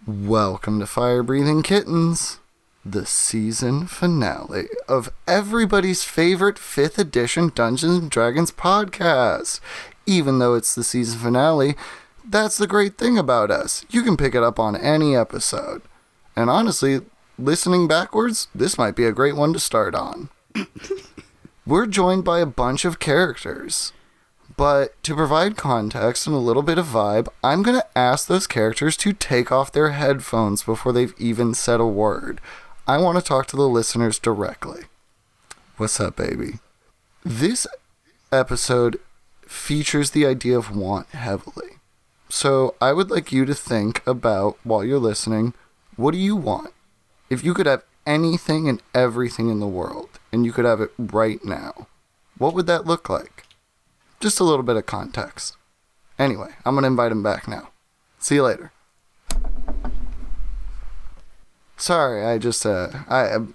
Welcome to Fire Breathing Kittens, the season finale of everybody's favorite 5th edition Dungeons & Dragons podcast. Even though it's the season finale, that's the great thing about us. You can pick it up on any episode. And honestly, listening backwards, this might be a great one to start on. We're joined by a bunch of characters. But to provide context and a little bit of vibe, I'm going to ask those characters to take off their headphones before they've even said a word. I want to talk to the listeners directly. What's up, baby? This episode features the idea of want heavily. So I would like you to think about, while you're listening, what do you want? If you could have anything and everything in the world, and you could have it right now, what would that look like? Just a little bit of context. Anyway, I'm going to invite him back now. See you later. Sorry, I just,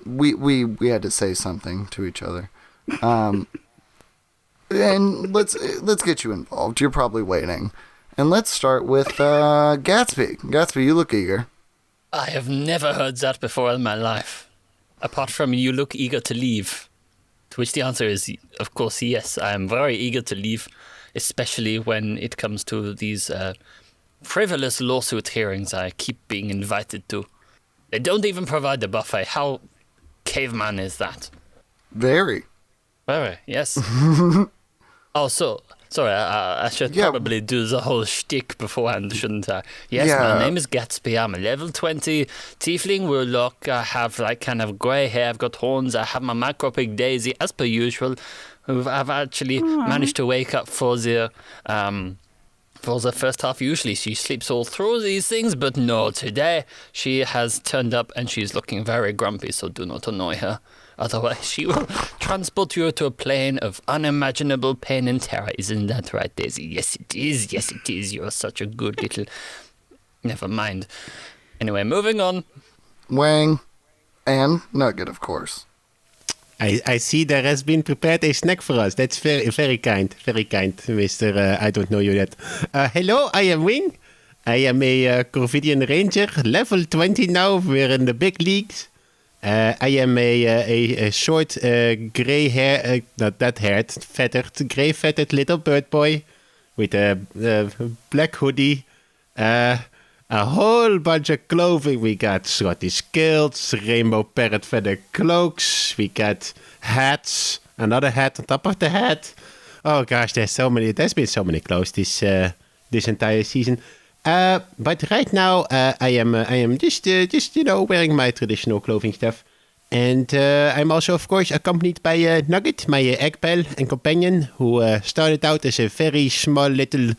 we had to say something to each other. And let's get you involved. You're probably waiting. And let's start with, Gatsby. Gatsby, you look eager. I have never heard that before in my life. Apart from you look eager to leave. To which the answer is, of course, yes. I am very eager to leave, especially when it comes to these frivolous lawsuit hearings I keep being invited to. They don't even provide the buffet. How caveman is that? Very. Very, yes. Sorry, I should probably do the whole shtick beforehand, shouldn't I? Yes, my name is Gatsby. I'm a level 20 tiefling warlock. I have kind of grey hair. I've got horns. I have my micropig Daisy, as per usual, who I've actually managed to wake up for the first half. Usually she sleeps all through these things, but no, today she has turned up and she's looking very grumpy, so do not annoy her. Otherwise, she will transport you to a plane of unimaginable pain and terror. Isn't that right, Daisy? Yes, it is. Yes, it is. You're such a good little... Never mind. Anyway, moving on. Wang. And Nugget, of course. I see there has been prepared a snack for us. That's very, very kind. Very kind, Mr. I don't know you yet. Hello, I am Wing. I am a Corvidian Ranger, level 20 now. We're in the big leagues. I am a short grey hair, not that haired, grey fettered little bird boy with a black hoodie, a whole bunch of clothing. We got Scottish kilts, rainbow parrot feather cloaks, we got hats, another hat on top of the hat. Oh gosh, there's been so many clothes this entire season. But right now, I am just wearing my traditional clothing stuff. And I'm also, of course, accompanied by Nugget, my egg pal and companion, who started out as a very small little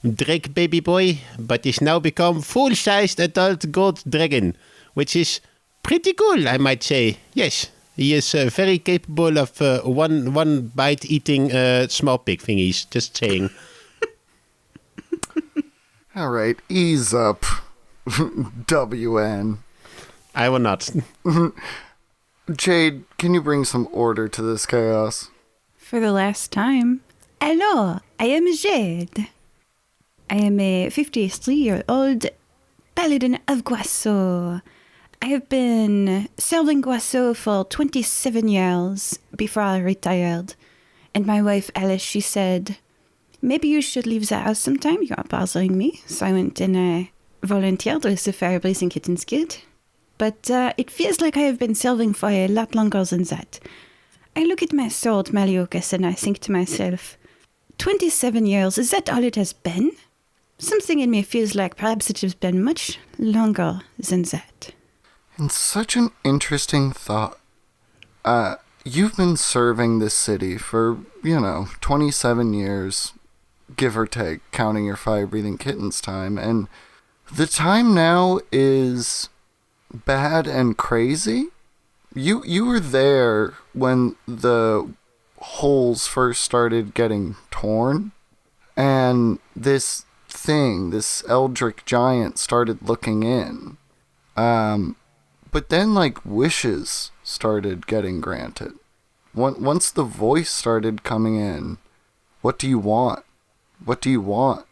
Drake baby boy, but is now become full-sized adult gold dragon, which is pretty cool, I might say. Yes, he is very capable of one bite eating small pig thingies, just saying. All right, ease up, WN. I will not. Jade, can you bring some order to this chaos? For the last time. Hello, I am Jade. I am a 53-year-old paladin of Guasso. I have been serving Guasso for 27 years before I retired. And my wife Alice, she said... Maybe you should leave the house sometime. You are bothering me. So I went and volunteered with the Fire Breathing Kittens Guild. But it feels like I have been serving for a lot longer than that. I look at my sword, Maliokas, and I think to myself, 27 years, is that all it has been? Something in me feels like perhaps it has been much longer than that. And such an interesting thought. You've been serving this city for, 27 years... give or take, counting your fire-breathing kittens time, and the time now is bad and crazy? You were there when the holes first started getting torn, and this eldritch giant started looking in. But then, wishes started getting granted. Once the voice started coming in, what do you want? What do you want?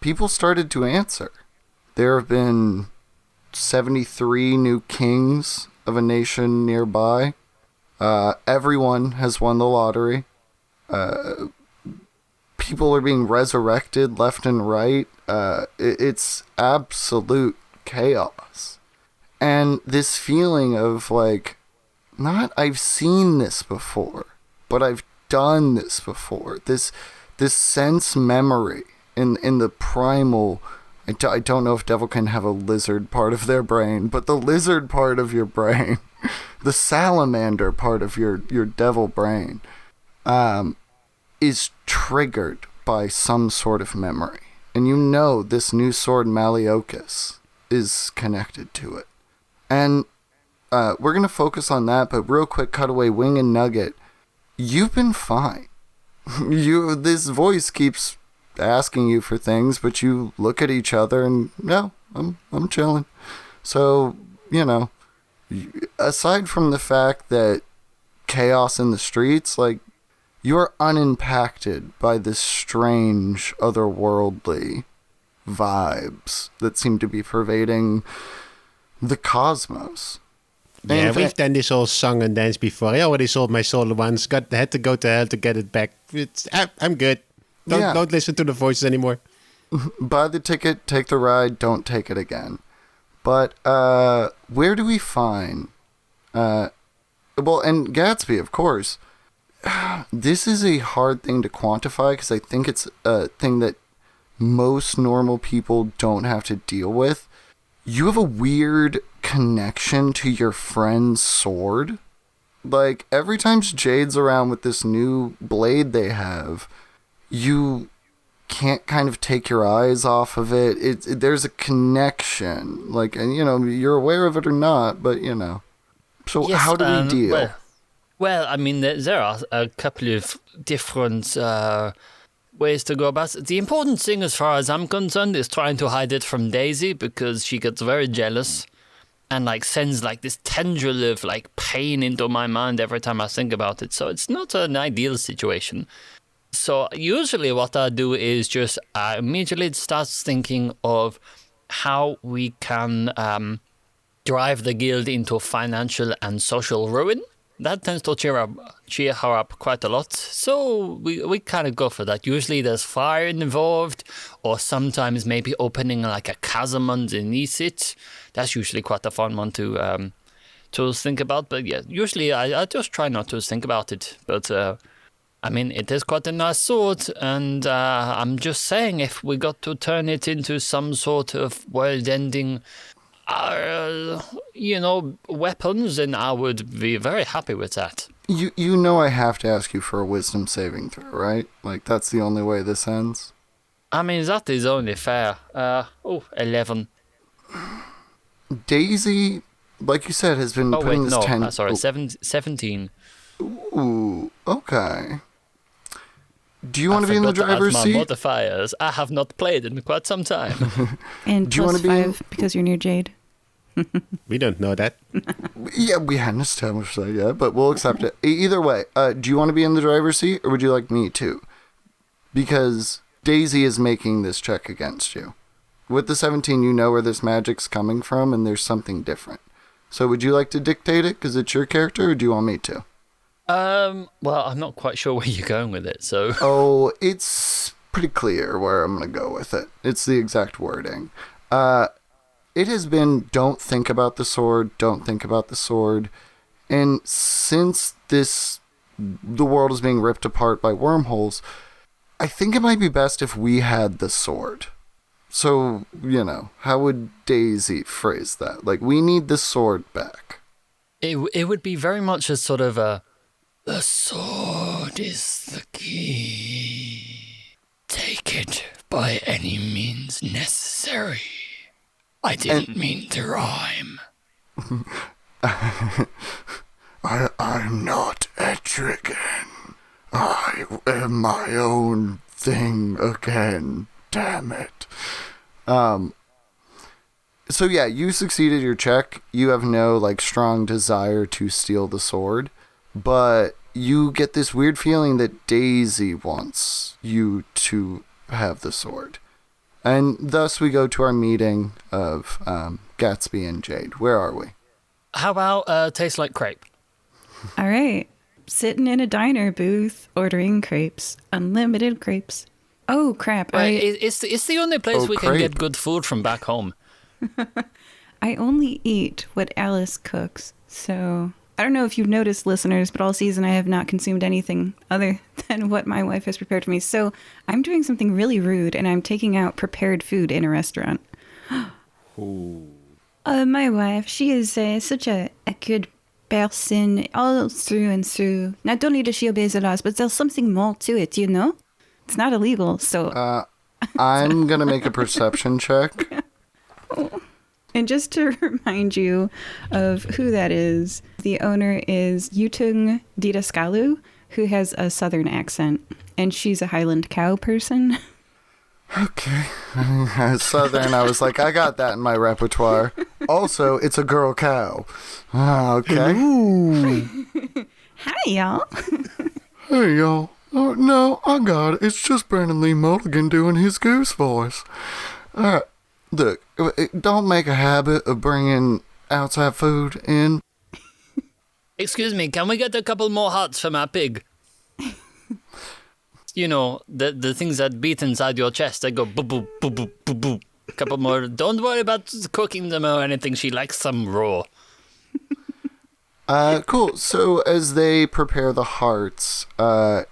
People started to answer. There have been 73 new kings of a nation nearby. Everyone has won the lottery. People are being resurrected left and right. It's absolute chaos. And this feeling of like, not I've seen this before, but I've done this before. This sense memory in the primal. I don't know if devil can have a lizard part of their brain, but the lizard part of your brain, the salamander part of your devil brain, is triggered by some sort of memory. And you know this new sword, Maliokus, is connected to it. And we're going to focus on that, but real quick cutaway, Wing and Nugget, you've been fine. This voice keeps asking you for things, but you look at each other and, no, I'm chilling. So, you know, aside from the fact that chaos in the streets, like, you're unimpacted by this strange, otherworldly vibes that seem to be pervading the cosmos. Yeah, we've done this whole song and dance before. I already sold my soul once. Had to go to hell to get it back. I'm good. Don't listen to the voices anymore. Buy the ticket, take the ride, don't take it again. But where do we find... and Gatsby, of course. This is a hard thing to quantify because I think it's a thing that most normal people don't have to deal with. You have a weird connection to your friend's sword. Like, every time Jade's around with this new blade they have, you can't kind of take your eyes off of it. There's a connection. Like, and you know, you're aware of it or not, but you know. So Yes, how do we deal? Well, I mean, there are a couple of different ways to go about it. The important thing, as far as I'm concerned, is trying to hide it from Daisy, because she gets very jealous and like sends like this tendril of like pain into my mind every time I think about it. So it's not an ideal situation. So usually what I do is just immediately start thinking of how we can drive the guild into financial and social ruin. That tends to cheer her up quite a lot. So we kind of go for that. Usually there's fire involved, or sometimes maybe opening like a chasm underneath it. That's usually quite a fun one to think about. But yeah, usually I just try not to think about it. But I mean, it is quite a nice sword, and I'm just saying, if we got to turn it into some sort of world-ending weapons, and I would be very happy with that. You know I have to ask you for a wisdom saving throw, right? Like, that's the only way this ends? I mean, that is only fair. 11. Daisy, like you said, has been putting this 17. Ooh, okay. Do you want to be in the driver's seat? My modifiers. I have not played in quite some time. And Do you wanna plus be 5 because you're near Jade. We don't know that. Yeah, we hadn't established that yet, but we'll accept it. Either way, do you want to be in the driver's seat, or would you like me to? Because Daisy is making this check against you. With the 17, you know where this magic's coming from, and there's something different. So would you like to dictate it, because it's your character, or do you want me to? Well, I'm not quite sure where you're going with it, so... Oh, it's pretty clear where I'm going to go with it. It's the exact wording. It has been, don't think about the sword, don't think about the sword. And since the world is being ripped apart by wormholes, I think it might be best if we had the sword. So, you know, how would Daisy phrase that? Like, we need the sword back. It would be very much a sort of a... The sword is the key. Take it by any means necessary. I didn't mean to rhyme. I'm not Etrigan. I am my own thing again. Damn it. So yeah, you succeeded your check. You have no like strong desire to steal the sword, but you get this weird feeling that Daisy wants you to have the sword. And thus we go to our meeting of Gatsby and Jade. Where are we? How about taste like crepe? All right. Sitting in a diner booth, ordering crepes. Unlimited crepes. Oh, crap. It's the only place we can crepe. get good food from back home. I only eat what Alice cooks. So I don't know if you've noticed, listeners, but all season I have not consumed anything other than what my wife has prepared for me. So I'm doing something really rude, and I'm taking out prepared food in a restaurant. My wife, she is such a good person all through and through. Not only does she obey the laws, but there's something more to it, you know? It's not illegal, so... I'm going to make a perception check. And just to remind you of who that is, the owner is Yutung Didascalu, who has a southern accent, and she's a Highland cow person. Okay. Southern, I was like, I got that in my repertoire. Also, it's a girl cow. Okay. Hi, y'all. Hey, y'all. Oh, no, I got it. It's just Brandon Lee Mulligan doing his goose voice. Alright, look, don't make a habit of bringing outside food in. Excuse me, can we get a couple more hearts for my pig? You know, the things that beat inside your chest, they go boo-boo, boo-boo, boo-boo. A couple more. Don't worry about cooking them or anything. She likes them raw. Cool. So as they prepare the hearts,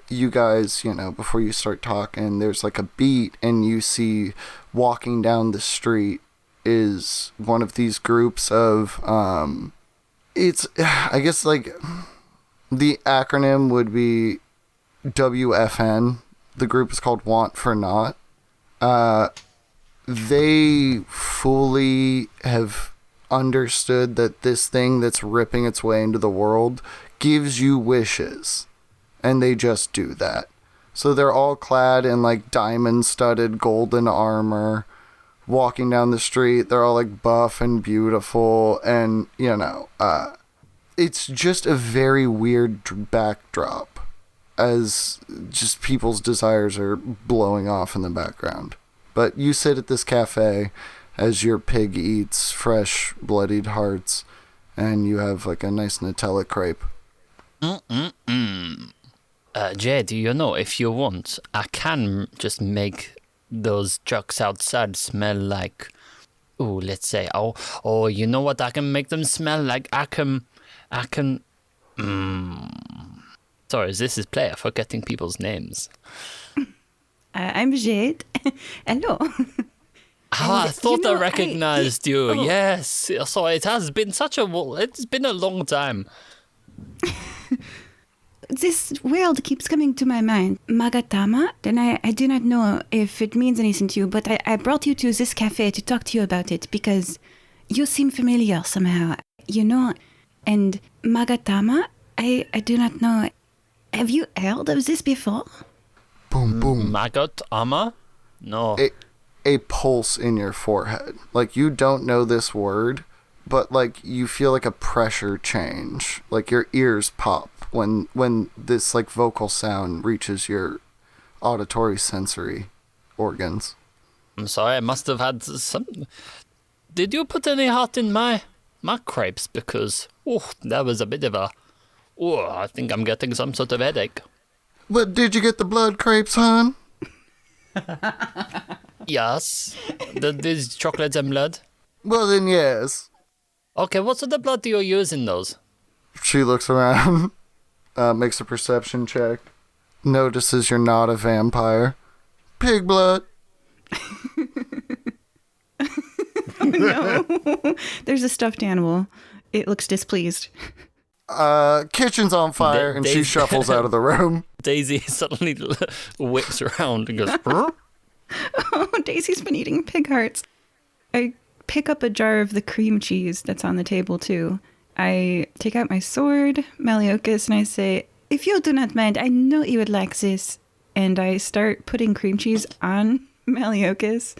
you guys, before you start talking, there's like a beat, and you see walking down the street is one of these groups of, it's, I guess, like, the acronym would be WFN. The group is called Want for Naught. They fully have understood that this thing that's ripping its way into the world gives you wishes, and they just do that. So they're all clad in like diamond-studded golden armor, walking down the street. They're all like buff and beautiful, and it's just a very weird backdrop as just people's desires are blowing off in the background. But you sit at this cafe as your pig eats fresh, bloodied hearts, and you have like a nice Nutella crepe. Jay, do you know, if you want, I can just make those trucks outside smell like, let's say, you know what? I can make them smell like Sorry, this is player forgetting people's names. I'm Jade. Hello. I thought I I recognized you. Yes. So it has been it's been a long time. This world keeps coming to my mind. Magatama? Then I do not know if it means anything to you, but I brought you to this cafe to talk to you about it because you seem familiar somehow, And Magatama, I do not know. Have you heard of this before? Boom, boom. Maggot Ama? No. A pulse in your forehead. Like, you don't know this word, but like you feel like a pressure change. Like your ears pop when this like vocal sound reaches your auditory sensory organs. I'm sorry, I must have had some... Did you put any heart in my crepes? Because, that was a bit of a... I think I'm getting some sort of headache. But did you get the blood crepes, hon? Yes. These chocolates and blood? Well, then yes. Okay, what sort of blood do you use in those? She looks around, makes a perception check, notices you're not a vampire. Pig blood. No. There's a stuffed animal. It looks displeased. Kitchen's on fire, and she shuffles out of the room. Daisy suddenly whips around and goes, "Huh?" Oh, Daisy's been eating pig hearts. I pick up a jar of the cream cheese that's on the table, too. I take out my sword, Maliokas, and I say, if you do not mind, I know you would like this. And I start putting cream cheese on Maliokas.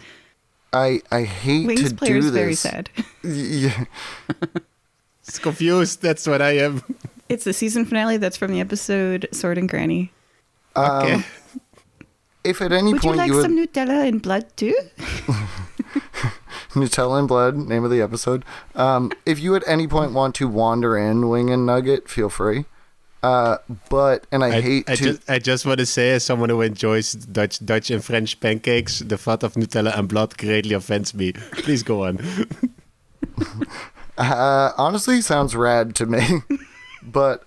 I hate Wings to player do is this. very sad. Yeah. It's confused. That's what I am. It's the season finale that's from the episode Sword and Granny. Okay. If at any Would you point like you would... some Nutella and blood, too? Nutella and Blood, name of the episode. If you at any point want to wander in, Wing and Nugget, feel free. I just want to say, as someone who enjoys Dutch and French pancakes, the thought of Nutella and blood greatly offends me. Please go on. Honestly, sounds rad to me. But,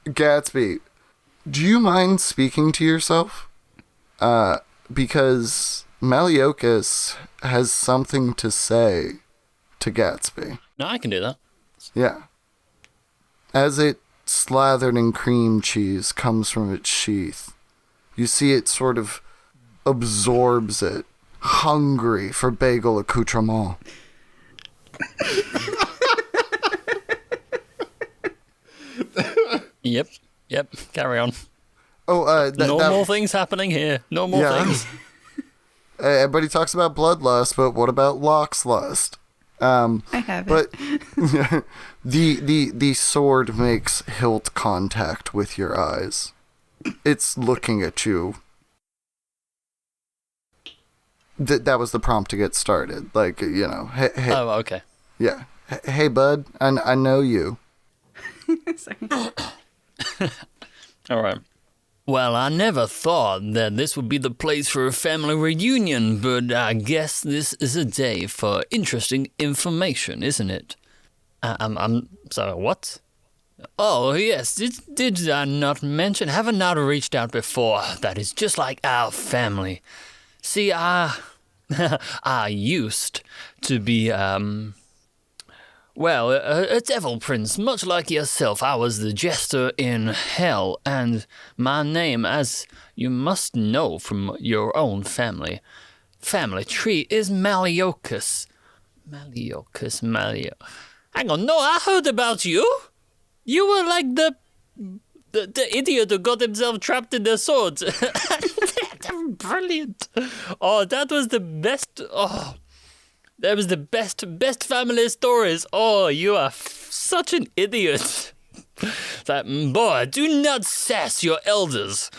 Gatsby, do you mind speaking to yourself? Because Maliokus has something to say to Gatsby. No, I can do that. Yeah. As it slathered in cream cheese comes from its sheath, you see it sort of absorbs it, hungry for bagel accoutrement. Yep. Carry on. Oh, Normal things happening here. Normal things. Everybody talks about bloodlust, but what about Locke's lust? I have But the sword makes hilt contact with your eyes. It's looking at you. That was the prompt to get started. Like, you know, hey. Oh, okay. Yeah. Hey, bud, I know you. Sorry. All right. Well, I never thought that this would be the place for a family reunion, but I guess this is a day for interesting information, isn't it? I'm sorry, what? Oh, yes, did I not mention? Have I not reached out before? That is just like our family. See, I used to be, well, a devil prince, much like yourself. I was the jester in hell, and my name, as you must know from your own family tree, is Maliokus. Hang on, no, I heard about you. You were like the idiot who got himself trapped in the swords. Brilliant. Oh, that was the best. Oh. That was the best family stories. Oh, you are such an idiot. Boy, do not sass your elders.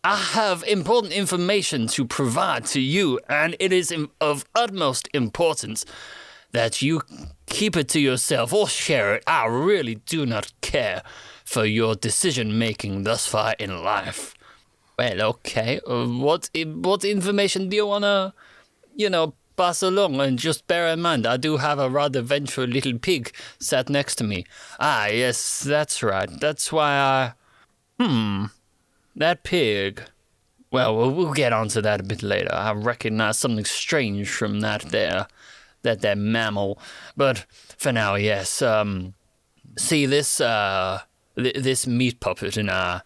I have important information to provide to you, and it is of utmost importance that you keep it to yourself or share it. I really do not care for your decision-making thus far in life. Well, okay. What information do you want to, pass along? And just bear in mind, I do have a rather vengeful little pig sat next to me. Ah, yes, that's right. That's why that pig. Well, we'll get onto that a bit later. I recognize something strange from that there mammal. But for now, yes. See, this meat puppet and I,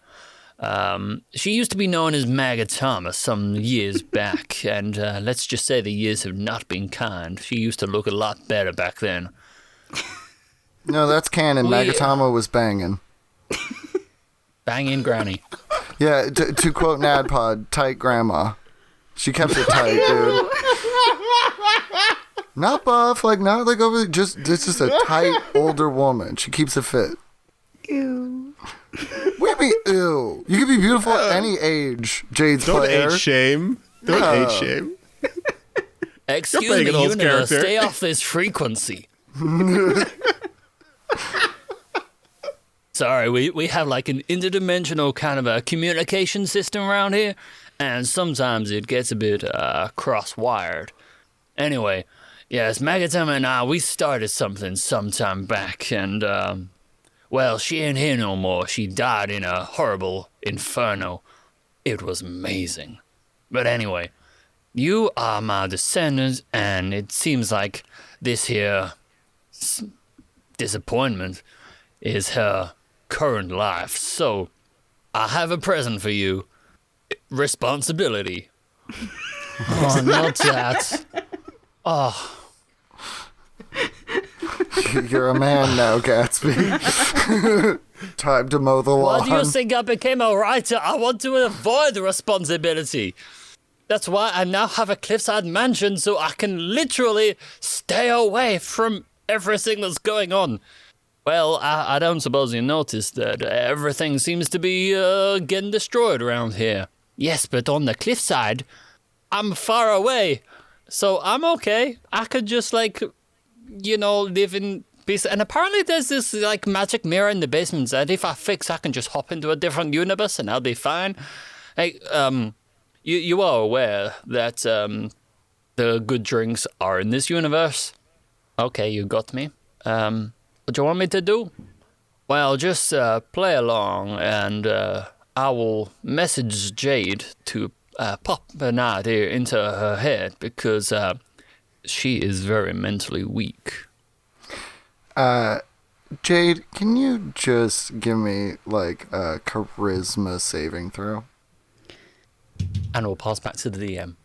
she used to be known as Magatama some years back, and let's just say the years have not been kind. She used to look a lot better back then. No, that's canon. Magatama was banging. Banging granny. Yeah, to quote Nadpod, tight grandma. She kept it tight, dude. Not buff, not like over. It's just a tight older woman. She keeps it fit. Ew. What do you mean, ew? You can be beautiful at any age, Jade's player. Don't age shame. Don't age shame. Excuse playing me, an old universe, character. stay off this frequency. Sorry, we have like an interdimensional kind of a communication system around here, and sometimes it gets a bit cross-wired. Anyway, yes, Magatama and I, we started something sometime back, and, well, she ain't here no more. She died in a horrible inferno. It was amazing. But anyway, you are my descendants, and it seems like this here disappointment is her current life. So, I have a present for you. Responsibility. Oh, not that. Oh. You're a man now, Gatsby. Time to mow the lawn. Why do you think I became a writer? I want to avoid responsibility. That's why I now have a cliffside mansion, so I can literally stay away from everything that's going on. Well, I don't suppose you noticed that everything seems to be getting destroyed around here. Yes, but on the cliffside, I'm far away. So I'm okay. I could just, like, live in peace. And apparently there's this, like, magic mirror in the basement that if I fix, I can just hop into a different universe and I'll be fine. Hey, you are aware that the good drinks are in this universe? Okay, you got me. What do you want me to do? Well, just play along, and I will message Jade to pop an idea into her head because she is very mentally weak. Jade, can you just give me, like, a charisma saving throw? And we'll pass back to the DM.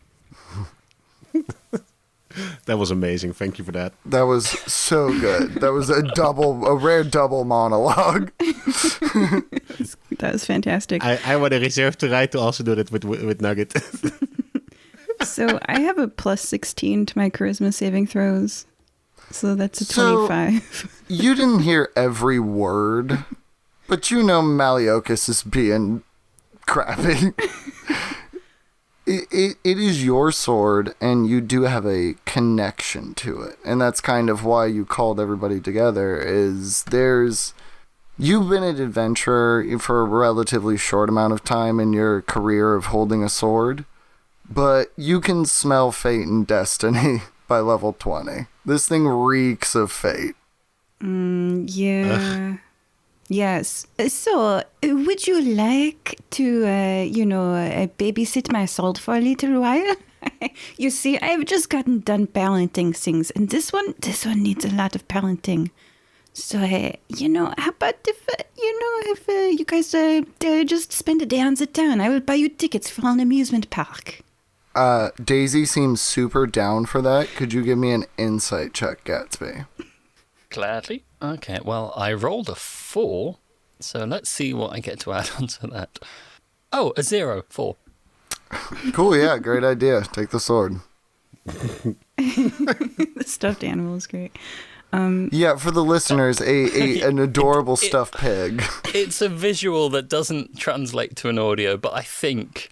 That was amazing. Thank you for that. That was so good. That was a rare double monologue. That was fantastic. I want to reserve the right to also do that with Nugget. So I have a plus 16 to my charisma saving throws. So that's a 25. You didn't hear every word, but you know Maliokus is being crappy. It is your sword, and you do have a connection to it. And that's kind of why you called everybody together, you've been an adventurer for a relatively short amount of time in your career of holding a sword, but you can smell fate and destiny by level 20. This thing reeks of fate. Yeah. Yes. So, would you like to, babysit my sword for a little while? You see, I've just gotten done parenting things, and this one needs a lot of parenting. So, how about if you guys just spend a day on the town? I will buy you tickets for an amusement park. Daisy seems super down for that. Could you give me an insight check, Gatsby? Gladly. Okay, well, I rolled a 4, so let's see what I get to add on to that. Oh, a 0, 4. Cool, yeah, great idea. Take the sword. The stuffed animal is great. Yeah, for the listeners, an adorable stuffed pig. It's a visual that doesn't translate to an audio, but I think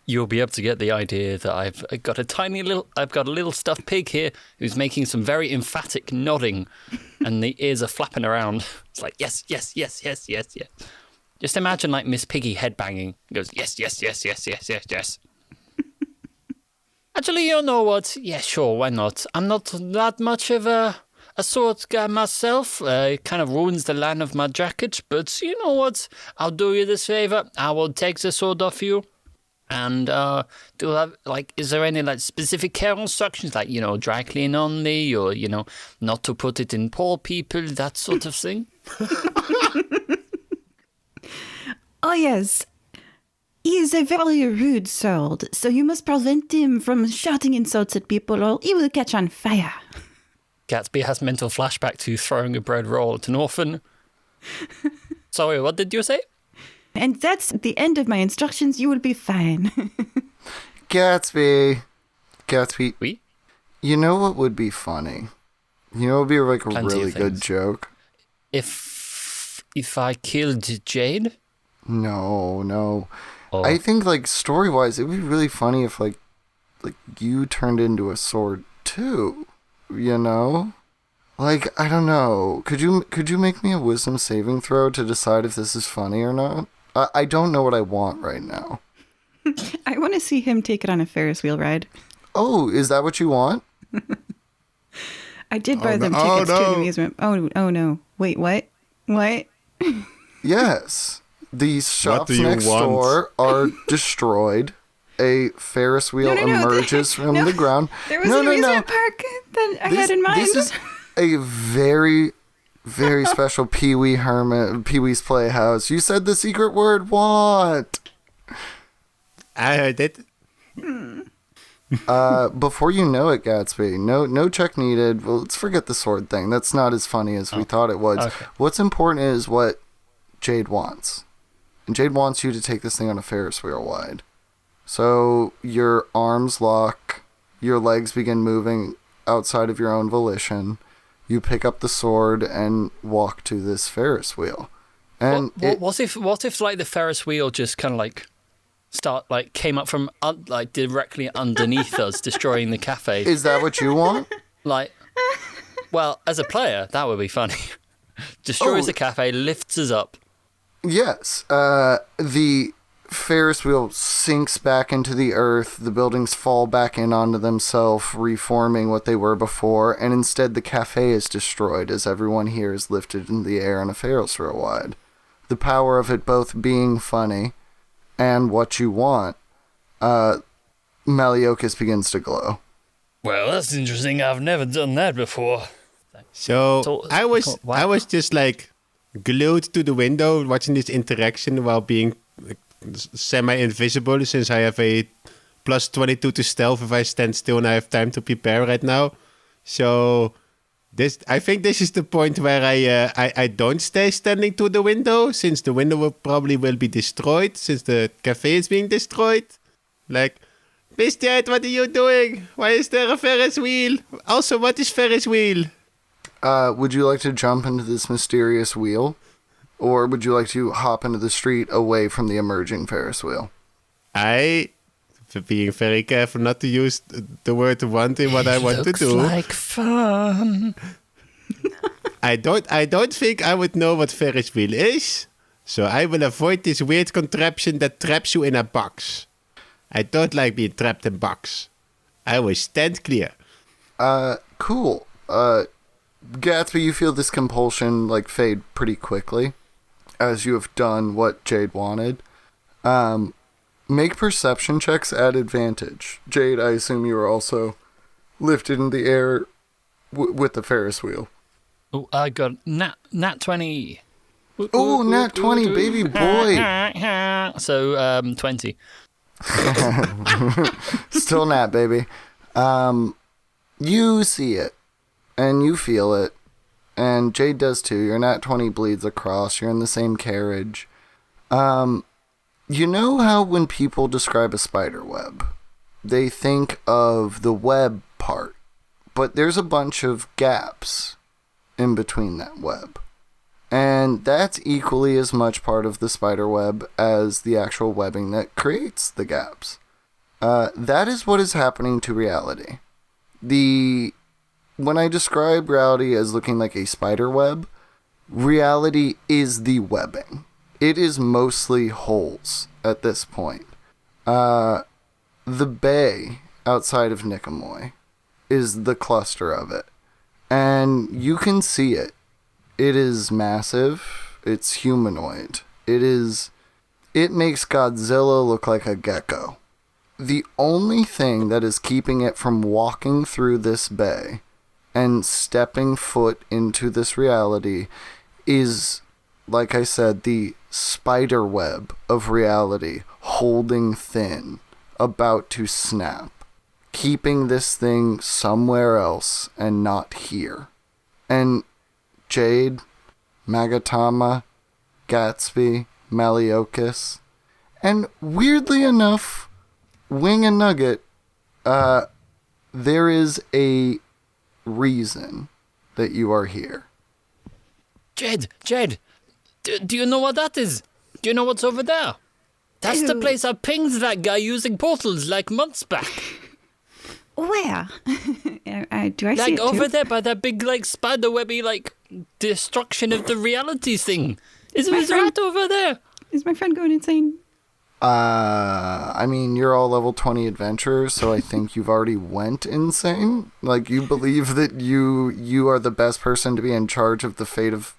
you'll be able to get the idea that I've got a little stuffed pig here who's making some very emphatic nodding, and the ears are flapping around. It's like, yes, yes, yes, yes, yes, yes. Just imagine, like, Miss Piggy headbanging. It goes, yes, yes, yes, yes, yes, yes, yes. Actually, you know what? Yeah, sure, why not? I'm not that much of a sword guy myself. It kind of ruins the line of my jacket, but you know what? I'll do you this favor. I will take the sword off you. And do you have, like, is there any, like, specific care instructions, like, dry clean only, or, not to put it in poor people, that sort of thing? Oh, yes. He is a very rude sword, so you must prevent him from shouting insults at people or he will catch on fire. Gatsby has mental flashback to throwing a bread roll at an orphan. Sorry, what did you say? And that's the end of my instructions. You will be fine. Gatsby. Oui? You know what would be funny? You know what would be like a Plenty really of good things. joke? If I killed Jade? No. Oh. I think, like, story-wise, it would be really funny if, like you turned into a sword too. Like, I don't know. Could you make me a wisdom saving throw to decide if this is funny or not? I don't know what I want right now. I want to see him take it on a Ferris wheel ride. Oh, is that what you want? I did buy them tickets to the amusement. Oh no. Wait, what? What? Yes. These shops do you next want? door are destroyed. A Ferris wheel No. emerges from the ground. There was an amusement park that I had in mind. This is a very, very special Pee-wee's Playhouse. You said the secret word, what? I heard it. Before you know it, Gatsby, no check needed. Well, let's forget the sword thing. That's not as funny as we thought it was. Okay. What's important is what Jade wants. And Jade wants you to take this thing on a Ferris wheel wide. So your arms lock, your legs begin moving outside of your own volition. You pick up the sword and walk to this Ferris wheel. And What if like the Ferris wheel just kind of like came up from like directly underneath us, destroying the cafe. Is that what you want? Like, well, as a player, that would be funny. Destroys the cafe, lifts us up. Yes. The Ferris wheel sinks back into the earth. The buildings fall back in onto themselves, reforming what they were before. And instead, the cafe is destroyed as everyone here is lifted in the air on a Ferris wheel ride. The power of it both being funny and what you want, Maliokus begins to glow. Well, that's interesting. I've never done that before. So I was just like glued to the window watching this interaction while being semi-invisible, since I have a plus 22 to stealth if I stand still and I have time to prepare right now. So I think this is the point where I don't stay standing to the window, since the window will be destroyed, since the cafe is being destroyed. Like, Miss Jade, what are you doing? Why is there a Ferris wheel? Also, what is Ferris wheel? Would you like to jump into this mysterious wheel? Or would you like to hop into the street away from the emerging Ferris wheel? Being very careful not to use the word want in what I want to do. Looks like fun. I don't think I would know what Ferris wheel is, so I will avoid this weird contraption that traps you in a box. I don't like being trapped in a box. I will stand clear. Cool. Gatsby, you feel this compulsion fade pretty quickly as you have done what Jade wanted. Make perception checks at advantage. Jade, I assume you are also lifted in the air with the Ferris wheel. Oh, I got nat 20. Oh, nat 20, baby boy. So, 20. Still nat, baby. You see it, and you feel it, and Jade does too. Your nat 20 bleeds across. You're in the same carriage. You know how when people describe a spider web, they think of the web part, but there's a bunch of gaps in between that web. And that's equally as much part of the spider web as the actual webbing that creates the gaps. That is what is happening to reality. When I describe reality as looking like a spider web, reality is the webbing. It is mostly holes at this point. The bay outside of Nicomoy is the cluster of it. And you can see it. It is massive. It's humanoid. It makes Godzilla look like a gecko. The only thing that is keeping it from walking through this bay and stepping foot into this reality is, like I said, the spider web of reality holding thin, about to snap, keeping this thing somewhere else and not here. And Jade, Magatama, Gatsby, Maliokus, and weirdly enough, Wing and Nugget, there is a reason that you are here. Jed, do you know what that is? Do you know what's over there? That's the place I pinged that guy using portals months back. Where? Do I see it over too? there by that big spiderwebby destruction of the reality thing. Is My it friend- right over there? Is my friend going insane? I mean, you're all level 20 adventurers, so I think you've already went insane. You believe that you are the best person to be in charge of the fate of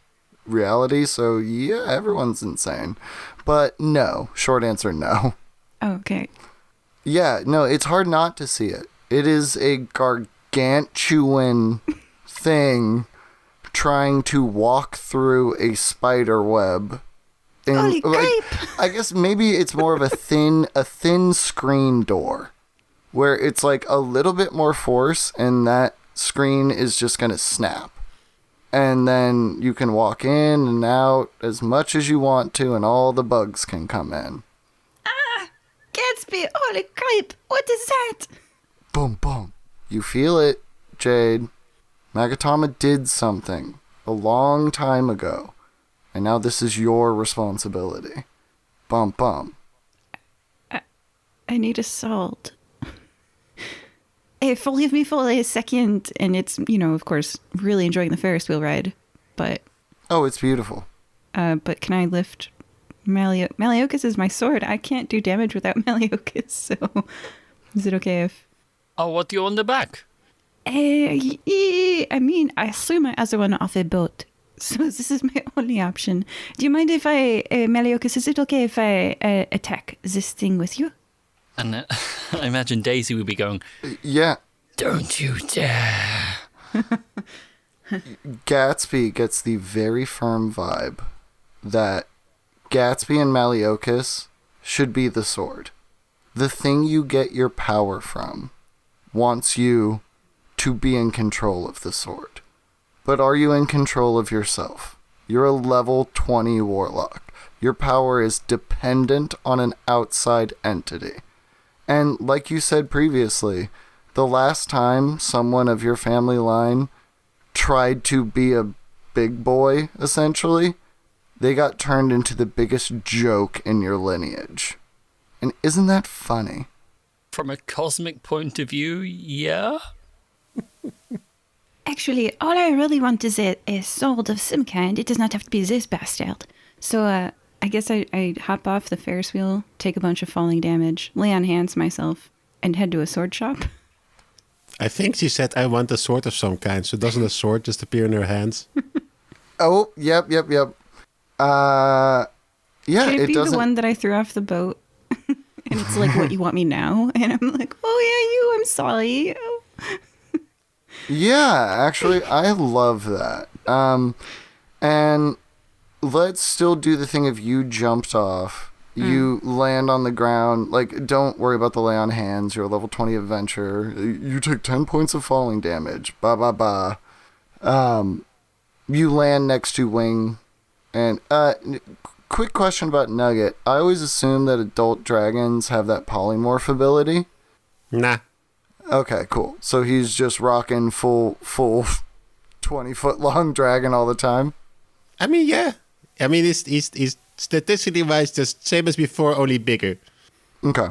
reality, so yeah, everyone's insane. But no, short answer, no. Oh, okay. Yeah, no, it's hard not to see it. It is a gargantuan thing trying to walk through a spider web. Holy grape! I guess maybe it's more of a thin screen door where it's a little bit more force and that screen is just going to snap. And then you can walk in and out as much as you want to and all the bugs can come in. Gatsby, holy grape! What is that? Boom, boom. You feel it, Jade. Magatama did something a long time ago. And now this is your responsibility. Bum, bum. I need a salt. Forgive me for a second, and it's, of course, really enjoying the Ferris wheel ride, but Oh, it's beautiful. but can I lift Maliokus is my sword. I can't do damage without Maliokus, so is it okay if... Oh, what do you on the back? I mean, I threw my other one off a boat, so this is my only option. Do you mind if Maliokus, is it okay if I attack this thing with you? And I imagine Daisy would be going, Yeah. don't you dare. Gatsby gets the very firm vibe that Gatsby and Maliokus should be the sword. The thing you get your power from wants you to be in control of the sword. But are you in control of yourself? You're a level 20 warlock. Your power is dependent on an outside entity. And like you said previously, the last time someone of your family line tried to be a big boy, essentially, they got turned into the biggest joke in your lineage. And isn't that funny? From a cosmic point of view, yeah? Actually, all I really want is a sword of some kind. It does not have to be this bastard. So, I guess I hop off the Ferris wheel, take a bunch of falling damage, lay on hands myself, and head to a sword shop. I think she said, I want a sword of some kind. So doesn't a sword just appear in her hands? Oh, yep. Yeah, Can it be doesn't. the one that I threw off the boat? And it's like, what, you want me now? And I'm like, oh yeah, I'm sorry. Oh. Yeah, actually, I love that. And let's still do the thing of you jumped off. You land on the ground. Like, don't worry about the lay on hands. You're a level 20 adventurer. You take 10 points of falling damage. Ba. You land next to Wing. And, quick question about Nugget. I always assume that adult dragons have that polymorph ability. Nah. Okay, cool. So he's just rocking full 20-foot long dragon all the time? I mean, yeah. I mean, he's statistically wise just same as before, only bigger. Okay.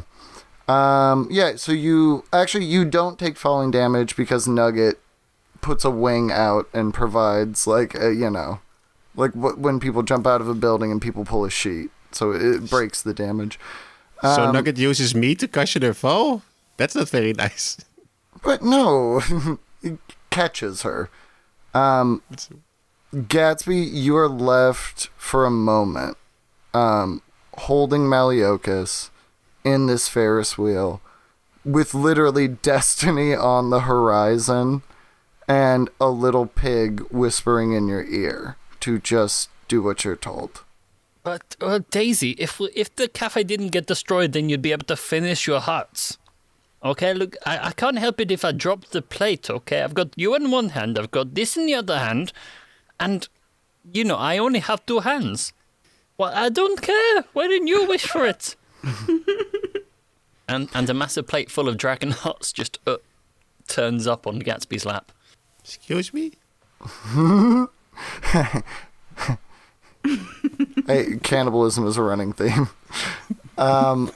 Yeah, so you don't take falling damage because Nugget puts a wing out and provides, like when people jump out of a building and people pull a sheet. So it breaks the damage. So Nugget uses me to cushion her fall? That's not very nice. But no, it catches her. Gatsby, you are left for a moment holding Maliokus in this Ferris wheel with literally destiny on the horizon and a little pig whispering in your ear to just do what you're told. But, Daisy, if the cafe didn't get destroyed, then you'd be able to finish your hearts. Okay, look, I can't help it if I drop the plate, okay? I've got you in one hand, I've got this in the other hand, and, I only have two hands. Well, I don't care. Why didn't you wish for it? and a massive plate full of dragon hearts just turns up on Gatsby's lap. Excuse me? Hey, cannibalism is a running theme. Gatsby,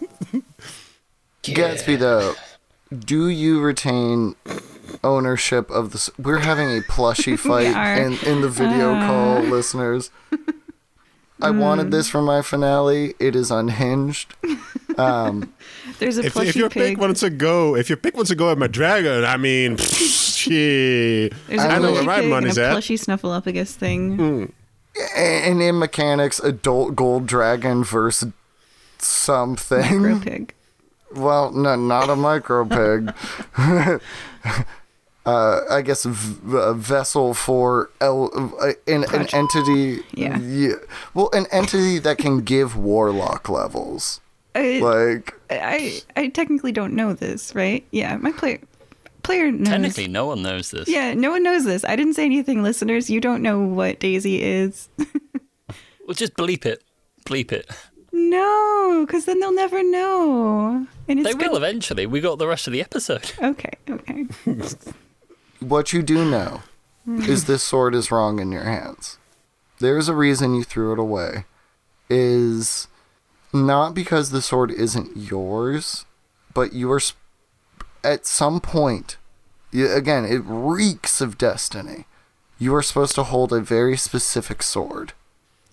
though, do you retain ownership of the... We're having a plushie fight in the video call, listeners. I wanted this for my finale. It is unhinged. There's a plushie if your pig. pick wants to go at my dragon, I mean, shit. There's a I know plushie where my pig money's and a at. plushie Snuffleupagus thing. And in mechanics, adult gold dragon versus something. Micro pig. Well, no, not a micro pig. I guess a vessel for an entity. Yeah. Well, an entity that can give warlock levels. I technically don't know this, right? Yeah, my player knows. Technically, no one knows this. Yeah, no one knows this. I didn't say anything, listeners. You don't know what Daisy is. Well, just bleep it. Bleep it. No, because then they'll never know. And it's They will eventually. We got the rest of the episode. Okay. What you do know is this sword is wrong in your hands. There's a reason you threw it away. Is not because the sword isn't yours, but you are at some point. Again, it reeks of destiny. You are supposed to hold a very specific sword.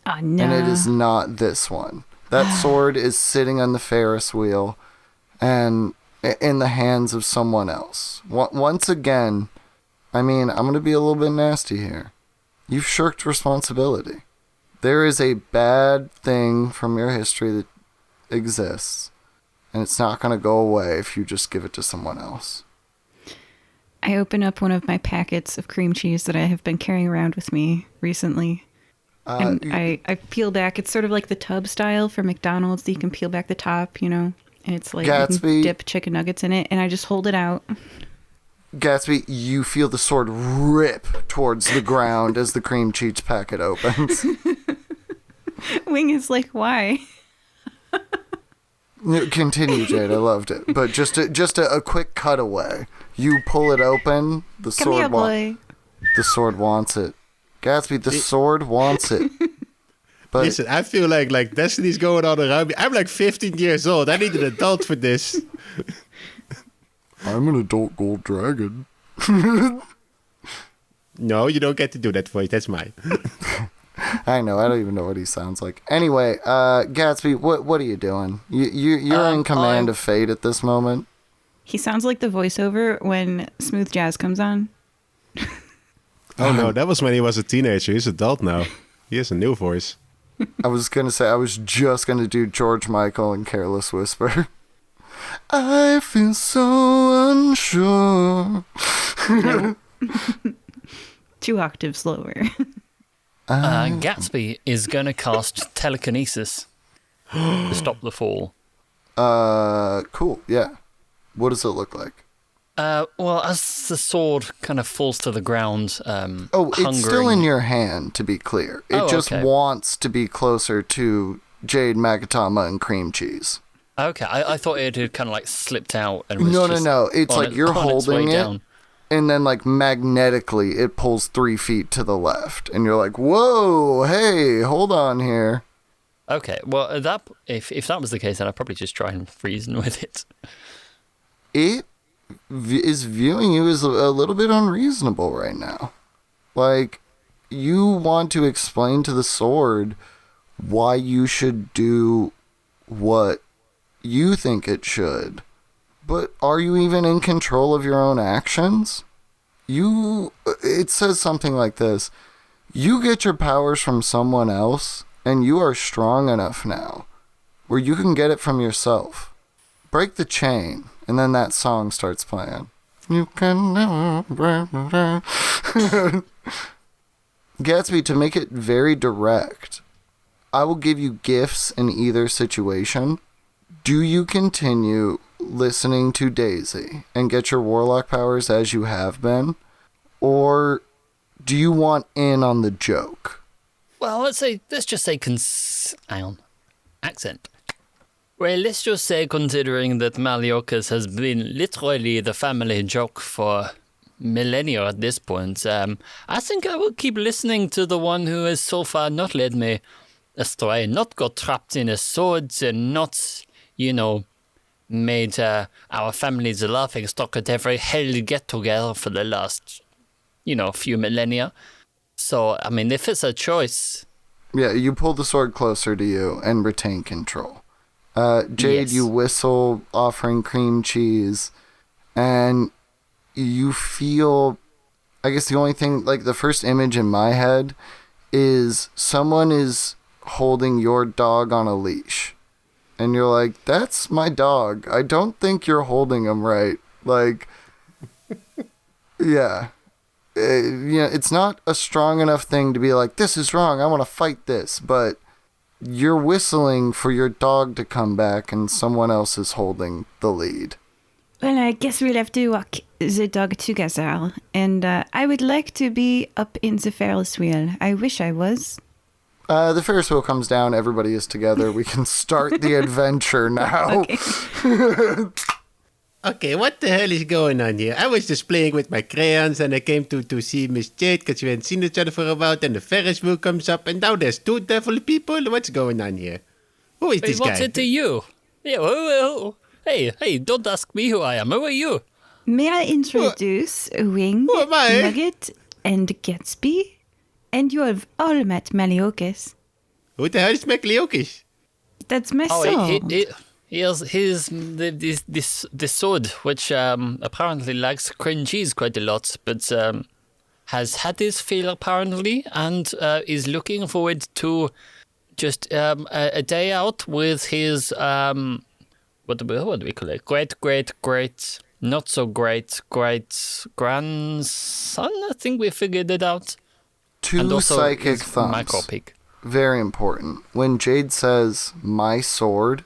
Oh, no. And it is not this one. That sword is sitting on the Ferris wheel and in the hands of someone else. Once again, I mean, I'm going to be a little bit nasty here. You've shirked responsibility. There is a bad thing from your history that exists, and it's not going to go away if you just give it to someone else. I open up one of my packets of cream cheese that I have been carrying around with me recently. And I peel back. It's sort of like the tub style for McDonald's that you can peel back the top, you know? And it's like you can dip chicken nuggets in it, and I just hold it out. Gatsby, you feel the sword rip towards the ground as the cream cheese packet opens. Wing is like, why? Continue, Jade. I loved it. But just a quick cutaway. You pull it open. The Come here, boy. The sword wants it. Gatsby, the sword wants it. But Listen, I feel like Destiny's going on around me. I'm like 15 years old. I need an adult for this. I'm an adult gold dragon. No, you don't get to do that voice. That's mine. I know. I don't even know what he sounds like. Anyway, Gatsby, what are you doing? You're in command of fate at this moment. He sounds like the voiceover when Smooth Jazz comes on. Oh, no, that was when he was a teenager. He's adult now. He has a new voice. I was just gonna do George Michael and Careless Whisper. I feel so unsure. 2 octaves lower. Gatsby is going to cast telekinesis to stop the fall. Cool, yeah. What does it look like? Well, as the sword kind of falls to the ground, It's still in your hand, to be clear. It just wants to be closer to Jade, Magatama, and Cream Cheese. Okay, I thought it had kind of like slipped out and was No. It's like you're holding it, down. and then like magnetically it pulls 3 feet to the left, and you're like, whoa, hey, hold on here. Okay, well, if that was the case, then I'd probably just try and reason with it. It is viewing you as a little bit unreasonable right now. Like, you want to explain to the sword why you should do what you think it should. But are you even in control of your own actions? It says something like this. You get your powers from someone else, and you are strong enough now where you can get it from yourself. Break the chain, and then that song starts playing. You can never break the chain. Gatsby, to make it very direct, I will give you gifts in either situation. Do you continue listening to Daisy and get your warlock powers as you have been? Or do you want in on the joke? Well, let's just say accent. Well, let's just say, considering that Maliokas has been literally the family joke for millennia at this point, I think I will keep listening to the one who has so far not led me astray, not got trapped in his swords, and not, made our families a laughing stock at every hell get-together for the last, few millennia. So, I mean, if it's a choice... Yeah, you pull the sword closer to you and retain control. Jade, Yes. You whistle, offering cream cheese, and you feel... I guess the only thing, like, the first image in my head is someone is holding your dog on a leash. And you're like, that's my dog. I don't think you're holding him right. Like, yeah. It's not a strong enough thing to be like, this is wrong, I want to fight this. But you're whistling for your dog to come back and someone else is holding the lead. Well, I guess we'll have to walk the dog together. And I would like to be up in the Ferris wheel. I wish I was. The Ferris wheel comes down, everybody is together. We can start the adventure now. Okay. Okay, what the hell is going on here? I was just playing with my crayons and I came to see Miss Jade because we hadn't seen each other for a while. And the Ferris wheel comes up and now there's 2 devil people. What's going on here? Who is this guy? What's it to you? Yeah, well, Hey, don't ask me who I am. Who are you? May I introduce Wing, Who am I? Nugget, and Gatsby? And you have all met Maliokus. Who the hell is Mekliokis? That's my Oh, sword. here's this sword, which apparently likes cream cheese quite a lot, but has had his fill apparently, and is looking forward to just a day out with his what do we call it? Great, not so great grandson. I think we figured it out. And Two also psychic his thumbs. micro pig. Very important. When Jade says my sword,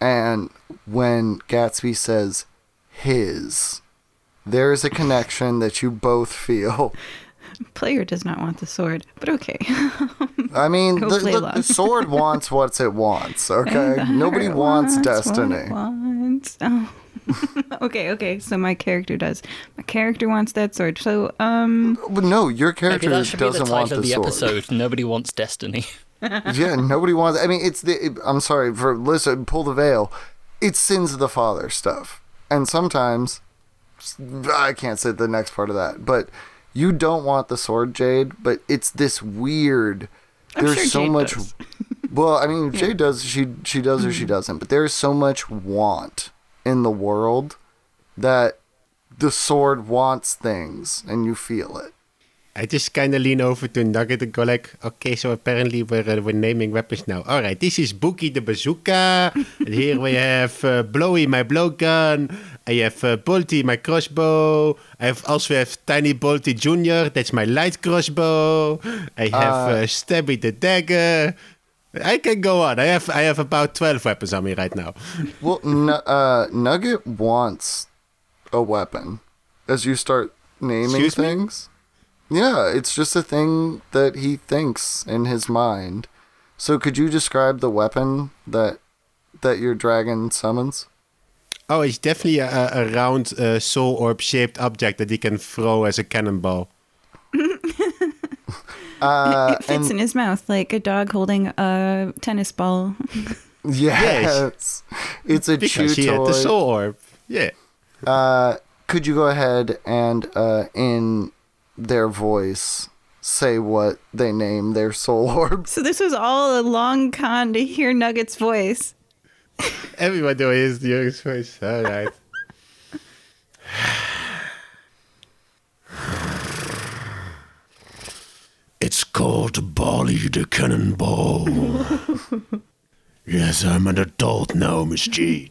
and when Gatsby says his, there is a connection that you both feel. Player does not want the sword, but okay. I mean, He'll play the along. sword wants what it wants, okay? Nobody Heart wants what destiny. it wants. Oh. Okay, so my character does. My character wants that sword. So, But no, your Maybe character that should be the doesn't want title the of the sword. episode. Nobody wants destiny. Yeah, nobody wants. I mean, I'm sorry for listen. Pull the veil. It's sins of the father stuff, and sometimes I can't say the next part of that. But you don't want the sword, Jade. But it's this weird. I'm There's sure so Jade much. does. Well, I mean, Jade does. She does or she doesn't. But there's so much want in the world that the sword wants things, and you feel it. I just kind of lean over to Nugget and go like, okay, so apparently we're naming weapons now. All right, this is Bookie the bazooka. And here we have Blowy, my blowgun. I have Bolty, my crossbow. I also have Tiny Bolty Jr., that's my light crossbow. I have Stabby the dagger. I can go on. I have about 12 weapons on me right now. Well, Nugget wants a weapon as you start naming Excuse me? things. Yeah, it's just a thing that he thinks in his mind. So could you describe the weapon that your dragon summons? Oh, it's definitely a round soul orb shaped object that he can throw as a cannonball. it fits in his mouth like a dog holding a tennis ball. Yes. It's a chew Because he had the toy. soul orb. Yeah. Could you go ahead and in their voice say what they name their soul orbs? So this was all a long con to hear Nugget's voice. Everyone knows his voice. All right. It's called Bali the Cannonball. Yes, I'm an adult now, Miss Jade.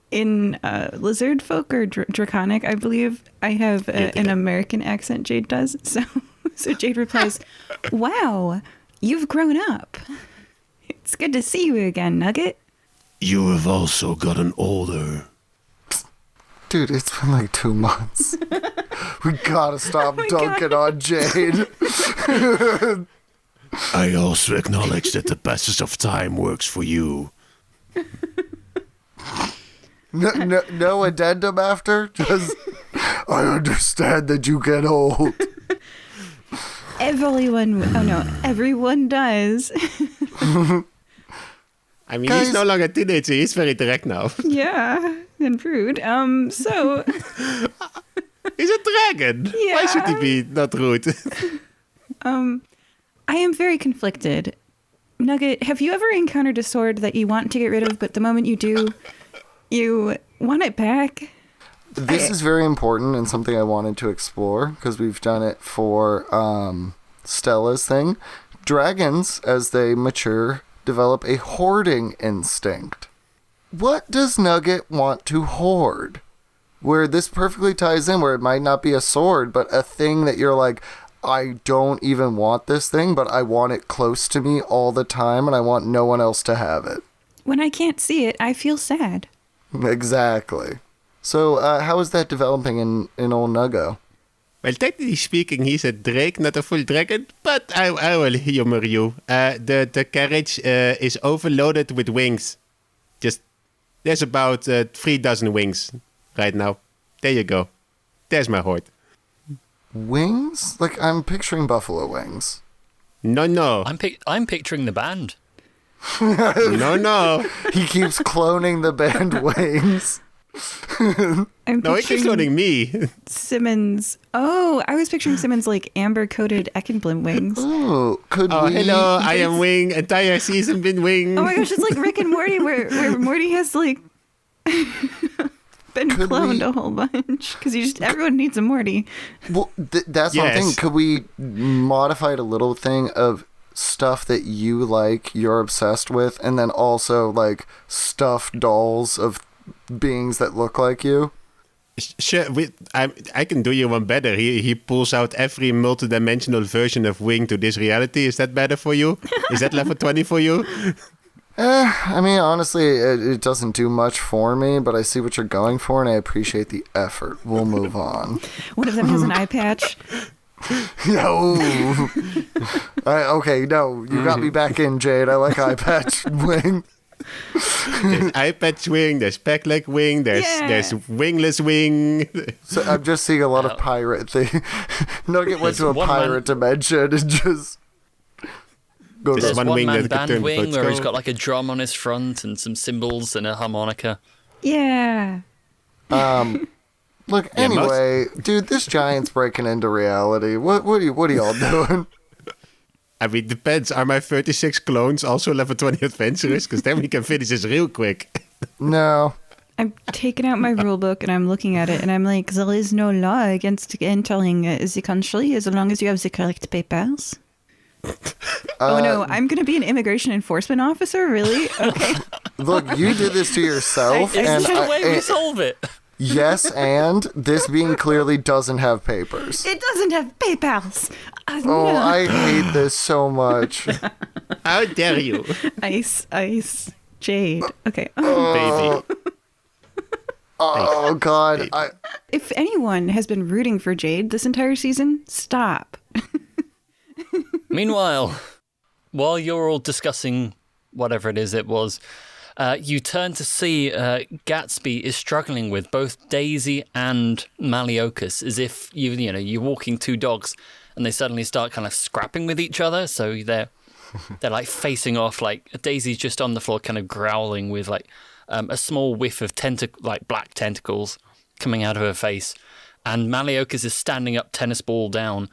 In lizard folk or draconic, I believe I have an American accent. Jade does. So Jade replies, "Wow, you've grown up. It's good to see you again, Nugget." You have also gotten older. Dude, it's been like 2 months. We gotta stop dunking on Jade. I also acknowledge that the passage of time works for you. No addendum after? Just, I understand that you get old. Everyone does. I mean, Guys- he's no longer a teenager. He's very direct now. Yeah, and rude. So He's a dragon. Why should he be not rude? I am very conflicted. Nugget, have you ever encountered a sword that you want to get rid of, but the moment you do, you want it back? This is very important and something I wanted to explore because we've done it for Stella's thing. Dragons, as they mature, develop a hoarding instinct. What does Nugget want to hoard? Where this perfectly ties in, where it might not be a sword, but a thing that you're like, I don't even want this thing, but I want it close to me all the time, and I want no one else to have it. When I can't see it, I feel sad. Exactly. So, how is that developing in old Nuggo? Well, technically speaking, he's a drake, not a full dragon, but I will humor you. The carriage is overloaded with wings. There's about 3 dozen wings right now. There you go. There's my hoard. Wings? Like, I'm picturing buffalo wings. No. I'm picturing the band. No. He keeps cloning the band Wings. I'm No, he keeps picturing loading me. Simmons. Oh, I was picturing Simmons like amber-coated Eckenblum wings. Oh, could Oh, we? hello, I am Wing. Entire season been Wing. Oh my gosh, it's like Rick and Morty where Morty has like been Could cloned we- a whole bunch because everyone needs a Morty. Well, that's one thing. Yes. Could we modify it a little thing of stuff that you like, you're obsessed with, and then also like stuffed dolls of beings that look like you? Sure, I can do you one better. He pulls out every multidimensional version of Wing to this reality. Is that better for you? Is that level 20 for you? I mean, honestly, it doesn't do much for me, but I see what you're going for, and I appreciate the effort. We'll move on. One of them has an eye patch. No. Okay, no, you got me back in, Jade. I like eye patch Wing. There's eye patch Wing, there's pack leg Wing, there's wingless Wing. So I'm just seeing a lot of pirate thing. Nugget went There's to a one pirate dimension and just goes There's There's one one wing man that could band turn wing towards where he's gold. got like a drum on his front and some cymbals and a harmonica. Yeah. Look, Yeah, most- anyway, dude, this giant's breaking into reality. What are y'all doing? I mean, depends. Are my 36 clones also level 20 adventurers? Because then we can finish this real quick. No. I'm taking out my rule book and I'm looking at it and I'm like, there is no law against entering the country as long as you have the correct papers. Oh no, I'm going to be an immigration enforcement officer? Really? Okay. Look, you did this to yourself, Is and this the way we and- solve it? yes, and this being clearly doesn't have papers. It doesn't have papers. Oh, No. I hate this so much. How dare you, Ice, Jade. Okay. baby? Oh God, If anyone has been rooting for Jade this entire season, stop. Meanwhile, while you're all discussing whatever it is it was, you turn to see Gatsby is struggling with both Daisy and Maliokus, as if you're walking two dogs, and they suddenly start kind of scrapping with each other. So they're like facing off. Like Daisy's just on the floor, kind of growling with like a small whiff of black tentacles coming out of her face, and Maliokus is standing up, tennis ball down.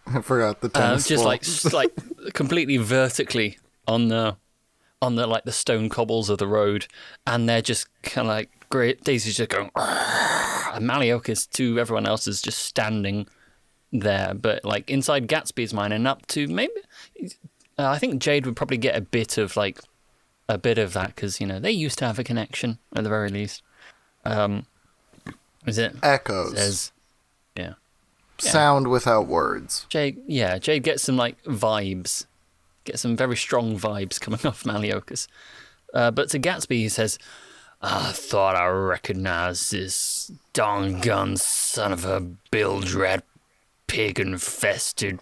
I forgot the tennis Just ball. like completely vertically on the like the stone cobbles of the road, and they're just kind of like great. Daisy's just going, "Argh," and Maliokus to everyone else is just standing there. But like inside Gatsby's mind, and up to maybe, I think Jade would probably get a bit of that because they used to have a connection at the very least. Is it Echoes. says, yeah. Sound without words. Jade gets some like vibes, get some very strong vibes coming off Maliokus. But to Gatsby, he says, "I thought I recognized this doggone son of a bilge rat, pig-infested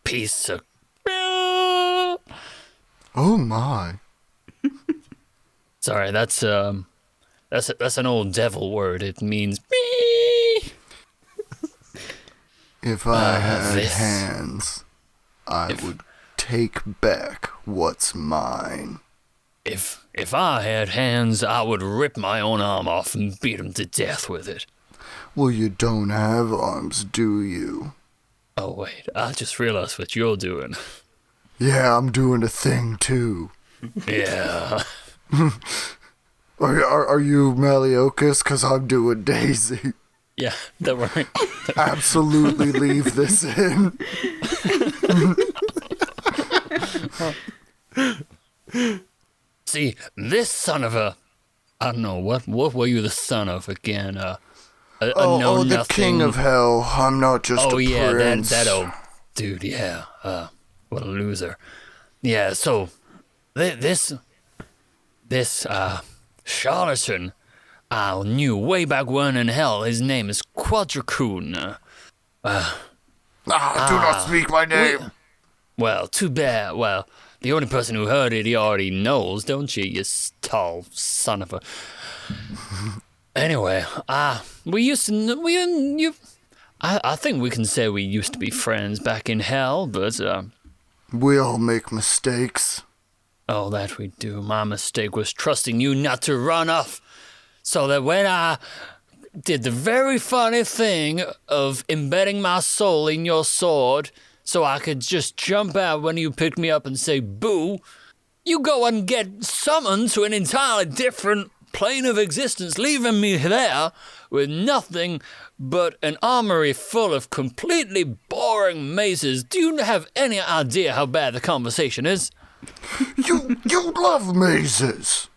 piece of." Oh my. Sorry, that's an old devil word. It means. If I had this- hands, I would take back what's mine. If I had hands, I would rip my own arm off and beat him to death with it. Well, you don't have arms, do you? Oh wait, I just realized what you're doing. Yeah, I'm doing a thing too. Yeah. Are you Maliokus? Because I'm doing Daisy. Yeah, don't worry. Absolutely leave this in. See, this son of a... I don't know, what were you the son of again? A Oh, know the nothing... king of hell. I'm not just Oh a yeah, prince. that old dude, yeah. What a loser. Yeah, so, this charlatan, I knew way back when in hell, his name is Quadracoon. Do not speak my name. Well, too bad. Well, the only person who heard it, he already knows, don't you, you tall son of a... Anyway, we used to... I think we can say we used to be friends back in hell, but... We all make mistakes. Oh, that we do. My mistake was trusting you not to run off. So that when I did the very funny thing of embedding my soul in your sword so I could just jump out when you picked me up and say boo, you go and get summoned to an entirely different plane of existence, leaving me there with nothing but an armory full of completely boring mazes. Do you have any idea how bad the conversation is? You love mazes.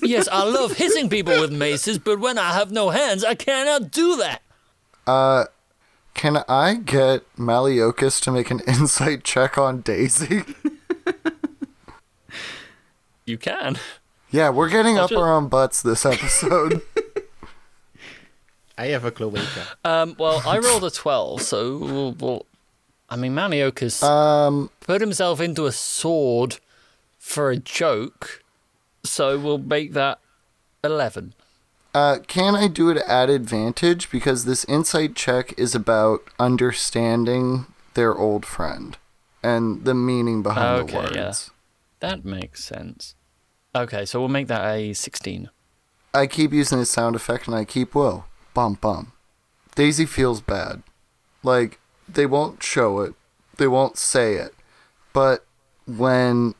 Yes, I love hitting people with maces, but when I have no hands, I cannot do that. Can I get Maliokus to make an insight check on Daisy? You can. Yeah, we're getting up our own butts this episode. I have a cloaca. Well, I rolled a 12, so Maniokus put himself into a sword for a joke, so we'll make that 11. Can I do it at advantage? Because this insight check is about understanding their old friend and the meaning behind the words. Yeah. That makes sense. Okay, so we'll make that a 16. I keep using the sound effect and I keep will. Bum bum. Daisy feels bad. Like, they won't show it. They won't say it. But when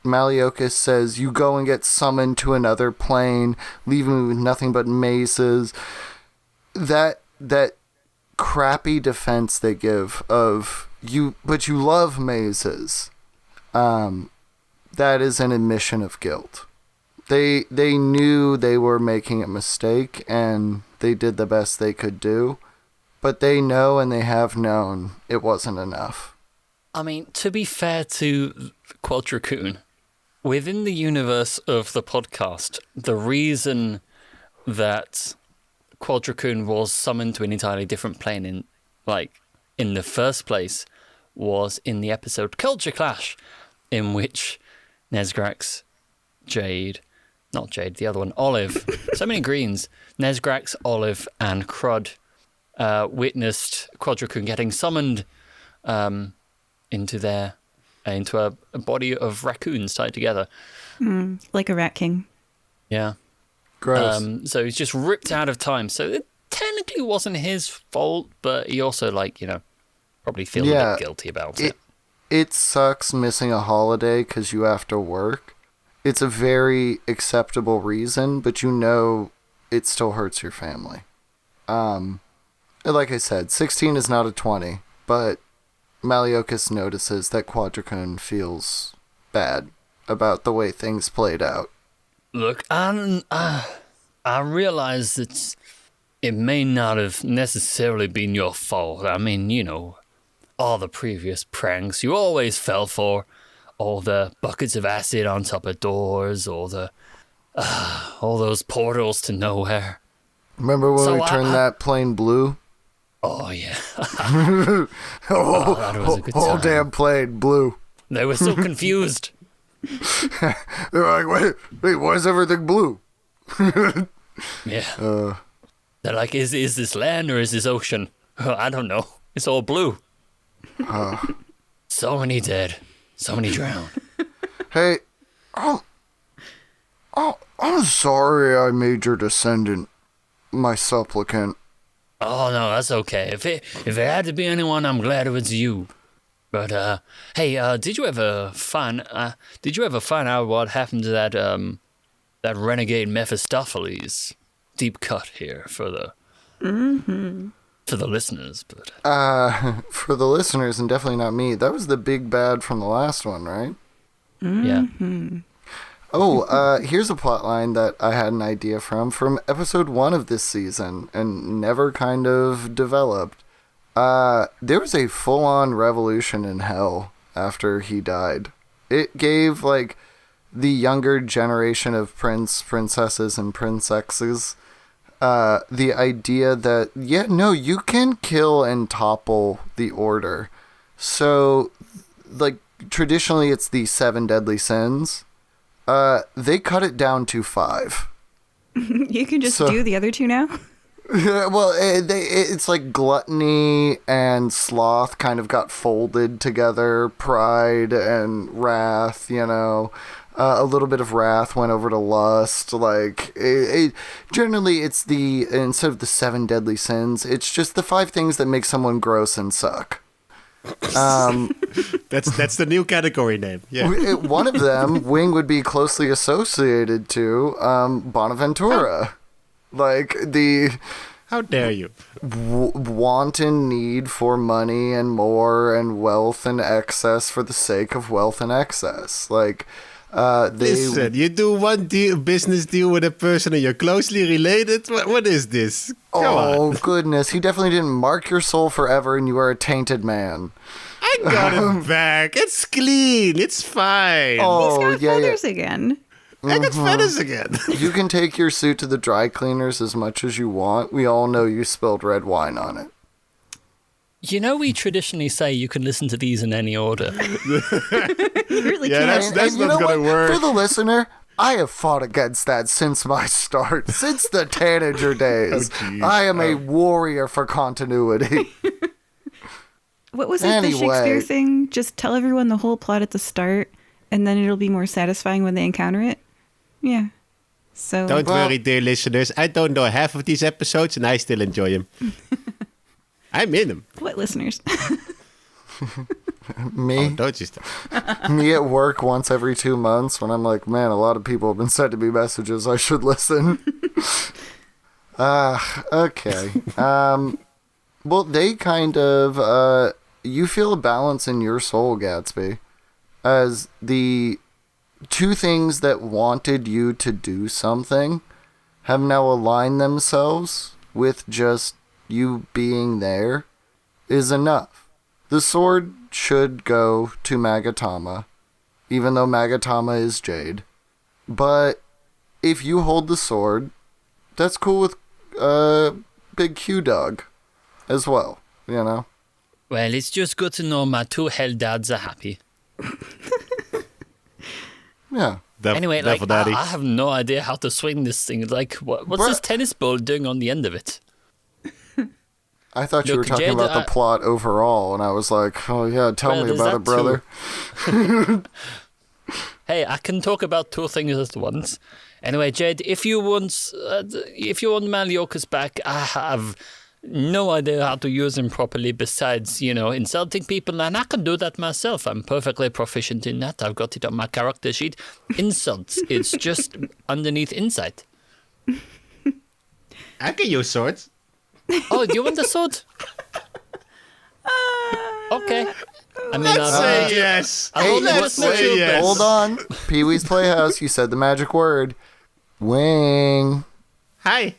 Maliokus says, you go and get summoned to another plane, leaving me with nothing but mazes, that crappy defense they give of, but you love mazes, that is an admission of guilt. They knew they were making a mistake, and they did the best they could do, but they know and they have known it wasn't enough. I mean, to be fair to Quadricoon, within the universe of the podcast, the reason that Quadricoon was summoned to an entirely different plane in the first place was in the episode Culture Clash, in which Nesgrax, the other one, Olive, so many greens, Nesgrax, Olive, and Crud witnessed Quadricoon getting summoned into a body of raccoons tied together. Like a rat king. Yeah. Gross. So he's just ripped out of time. So it technically wasn't his fault, but he also, probably feels a bit guilty about it. It sucks missing a holiday because you have to work. It's a very acceptable reason, but you know it still hurts your family. Like I said, 16 is not a 20, but Maliokus notices that Quadricoon feels bad about the way things played out. Look, I realize that it may not have necessarily been your fault. I mean, all the previous pranks you always fell for. All the buckets of acid on top of doors, all those portals to nowhere. Remember when we turned that plane blue? Oh, yeah. That was a good time. Whole damn plane blue. They were so confused. They're like, wait, why is everything blue? Yeah. They're like, is this land or is this ocean? I don't know. It's all blue. So many dead. So many drowned. Hey, I'm sorry I made your descendant my supplicant. Oh no, that's okay. If it had to be anyone, I'm glad it was you. But hey, did you ever find out what happened to that renegade Mephistopheles? Deep cut here for the listeners, but for the listeners, and definitely not me, that was the big bad from the last one, right? Yeah. Oh, here's a plot line that I had an idea from episode 1 of this season and never kind of developed. There was a full-on revolution in hell after he died. It gave, the younger generation of princesses, and princesses the idea that, you can kill and topple the order. So, traditionally it's the 7 deadly sins. They cut it down to 5. You can just do the other 2 now? Well, it's like gluttony and sloth kind of got folded together. Pride and wrath, a little bit of wrath went over to lust. Like, generally, it's instead of the 7 deadly sins, it's just the 5 things that make someone gross and suck. That's the new category name. Yeah. One of them, Wing would be closely associated to Bonaventura. Like, the How dare you? wanton need for money and more and wealth and excess for the sake of wealth and excess. Like, Listen, you do one business deal with a person and you're closely related? What is this? Come Oh, on. goodness. He definitely didn't mark your soul forever and you are a tainted man. I got it back. It's clean. It's fine. Oh, He's got yeah. feathers again. I got feathers again. You can take your suit to the dry cleaners as much as you want. We all know you spilled red wine on it. We traditionally say you can listen to these in any order. You really Yeah, can't. that's you not know gonna what? work. For the listener, I have fought against that since my start, since the tanager days. jeez. I am a warrior for continuity. What was it, the Anyway. Shakespeare thing? Just tell everyone the whole plot at the start, and then it'll be more satisfying when they encounter it? Yeah. So, Don't Well- worry, dear listeners. I don't know half of these episodes and I still enjoy them. I'm in them. what listeners? Me, Don't you stop. me at work once every 2 months when I'm like, man, a lot of people have been sending me messages. I should listen. Okay. Well, they kind of, you feel a balance in your soul, Gatsby, as the 2 things that wanted you to do something have now aligned themselves with just you being there is enough. The sword should go to Magatama, even though Magatama is Jade. But if you hold the sword, that's cool with Big Q Dog as well, Well, it's just good to know my 2 hell dads are happy. Yeah. Anyway, Devil I Daddy. have no idea how to swing this thing. Like, what's Bruh. this tennis ball doing on the end of it? I thought you were Look, talking Jade, about the plot overall, and I was like, oh yeah, tell Well, me there's about it, that brother. Hey, I can talk about 2 things at once. Anyway, Jade, if you want Maliokas back, I have no idea how to use him properly besides, insulting people, and I can do that myself. I'm perfectly proficient in that. I've got it on my character sheet. Insults. It's just underneath insight. I can use swords. Oh, do you want the sword? Okay. I mean, Let's say yes. I've only Let's just met say you, yes. Hold on. Pee Wee's Playhouse, you said the magic word. Wing. Hi.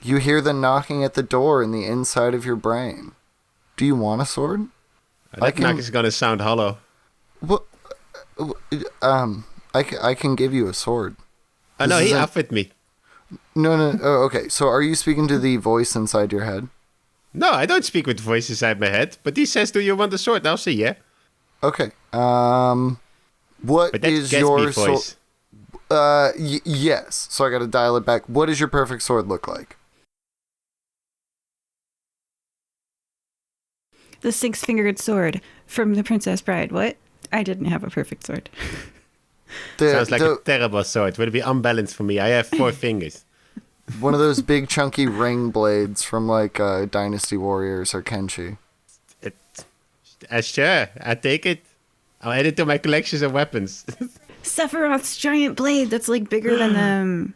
You hear the knocking at the door in the inside of your brain. Do you want a sword? That knock is gonna sound hollow. What? I can give you a sword. Oh no, This he is a- offered me. No. Oh, okay. So are you speaking to the voice inside your head? No, I don't speak with voice inside my head. But he says, "Do you want the sword?" I'll say yeah. Okay. What But that's is your Gatsby sword? voice. Yes. So I got to dial it back. What does your perfect sword look like? The 6-fingered sword from The Princess Bride. What? I didn't have a perfect sword. Sounds like a terrible sword. Would it be unbalanced for me? I have 4 fingers. one of those big chunky ring blades from like Dynasty Warriors or Kenshi. Sure, I take it. I'll add it to my collections of weapons. Sephiroth's giant blade that's like bigger than them.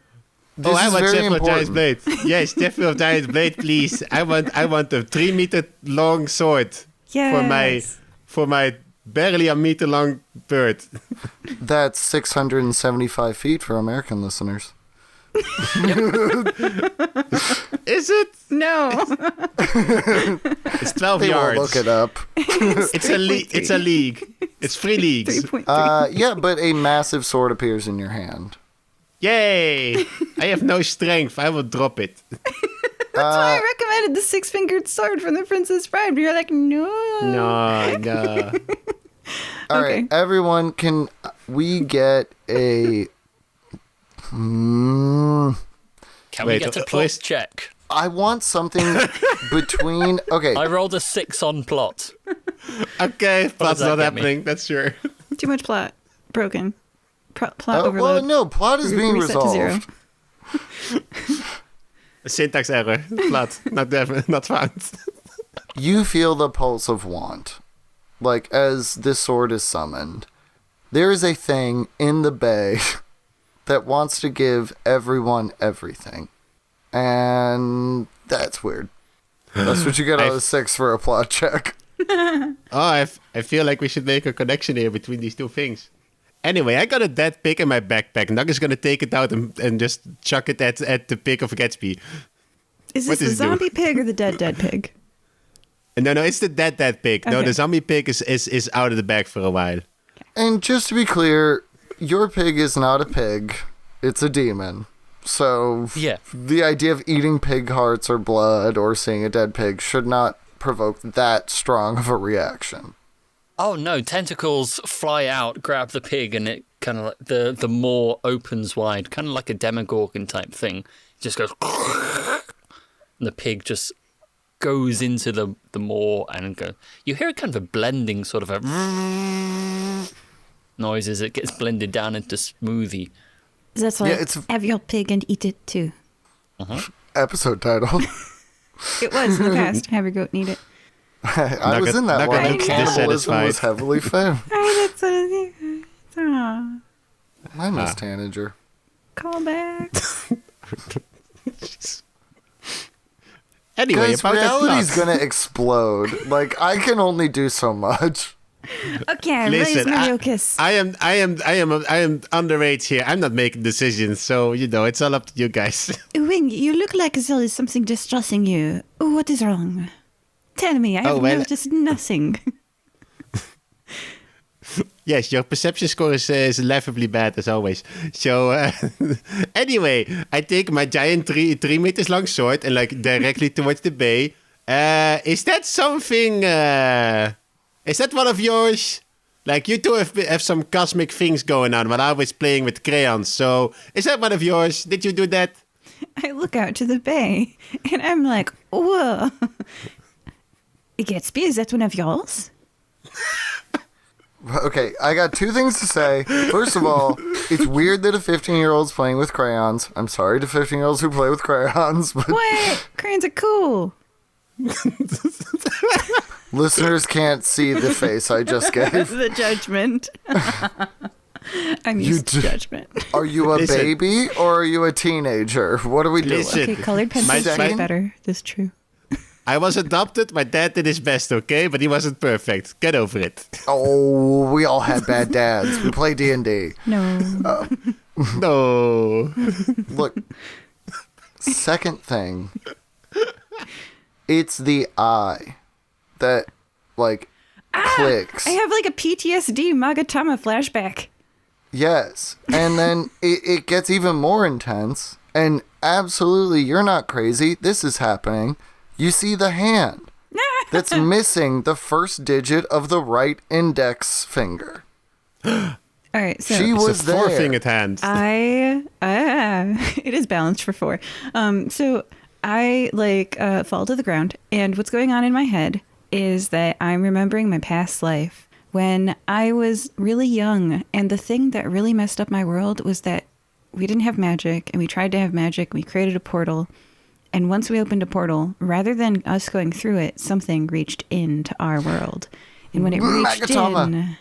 This I is want very Sephiroth Giant's important. blade. Yes, Sephiroth Giant's blade, please. I want a 3-meter long sword Yes. for my barely a meter long bird. That's 675 feet for American listeners. Is it? No. It's 12 They will yards. look it up. It's a league. It's a league. It's 3 leagues. 3.3. Yeah, but a massive sword appears in your hand. Yay! I have no strength. I will drop it. That's why I recommended the 6-fingered sword from The Princess Bride. But you're like, no. No. All Okay. right, everyone, can we get a? Can we Wait, get a wait. plus check? I want something between. Okay, I rolled a 6 on plot. Okay, plot's that not get me? happening. That's sure. Too much plot. Broken. Plot well, overload. no, plot is being Reset to zero. resolved. A syntax error. Plot not found. You feel the pulse of want, like as this sword is summoned. There is a thing in the bay that wants to give everyone everything, and that's weird. That's what you get out of 6 for a plot check. Oh, I feel like we should make a connection here between these two things. Anyway, I got a dead pig in my backpack. Nug is going to take it out and just chuck it at the pig of Gatsby. Is What this the does it do? zombie pig or the dead pig? No, it's the dead pig. No, Okay. the zombie pig is out of the bag for a while. And just to be clear, your pig is not a pig; it's a demon. So Yeah. the idea of eating pig hearts or blood or seeing a dead pig should not provoke that strong of a reaction. Oh no, tentacles fly out, grab the pig, and it kind of like the maw opens wide, kind of like a Demogorgon type thing. It just goes, and the pig just goes into the maw and go. You hear kind of a blending sort of a noise as it gets blended down into smoothie. That's like, it's- have your pig and eat it too. Episode title. It was in the past. Have your goat and eat it. I was in that Nugget one. And looks cannibalism dissatisfied. was heavily fed. That's what it is. Aw, I miss Tanager. call back. Anyway, Guys, about that reality's plot. gonna explode. Like, I can only do so much. Okay, Listen, raise Mariocus. I am underage here. I'm not making decisions, so it's all up to you guys. Wing, you look like there is something distressing you. What is wrong? Tell me, I have noticed nothing. Yes, your perception score is laughably bad as always. So anyway, I take my giant 3 meters long sword and directly towards the bay. Is that something? Is that one of yours? Like you two have some cosmic things going on while I was playing with crayons. So is that one of yours? Did you do that? I look out to the bay, and I'm like, whoa. Gatsby, is that one of yours? Okay, I got 2 things to say. First of all, it's weird that a 15-year-old's playing with crayons. I'm sorry to 15-year-olds who play with crayons, but What? Crayons are cool. listeners can't see the face I just gave. The judgment. I'm You used to d- judgment. Are you a Listen. baby or are you a teenager? What are we doing? Listen. Okay, colored pencils My- are better. That's true. I was adopted. My dad did his best, okay, but he wasn't perfect. Get over it. Oh, we all had bad dads. We play D&D. No. No. Look, second thing, it's the eye that, clicks. I have a PTSD Magatama flashback. Yes. And then it gets even more intense. And absolutely, you're not crazy. This is happening. You see the hand that's missing the first digit of the right index finger. All right, so She It's was a there. four-fingered hand. it is balanced for 4. So I fall to the ground, and what's going on in my head is that I'm remembering my past life when I was really young, and the thing that really messed up my world was that we didn't have magic, and we tried to have magic. We created a portal, and once we opened a portal, rather than us going through it, something reached into our world, and when it reached Magatama. in.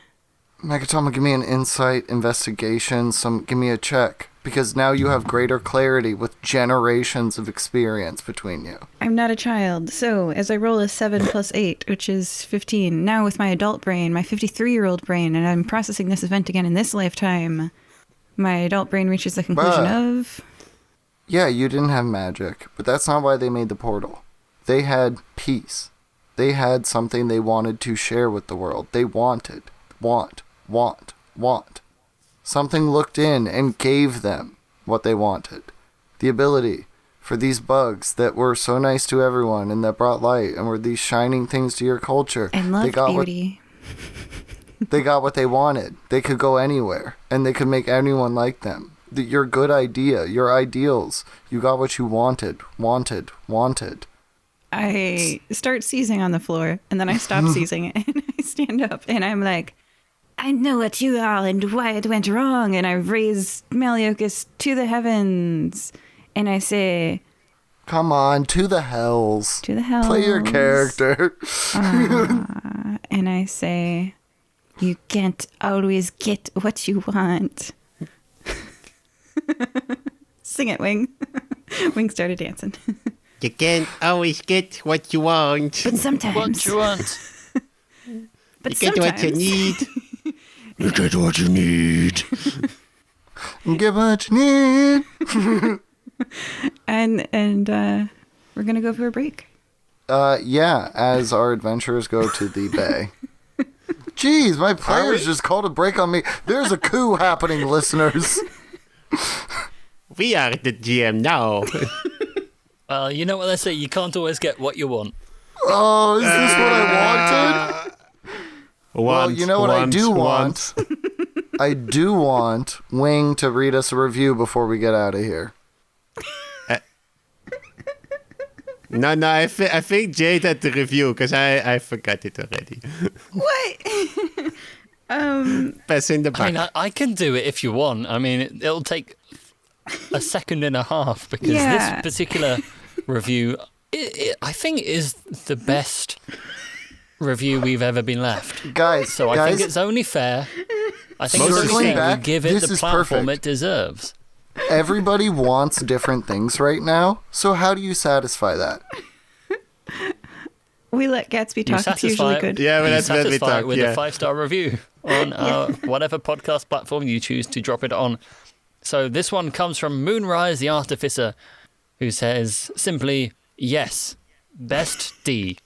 Magatama, give me an insight, investigation, give me a check. Because now you have greater clarity with generations of experience between you. I'm not a child. So, as I roll a 7 plus 8, which is 15, now with my adult brain, my 53-year-old brain, and I'm processing this event again in this lifetime, my adult brain reaches the conclusion of... Yeah, you didn't have magic, but that's not why they made the portal. They had peace. They had something they wanted to share with the world. They wanted. Want. Something looked in and gave them what they wanted. The ability for these bugs that were so nice to everyone and that brought light and were these shining things to your culture. And love beauty. They got what they wanted. They could go anywhere and they could make anyone like them. your good idea, your ideals. You got what you wanted. I start seizing on the floor, and then I stop seizing, and I stand up, and I'm like, I know what you are and why it went wrong, and I raise Malleus to the heavens, and I say, Come on, to the hells. to the hells. Play your character. And I say, you can't always get what you want. Sing it, Wing. Wing started dancing. You can't always get what you want. But sometimes. What you want? But You get what you sometimes- need. You get what you need. Get what you need. And we're going to go for a break. Yeah, as our adventurers go to the bay. Jeez, my players we? just called a break on me. There's a coup happening, listeners. We are the GM now. Well, you know what they say, you can't always get what you want. Oh, is this what I wanted? Well, you know what I do want? I do want Wing to read us a review before we get out of here. No, I think Jade had the review because I forgot it already. What? Pass in the I mean, back. I can do it if you want. I mean, it'll take a second and a half because Yeah. this particular review, I think, is the best review we've ever been left. Guys, So I think it's only fair. I think it's only Circling fair back, we give it this the is platform perfect. it deserves. everybody wants different things right now. So how do you satisfy that? We let Gatsby You talk. It's satisfy usually it. good. Yeah, but You that's when we satisfy it talk. with Yeah. a 5-star review on whatever podcast platform you choose to drop it on. So this one comes from Moonrise the Artificer, who says simply, yes, best D.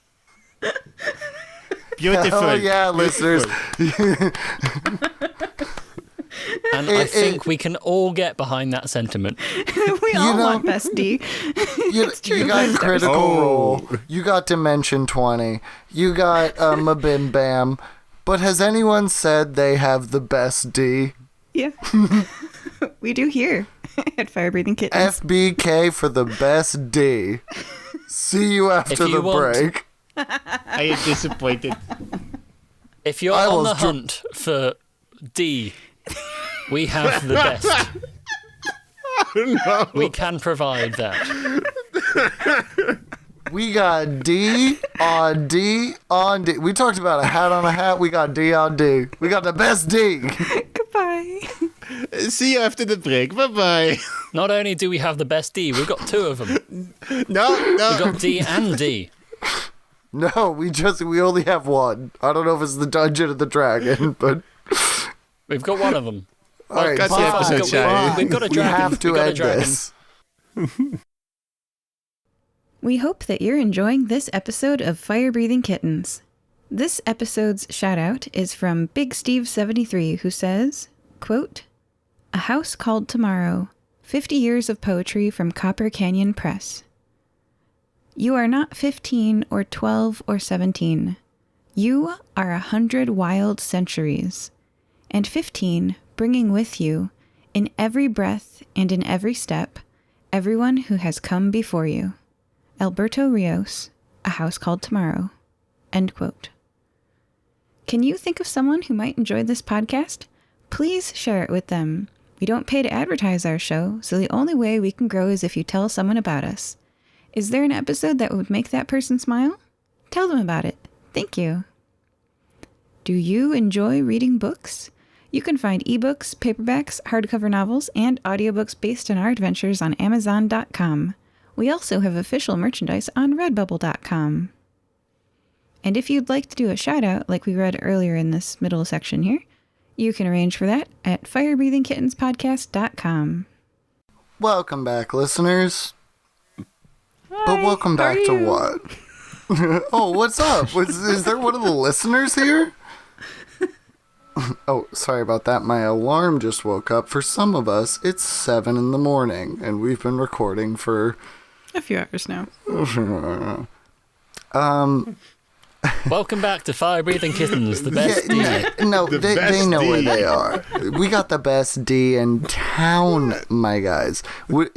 Beautiful. Oh yeah, listeners. And I think we can all get behind that sentiment. We all know- want best D. You got Critical Oh. Role. You got Dimension 20. You got Mabim Bam. But has anyone said they have the best D? Yeah. We do here at Fire Breathing Kittens. FBK for the best D. See you after If you the want- break. I am disappointed. If you're I on was the hunt for D, we have the best. No. We can provide that. We got D on D on D. We talked about a hat on a hat. We got D on D. We got the best D. Goodbye. See you after the break. Bye-bye. Not only do we have the best D, we've got two of them. No. We've got D and D. No, we only have one. I don't know if it's the Dungeon of the Dragon, but We've got one of them. all right, cut the bye. episode, Shai. We've got a We dragon. have to We've got a end dragon. this. We hope that you're enjoying this episode of Fire Breathing Kittens. This episode's shout out is from Big Steve 73, who says, quote, "A House Called Tomorrow, 50 Years of Poetry from Copper Canyon Press. You are not 15 or 12 or 17. You are 100 wild centuries, and 15 bringing with you, in every breath and in every step, everyone who has come before you. Alberto Rios, A House Called Tomorrow." End quote. Can you think of someone who might enjoy this podcast? Please share it with them. We don't pay to advertise our show, so the only way we can grow is if you tell someone about us. Is there an episode that would make that person smile? Tell them about it. Thank you. Do you enjoy reading books? You can find ebooks, paperbacks, hardcover novels, and audiobooks based on our adventures on Amazon.com. We also have official merchandise on Redbubble.com. And if you'd like to do a shout out like we read earlier in this middle section here, you can arrange for that at firebreathingkittenspodcast.com. Welcome back, listeners. But welcome how back are to you? what? Oh, what's up? Is there one of the listeners here? Oh, sorry about that. My alarm just woke up. For some of us, it's 7 in the morning, and we've been recording for... A few hours now. Welcome back to Fire Breathing Kittens, the best D. No, The they best know where D. they are. We got the best D in town, my guys.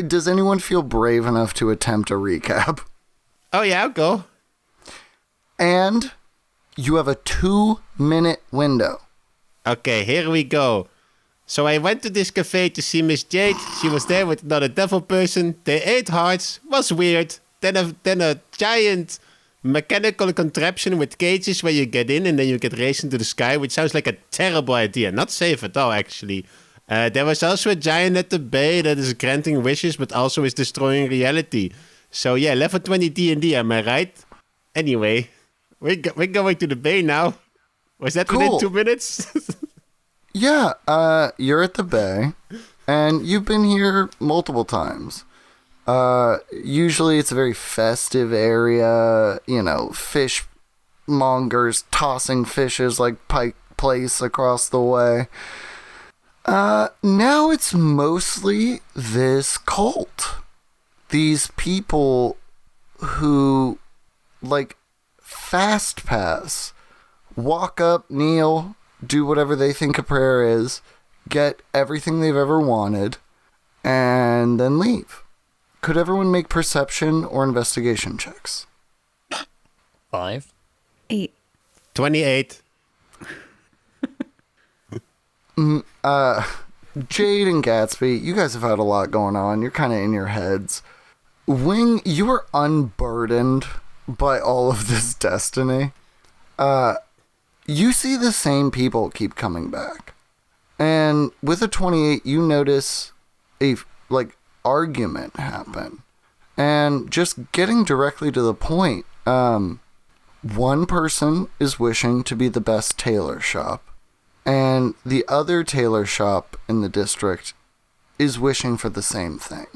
Does anyone feel brave enough to attempt a recap? Oh, yeah, I'll go. And you have a 2-minute window. Okay, here we go. So I went to this cafe to see Miss Jade. She was there with another devil person. They ate hearts. Was weird. Then a giant mechanical contraption with cages where you get in and then you get raised into the sky, which sounds like a terrible idea. Not safe at all, actually. There was also a giant at the bay that is granting wishes, but also is destroying reality. So yeah, level 20 D&D, am I right? Anyway, we're going to the bay now. Was that within Cool. 2 minutes? Yeah, you're at the bay, and you've been here multiple times. Usually it's a very festive area, you know, fishmongers tossing fishes like Pike Place across the way. Now it's mostly this cult. These people who, like, fast pass, walk up, kneel, do whatever they think a prayer is, get everything they've ever wanted, and then leave. Could everyone make perception or investigation checks? 5. 8. 28. Jade and Gatsby, you guys have had a lot going on. You're kind of in your heads. Wing, you are unburdened by all of this destiny. You see the same people keep coming back. And with a 28, you notice a, argument happen. And just getting directly to the point, one person is wishing to be the best tailor shop, and the other tailor shop in the district is wishing for the same thing.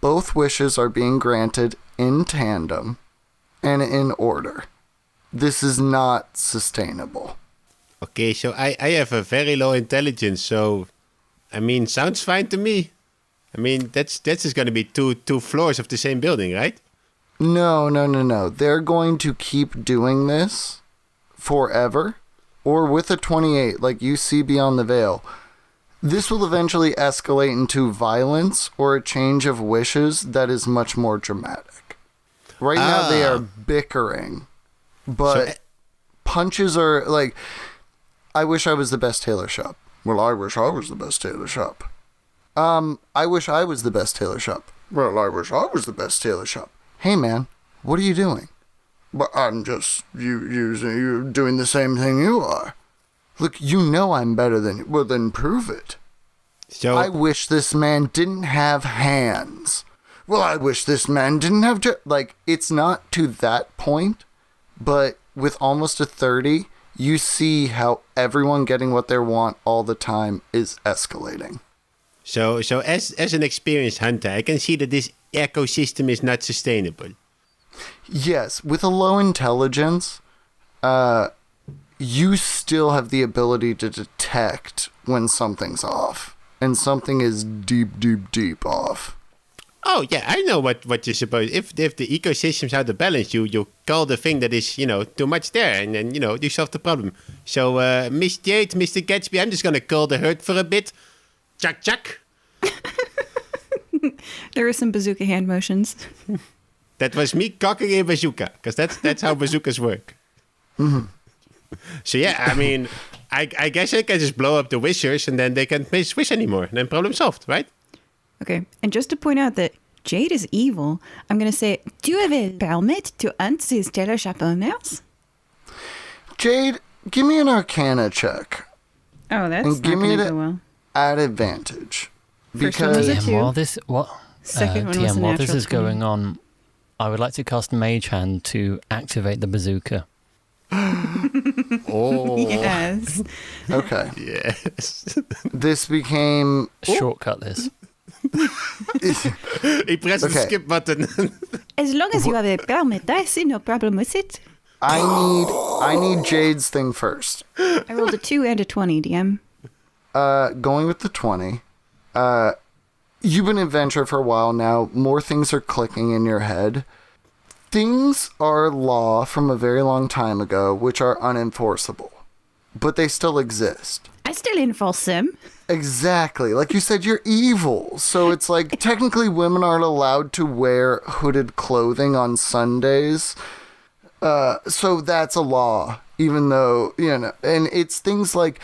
Both wishes are being granted in tandem and in order. This is not sustainable. Okay, so I have a very low intelligence, so I mean, sounds fine to me. I mean, that's just going to be two floors of the same building, right? No. They're going to keep doing this forever, or with a 28, like you see beyond the veil. This will eventually escalate into violence or a change of wishes that is much more dramatic. Right now they are bickering, but punches are like, I wish I was the best tailor shop. Well, I wish I was the best tailor shop. I wish I was the best tailor shop. Well, I wish I was the best tailor shop. Hey, man, what are you doing? But I'm just you're doing the same thing you are. Look, you know I'm better than you. Well, then prove it. So I wish this man didn't have hands. Well, I wish this man didn't have it's not to that point, but with almost a 30, you see how everyone getting what they want all the time is escalating. So as an experienced hunter, I can see that this ecosystem is not sustainable. Yes, with a low intelligence, you still have the ability to detect when something's off. And something is deep off. Oh yeah, I know what you're supposed. If the ecosystem's out of balance, you call the thing that is too much there, and then you solve the problem. So Miss Jade, Mr. Gatsby, I'm just gonna call the herd for a bit. Chuck. There are some bazooka hand motions. That was me cocking a bazooka, because that's how bazookas work. Mm-hmm. So yeah, I mean, I guess I can just blow up the wishers, and then they can't wish anymore, and then problem solved, right? Okay, and just to point out that Jade is evil, I'm going to say, do you have a permit to hunt these tailor shop owners? Jade, give me an Arcana check. Oh, that's And not give me going to the- go well. At advantage. First one was a Because two. TM, while this Second one was a TM, while this natural is 20. going on, I would like to cast Mage Hand to activate the bazooka. Oh Yes. okay. yes. This became Shortcut this. He pressed the Okay. skip button. As long as you have a permit, I see no problem with it. I need Jade's thing first. I rolled a 2 and a 20, DM. Going with the 20. You've been an adventurer for a while now. More things are clicking in your head. Things are law from a very long time ago which are unenforceable, but they still exist. I still enforce them. Exactly. Like you said, you're evil. So it's like technically women aren't allowed to wear hooded clothing on Sundays. So that's a law, even though, and it's things like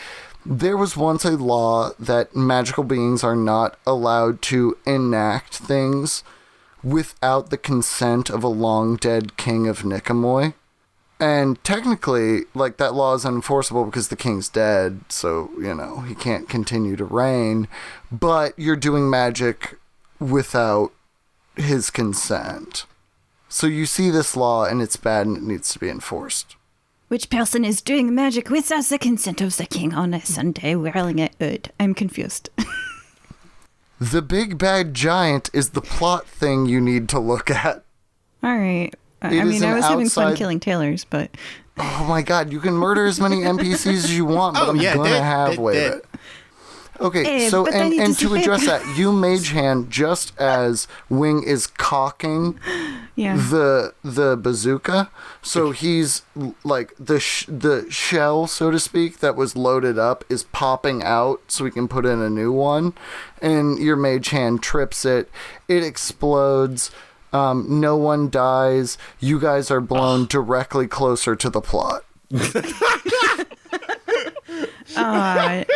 there was once a law that magical beings are not allowed to enact things without the consent of a long dead king of Nicomoy. And technically, like, that law is unenforceable because the king's dead, so, he can't continue to reign. But you're doing magic without his consent. So you see this law, and it's bad, and it needs to be enforced. Which person is doing magic without the consent of the king on a Sunday wearing a hood? I'm confused. The big bad giant is the plot thing you need to look at. All right. It I is mean, an I was having fun outside- killing tailors, but Oh my god, you can murder as many NPCs as you want, but Oh, I'm yeah, gonna that- have that- way that- of it. Okay, so but I need and to to see address it. that, you mage hand just as Wing is cocking yeah. the bazooka, so he's like the shell, so to speak, that was loaded up is popping out, so we can put in a new one, and your mage hand trips it, it explodes. No one dies. You guys are blown directly closer to the plot.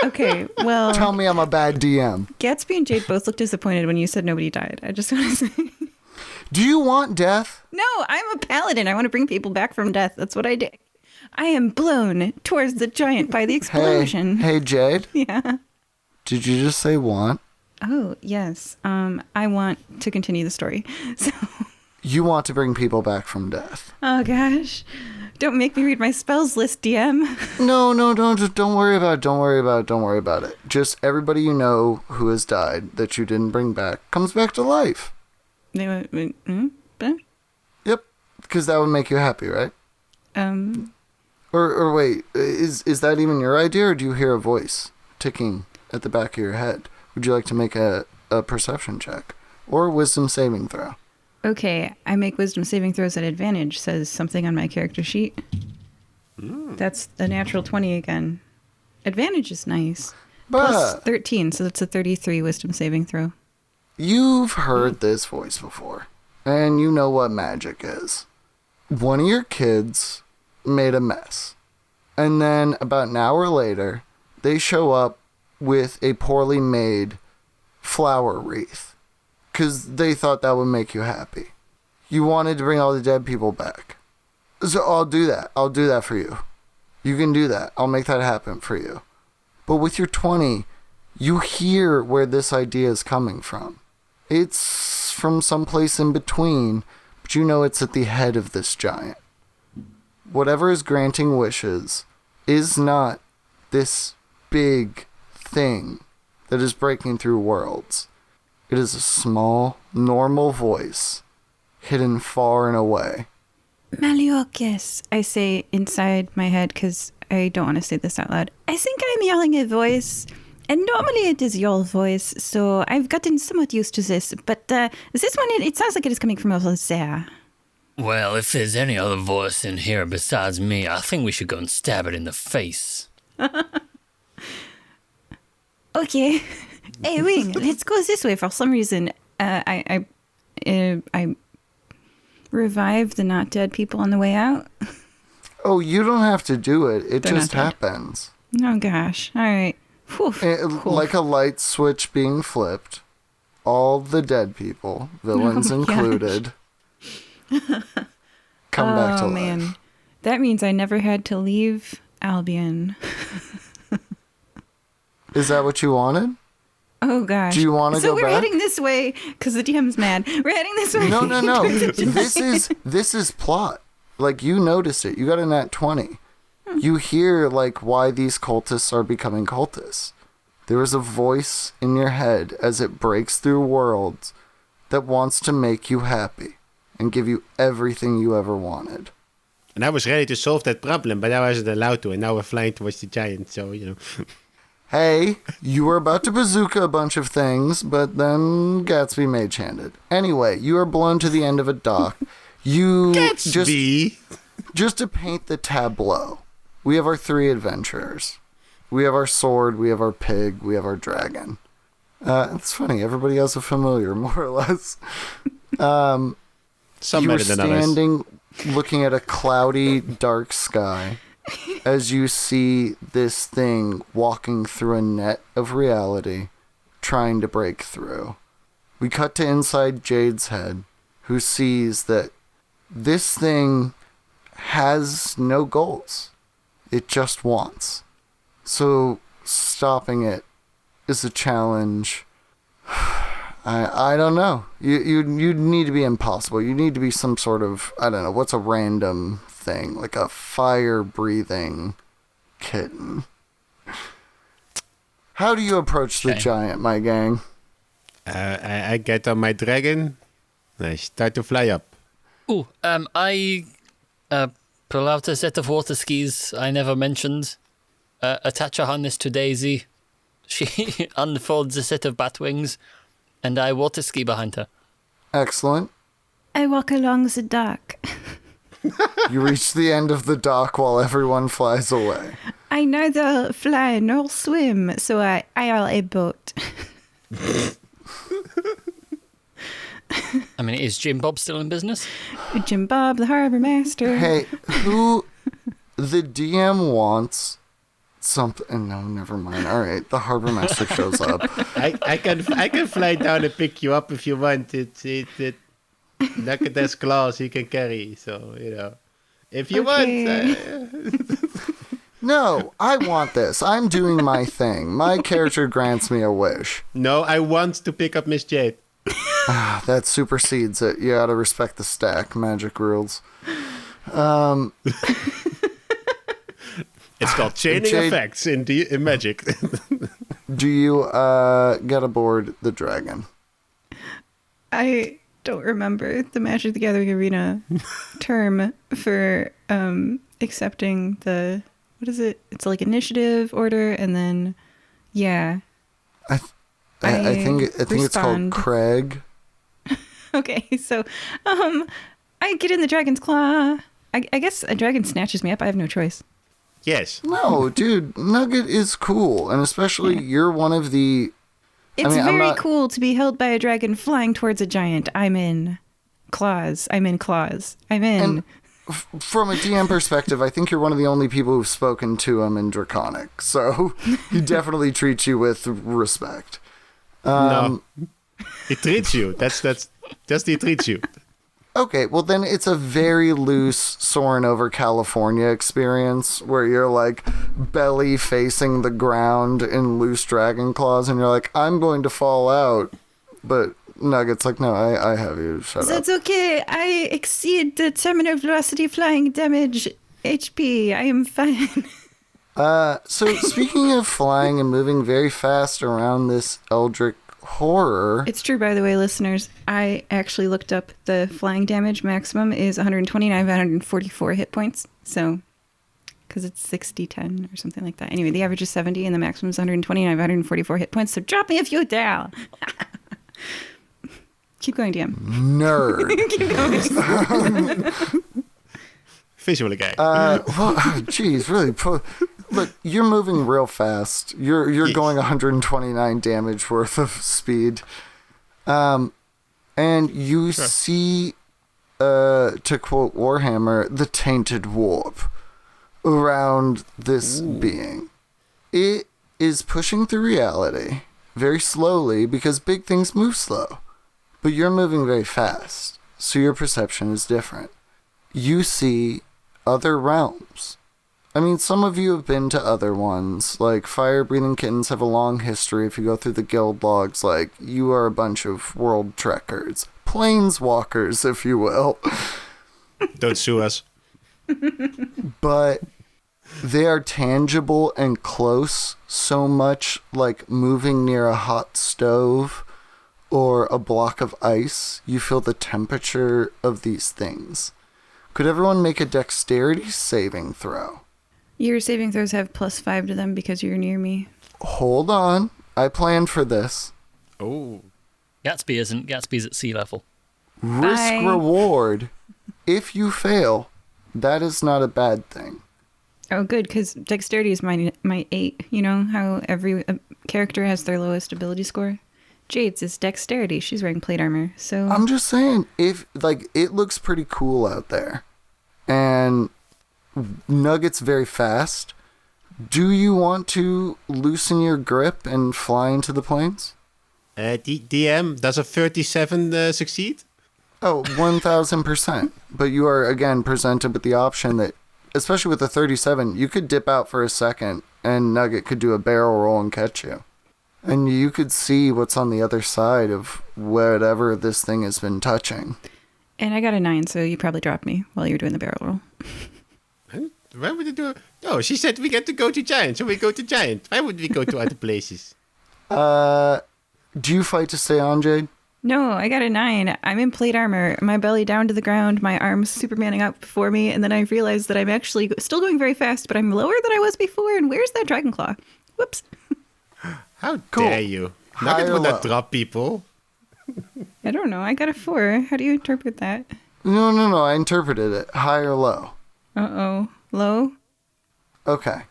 Okay, well, Tell me I'm a bad DM. Gatsby and Jade both looked disappointed when you said nobody died. I just want to say. Do you want death? No, I'm a paladin. I want to bring people back from death. That's what I did. I am blown towards the giant by the explosion. Hey, Jade. Yeah. Did you just say want? Oh, yes. I want to continue the story. So, You want to bring people back from death. oh gosh. Don't make me read my spells list, DM. No, just don't worry about it. Don't worry about it. Just everybody you know who has died that you didn't bring back comes back to life. They went, Yep, because that would make you happy, right? Or wait, is that even your idea, or do you hear a voice ticking at the back of your head? Would you like to make a perception check or a wisdom saving throw? Okay, I make wisdom saving throws at advantage, says something on my character sheet. That's a natural 20 again. Advantage is nice. Plus But 13, so that's a 33 wisdom saving throw. you've heard this voice before, and you know what magic is. One of your kids made a mess, and then about an hour later, they show up with a poorly made flower wreath, because they thought that would make you happy. You wanted to bring all the dead people back. So I'll do that. I'll do that for you. You can do that. I'll make that happen for you. But with your 20, you hear where this idea is coming from. It's from someplace in between, but you know it's at the head of this giant. Whatever is granting wishes is not this big thing that is breaking through worlds. It is a small, normal voice, hidden far and away. Maliokus, I say inside my head because I don't want to say this out loud. I think I'm yelling a voice, and normally it is your voice, so I've gotten somewhat used to this. But this one, it sounds like it is coming from over there. Well, if there's any other voice in here besides me, I think we should go and stab it in the face. Okay. Hey, Wing, let's go this way. For some reason, I revived the not dead people on the way out. Oh, you don't have to do it. It They're just not dead. happens. Oh, gosh. All right. Whew. Cool. Like a light switch being flipped. All the dead people, villains Oh, gosh. included, come back to Oh, life. man. That means I never had to leave Albion. Is that what you wanted? Oh, gosh. Do you wanna So go we're back? heading this way because the DM's mad. We're heading this way. No. towards the This is plot. Like, you noticed it. You got a nat 20. You hear, like, why these cultists are becoming cultists. There is a voice in your head as it breaks through worlds that wants to make you happy and give you everything you ever wanted. And I was ready to solve that problem, but I wasn't allowed to. And now we're flying towards the giant, so, you know. Hey, you were about to bazooka a bunch of things, but then Gatsby mage-handed. Anyway, you are blown to the end of a dock. You Gatsby. just to paint the tableau, we have our 3 adventurers. We have our sword, we have our pig, we have our dragon. It's funny, everybody has a familiar, more or less. Some You were better than others. standing looking at a cloudy, dark sky as you see this thing walking through a net of reality, trying to break through. We cut to inside Jade's head, who sees that this thing has no goals. It just wants. So stopping it is a challenge. I don't know. You need to be impossible. You need to be some sort of, I don't know, what's a random thing? Like a fire-breathing kitten. How do you approach the Okay. giant, my gang? I get on my dragon. I start to fly up. Ooh, I pull out a set of water skis I never mentioned. Attach a harness to Daisy. She unfolds a set of bat wings, and I water ski behind her. Excellent. I walk along the dock. You reach the end of the dock while everyone flies away. I neither fly nor swim, so I hail a boat. I mean, is Jim Bob still in business? Jim Bob, the harbor master. Hey, who the DM wants something? No, never mind. All right, the harbor master shows up. I can fly down and pick you up if you want. Nugget has claws he can carry, so if you Okay. want. No, I want this. I'm doing my thing. My character grants me a wish. No, I want to pick up Miss Jade. That supersedes it. You gotta respect the stack, magic rules. It's called chaining Jade- effects in magic. Do you get aboard the dragon? I don't remember the Magic the Gathering Arena term for accepting the, what is it? It's like initiative order, and then, yeah. I think it's called respond. Craig. Okay, so I get in the dragon's claw. I guess a dragon snatches me up. I have no choice. Yes. No, dude, Nugget is cool, and especially you're one of the. It's mean, I'm very not- cool to be held by a dragon flying towards a giant. I'm in claws. I'm in. And from a DM perspective, I think you're one of the only people who've spoken to him in Draconic, so he definitely treats you with respect. No. He treats you. That's just he treats you. Okay, well then it's a very loose soaring over California experience where you're like belly facing the ground in loose dragon claws, and you're like, I'm going to fall out, but Nugget's like, no, I have you. Shut up. That's okay. I exceed the terminal velocity flying damage HP. I am fine. So speaking of flying and moving very fast around this eldritch horror, It's true, by the way, listeners. I actually looked up the flying damage maximum is 129 out of 144 hit points. So, because it's 60-10 or something like that. Anyway, the average is 70 and the maximum is 129 out of 144 hit points. So drop me if you dare. Keep going, DM. nerd. Keep going. Visually guy. Well, jeez, really. Look, you're moving real fast. You're Yes. going 129 damage worth of speed. And you see, to quote Warhammer, the tainted warp around this being. It is pushing through reality very slowly because big things move slow. But you're moving very fast, so your perception is different. You see other realms. I mean, some of you have been to other ones. Like, fire-breathing kittens have a long history. If you go through the guild logs, like, you are a bunch of world trekkers. Planeswalkers, if you will. Don't sue us. But they are tangible and close, so much like moving near a hot stove or a block of ice. You feel the temperature of these things. Could everyone make a dexterity saving throw? Your saving throws have +5 to them because you're near me. Hold on. I planned for this. Oh. Gatsby isn't. Gatsby's at sea level. Risk Bye. reward if you fail, that is not a bad thing. Oh, good, because dexterity is my 8. You know how every character has their lowest ability score? Jade's is dexterity. She's wearing plate armor, so... I'm just saying, if, like, it looks pretty cool out there. And Nugget's very fast. Do you want to loosen your grip and fly into the plains? DM, does a 37 succeed? Oh, 1,000%. But you are, again, presented with the option that, especially with the 37, you could dip out for a second and Nugget could do a barrel roll and catch you. And you could see what's on the other side of whatever this thing has been touching. And I got a 9, so you probably dropped me while you were doing the barrel roll. Why would you do it? No, she said we get to go to Giant, so we go to Giant. Why would we go to other places? Do you fight to stay on, Jade? No, I got a 9. I'm in plate armor, my belly down to the ground, my arms supermaning up before me, and then I realized that I'm actually still going very fast, but I'm lower than I was before, and where's that dragon claw? Whoops. How Cool. dare you? High Nugget or will not low? drop people. I don't know, I got a 4. How do you interpret that? No, I interpreted it. High or low? Uh-oh. Low? Okay.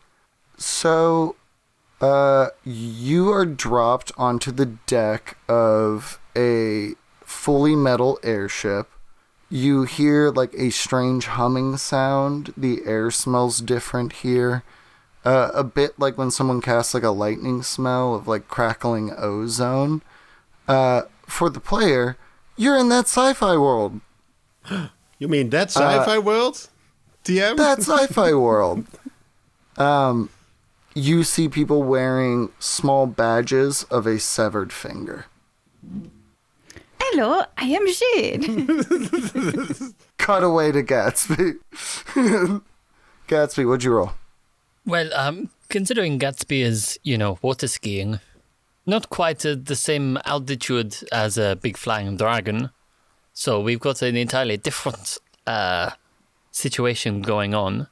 So, you are dropped onto the deck of a fully metal airship. You hear like a strange humming sound. The air smells different here. A bit like when someone casts like a lightning smell of like crackling ozone. For the player, you're in that sci-fi world. You mean that sci-fi world? DM? That sci-fi world. You see people wearing small badges of a severed finger. Hello, I am Jade. Cut away to Gatsby. Gatsby, what'd you roll? Well, considering Gatsby is, water skiing, not quite at the same altitude as a big flying dragon, so we've got an entirely different situation going on.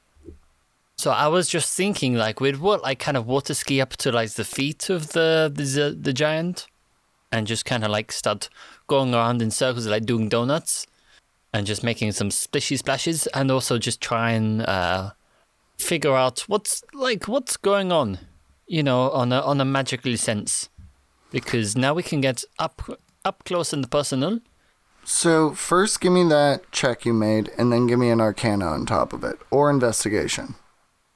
So I was just thinking, like, we'd kind of water ski up to like the feet of the giant, and just kind of like start going around in circles, like doing donuts, and just making some splishy splashes, and also just try and figure out what's going on, on a magical sense, because now we can get up close and personal. So first give me that check you made, and then give me an arcana on top of it, or investigation.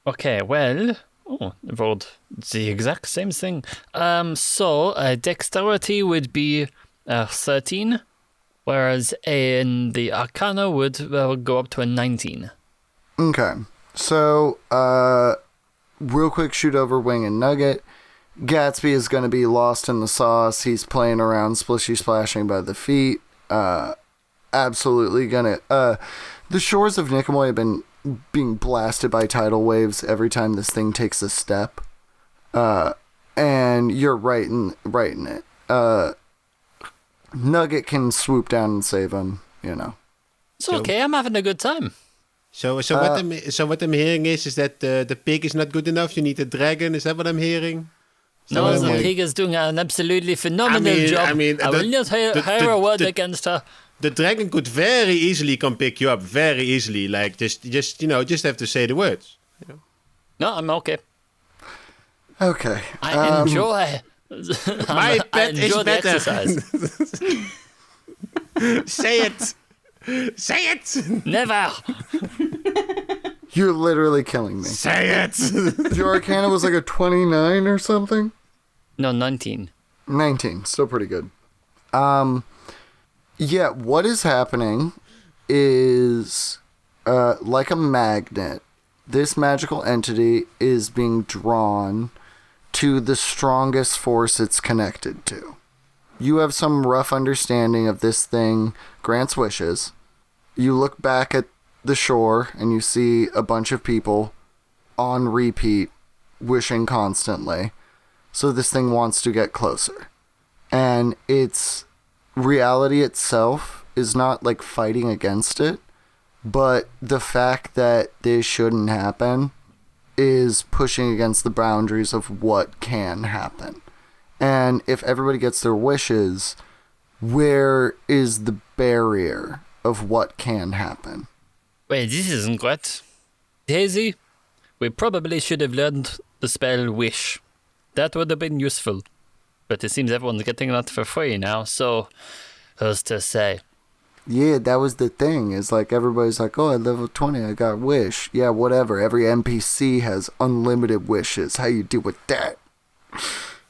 Okay, well, I rolled the exact same thing. So dexterity would be 13, whereas in the arcana would go up to a 19. Okay. So, real quick shoot over Wing and Nugget. Gatsby is going to be lost in the sauce. He's playing around, splishy splashing by the feet. Absolutely gonna... the shores of Nikomoy have been being blasted by tidal waves every time this thing takes a step. And you're right in it. Nugget can swoop down and save him, It's okay, I'm having a good time. So what I'm hearing is that the pig is not good enough. You need a dragon. Is that what I'm hearing? No, the pig is doing an absolutely phenomenal job. I will not hear a word against her. The dragon could very easily come pick you up, very easily. Like just have to say the words. No, I'm okay. Okay. I enjoy. My pet is enjoy the better. exercise. Say it. Say it. Never. You're literally killing me. Say it. Your arcana was like a 29 or something? No, 19. 19. Still pretty good. Yeah, what is happening is, like a magnet, this magical entity is being drawn to the strongest force it's connected to. You have some rough understanding of this thing grants wishes. You look back at the shore and you see a bunch of people on repeat wishing constantly. So this thing wants to get closer. And its reality itself is not like fighting against it, but the fact that this shouldn't happen is pushing against the boundaries of what can happen. And if everybody gets their wishes, where is the barrier of what can happen? Well, this isn't great. Daisy, we probably should have learned the spell Wish. That would have been useful. But it seems everyone's getting that for free now, so who's to say? Yeah, that was the thing. Is like everybody's like, oh, at level 20, I got Wish. Yeah, whatever. Every NPC has unlimited wishes. How you deal with that?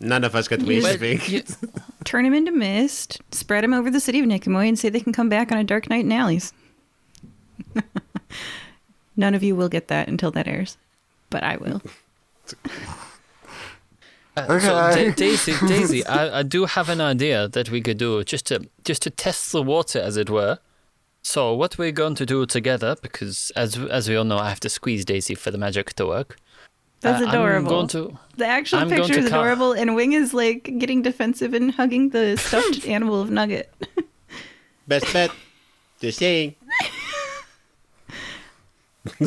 None of us got You wish, I just- think. Turn him into mist, spread him over the city of Nicomoy, and say they can come back on a dark night in alleys. None of you will get that until that airs, but I will. So Okay. Daisy, I do have an idea that we could do just to test the water, as it were. So what we're going to do together, because as we all know, I have to squeeze Daisy for the magic to work. That's adorable. I'm going to. The actual I'm going picture to is co- adorable, and Wing is like getting defensive and hugging the stuffed animal of Nugget. Best bet. Just saying.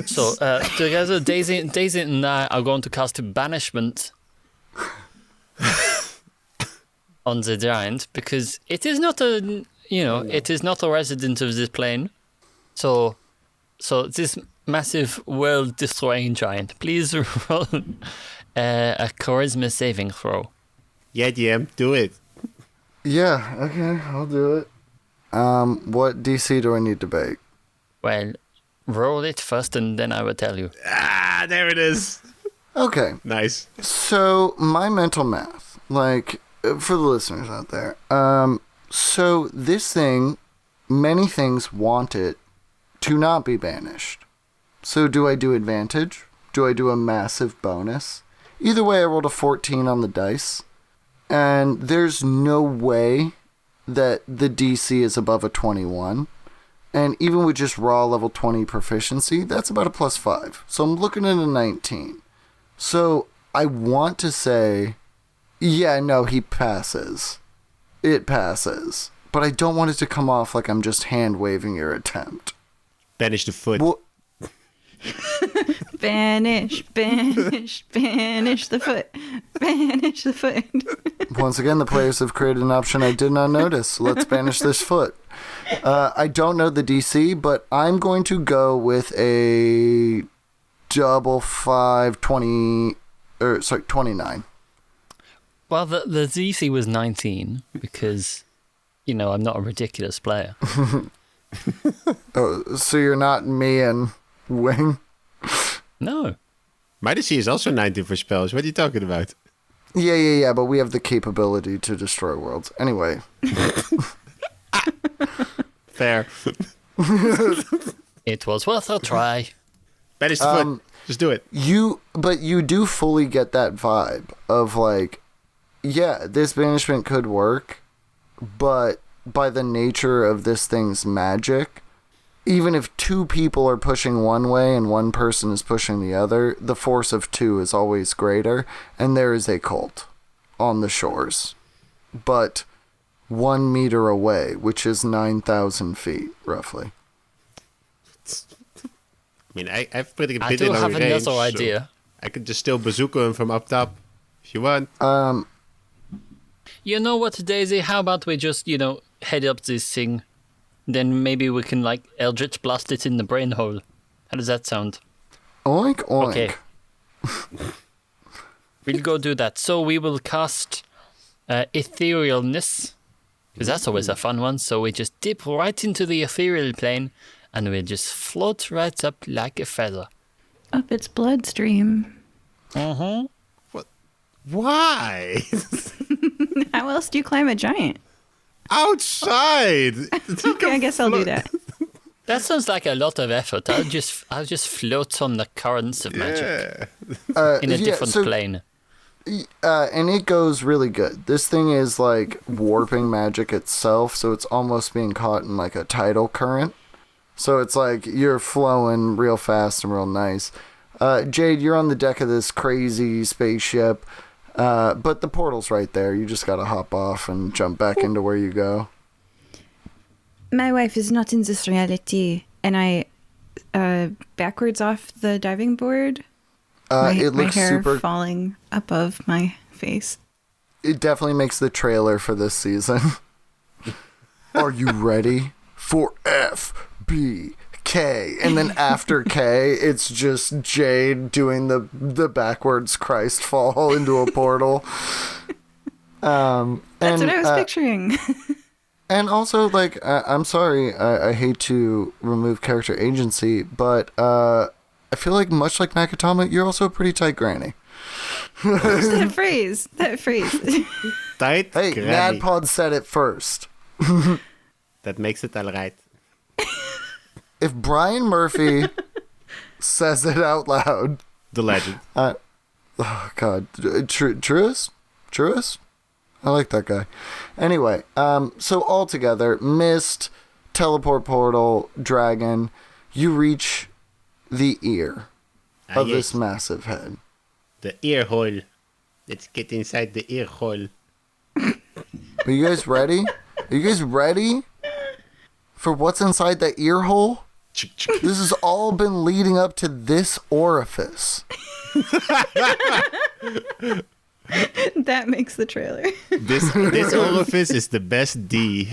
So together, Daisy and I are going to cast banishment on the giant because it is not it is not a resident of this plane. So this massive world-destroying giant, please roll a charisma saving throw. Yeah, DM, do it. Yeah, okay, I'll do it. What DC do I need to bake? Well, roll it first, and then I will tell you. Ah, there it is. Okay, Nice. so my mental math, like, for the listeners out there, so this thing, many things want it to not be banished. So do I do advantage? Do I do a massive bonus? Either way, I rolled a 14 on the dice, and there's no way that the DC is above a 21. And even with just raw level 20 proficiency, that's about a +5. So I'm looking at a 19. So I want to say, yeah, no, he passes. It passes. But I don't want it to come off like I'm just hand-waving your attempt. Banish the foot. Well, Banish, banish, banish the foot. Banish the foot. once again, the players have created an option I did not notice. Let's banish this foot. I don't know the DC, but I'm going to go with a double 29. Well, the DC was 19 because, I'm not a ridiculous player. Oh, so you're not me and Wing? No. My DC is also 19 for spells. What are you talking about? Yeah, but we have the capability to destroy worlds. Anyway, Fair. It was worth a try. Banish the foot. Just do it. but you do fully get that vibe of like, yeah, this banishment could work, but by the nature of this thing's magic, even if two people are pushing one way and one person is pushing the other, the force of two is always greater, and there is a cult on the shores. But 1 meter away, which is 9,000 feet, roughly. I mean, I have pretty good I bit do in have range, another so idea. I could just still bazooka him from up top if you want. You know what, Daisy? How about we just, head up this thing? Then maybe we can, Eldritch blast it in the brain hole. How does that sound? Oink, oink. Okay. We'll go do that. So we will cast Etherealness, because that's always a fun one. So we just dip right into the ethereal plane, and we just float right up like a feather. Up its bloodstream. Mm-hmm. Why? How else do you climb a giant? Outside. Okay, I guess I'll do that. That sounds like a lot of effort. I'll just float on the currents of magic in a different plane. And it goes really good. This thing is like warping magic itself, so it's almost being caught in like a tidal current. So it's like you're flowing real fast and real nice. Jade, you're on the deck of this crazy spaceship, but the portal's right there. You just gotta hop off and jump back into where you go. My wife is not in this reality, and I backwards off the diving board. It looks my hair super. falling above my face. It definitely makes the trailer for this season. Are you ready for FBK? K, and then after K, it's just Jade doing the backwards Christ fall into a portal. That's what I was picturing. And also, like, I'm sorry, I hate to remove character agency, but I feel like, much like Nakatama, you're also a pretty tight granny. that phrase. Tight Hey, granny. Nadpod said it first. That makes it all right. If Brian Murphy says it out loud, The legend. oh God, Truist? I like that guy. Anyway, so all together, Mist, teleport portal, dragon, you reach the ear of yes. this massive head. The ear hole. Let's get inside the ear hole. Are you guys ready? Are you guys ready for what's inside that ear hole? This has all been leading up to this orifice. That makes the trailer. This orifice is the best D.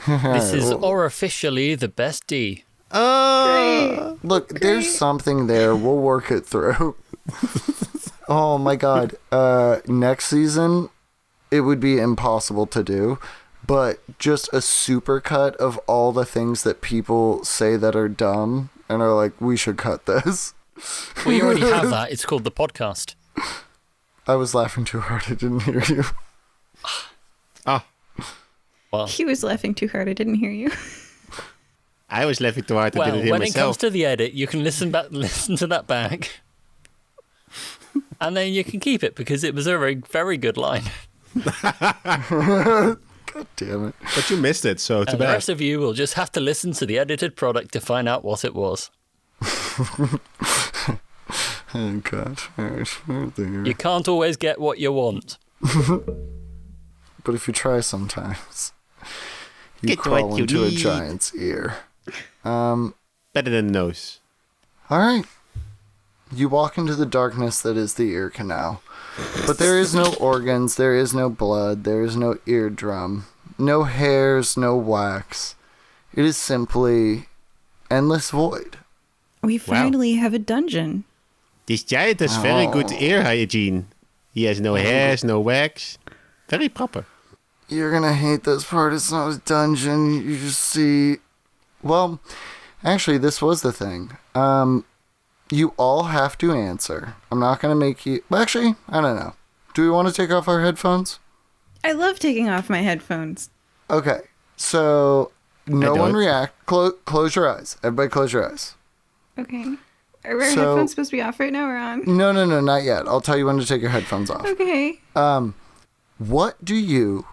This is orificially the best D. Oh, Look, there's something there. We'll work it through. Oh my God. Next season, it would be impossible to do, but just a supercut of all the things that people say that are dumb and are like, we should cut this. We already have that. It's called the podcast. I was laughing too hard. I didn't hear you. Well, He was laughing too hard. I didn't hear you. I was laughing too hard. I well, didn't hear when it comes myself. to the edit, you can listen to that back, and then you can keep it because it was a very, very good line. God damn it. But you missed it, so too And the bad. rest of you will just have to listen to the edited product to find out what it was. Oh God. All right. Oh, dear. You can't always get what you want. But if you try sometimes, you Get crawl what you into a need. giant's ear. Better than nose. All right. You walk into the darkness that is the ear canal. But there is no organs, there is no blood, there is no eardrum, no hairs, no wax. It is simply endless void. We finally have a dungeon. This giant has very good ear hygiene. He has no hairs, no wax. Very proper. You're gonna hate this part. It's not a dungeon. You just see. Well, actually, this was the thing. You all have to answer. I'm not gonna make you. Well, actually, I don't know. Do we want to take off our headphones? I love taking off my headphones. Okay. So no I one don't. react. Close your eyes. Everybody, close your eyes. Okay. Are our So- headphones supposed to be off right now or on? No, not yet. I'll tell you when to take your headphones off. Okay. What do you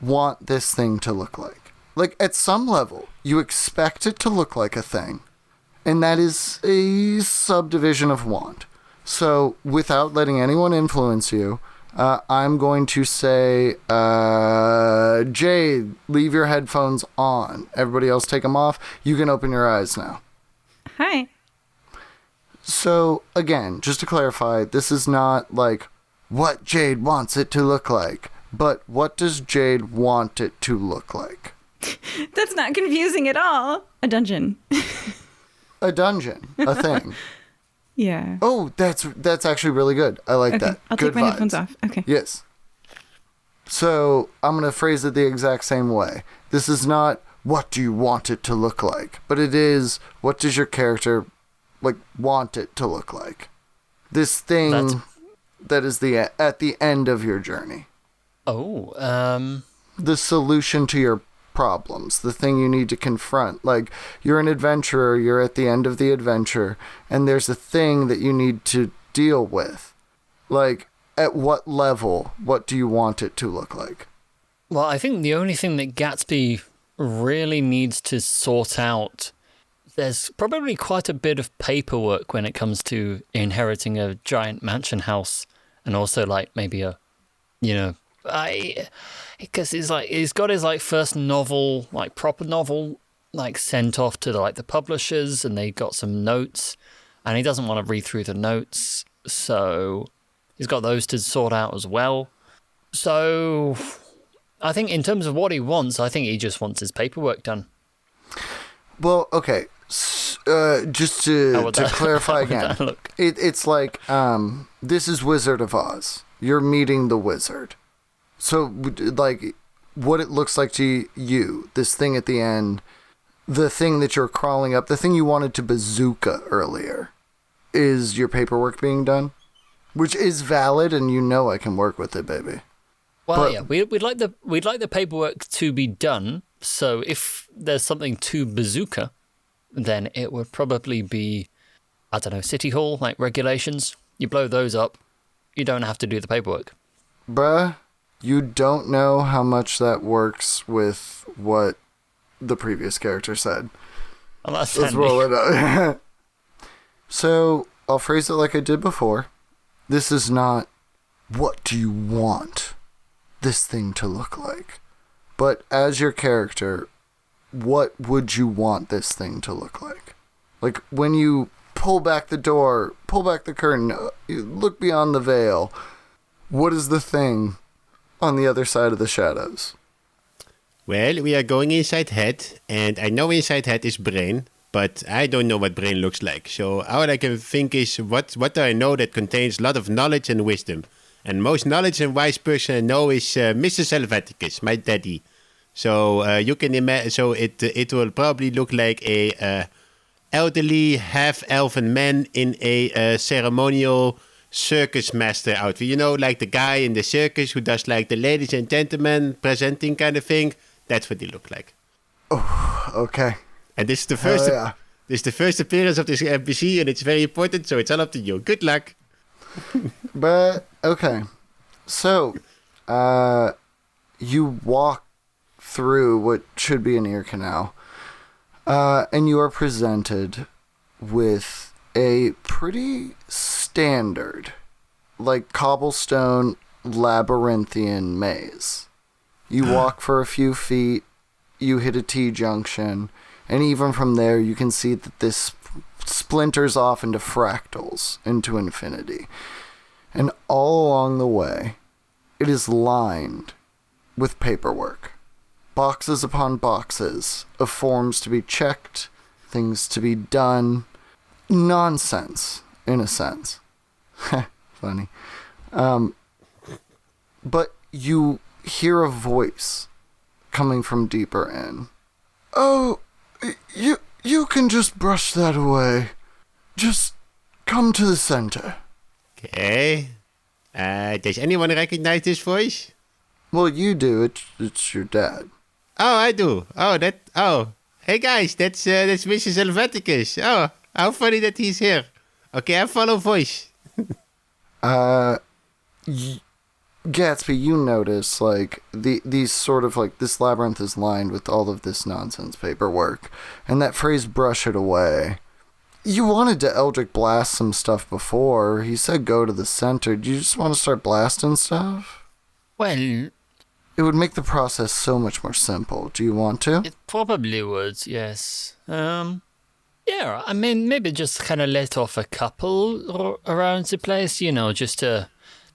want this thing to look like? Like, at some level, you expect it to look like a thing. And that is a subdivision of want. So, without letting anyone influence you, I'm going to say, Jade, leave your headphones on. Everybody else take them off. You can open your eyes now. Hi. So, again, just to clarify, this is not like what Jade wants it to look like, but what does Jade want it to look like? That's not confusing at all. A dungeon. A dungeon, a thing. Yeah. Oh, that's actually really good. I like Okay. that. I'll Good take my vibes. headphones off. Okay. Yes. So, I'm going to phrase it the exact same way. This is not what do you want it to look like, but it is what does your character want it to look like. This thing That's- that is at the end of your journey. Oh, The solution to your problems, the thing you need to confront. Like, you're an adventurer, you're at the end of the adventure, and there's a thing that you need to deal with. Like, at what level, what do you want it to look like? well, I think the only thing that Gatsby really needs to sort out, there's probably quite a bit of paperwork when it comes to inheriting a giant mansion house, and also like maybe because he's got his first novel, proper novel, sent off to the publishers, and they got some notes, and he doesn't want to read through the notes, so he's got those to sort out as well. So I think in terms of what he wants, I think he just wants his paperwork done. Well, okay. Just to clarify again, it's like this is Wizard of Oz. You're meeting the wizard. So, like, what it looks like to you, this thing at the end, the thing that you're crawling up, the thing you wanted to bazooka earlier, is your paperwork being done? Which is valid, and you know I can work with it, baby. Well, yeah, we'd like the paperwork to be done. So if there's something to bazooka, then it would probably be, I don't know, City Hall, like regulations. You blow those up, you don't have to do the paperwork. Bruh, you don't know how much that works with what the previous character said. Well, that's Let's handy. roll it up. So, I'll phrase it like I did before. This is not, what do you want this thing to look like? But as your character, what would you want this thing to look like? Like, when you pull back the door, pull back the curtain, you look beyond the veil, what is the thing on the other side of the shadows? Well, we are going inside head, and I know inside head is brain, but I don't know what brain looks like. So all I can think is, what do I know that contains a lot of knowledge and wisdom? And most knowledge and wise person I know is Mr. Helveticus, my daddy. So you can imagine. So it will probably look like a elderly half-elven man in a ceremonial circus master outfit. You know, like the guy in the circus who does like the ladies and gentlemen presenting kind of thing. That's what they look like. Oh, okay. And this is the first. Yeah. This is the first appearance of this NPC, and it's very important. So it's all up to you. Good luck. But, okay. So, you walk through what should be an ear canal, and you are presented with a pretty standard, like, cobblestone labyrinthian maze. You walk for a few feet, you hit a T-junction, and even from there you can see that this splinters off into fractals, into infinity. And all along the way, it is lined with paperwork. Boxes upon boxes of forms to be checked, things to be done. Nonsense, in a sense. Funny. But you hear a voice coming from deeper in. Oh, you can just brush that away. Just come to the center. Okay. Does anyone recognize this voice? Well, you do. It's your dad. Oh, I do. Oh. Hey guys, that's Mrs. Helveticus. Oh, how funny that he's here. Okay, I follow voice. Gatsby, you notice, like, these sort of, like, this labyrinth is lined with all of this nonsense paperwork. And that phrase, brush it away. You wanted to Eldritch blast some stuff before. He said go to the center. Do you just want to start blasting stuff? Well, It would make the process so much more simple. Do you want to? it probably would, yes. Yeah, I mean, maybe just kind of let off a couple around the place, you know, just to,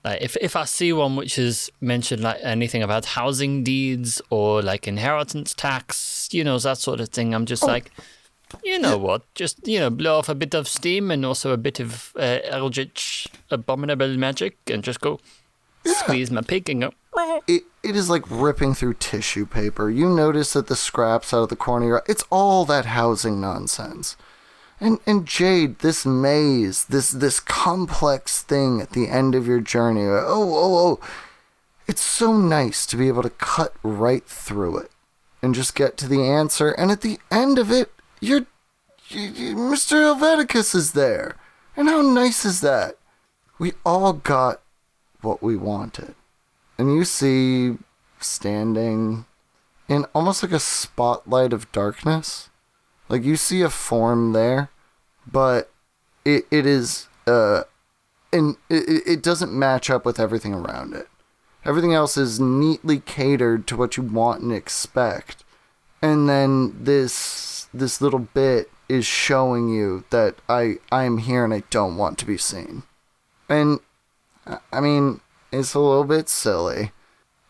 like, if I see one which is mentioned, like, anything about housing deeds or, like, inheritance tax, you know, that sort of thing, I'm just like, you know what, just, you know, blow off a bit of steam and also a bit of eldritch abominable magic and just go squeeze my pig and go. It is like ripping through tissue paper. You notice that the scraps out of the corner of your eye, it's all that housing nonsense. And Jade, this maze, this complex thing at the end of your journey, it's so nice to be able to cut right through it and just get to the answer. And at the end of it, Mr. Helveticus is there. And how nice is that? We all got what we wanted. And you see, standing in almost like a spotlight of darkness, like you see a form there, but it is, and it doesn't match up with everything around it. Everything else is neatly catered to what you want and expect. And then this little bit is showing you that I am here and I don't want to be seen. And, I mean, it's a little bit silly.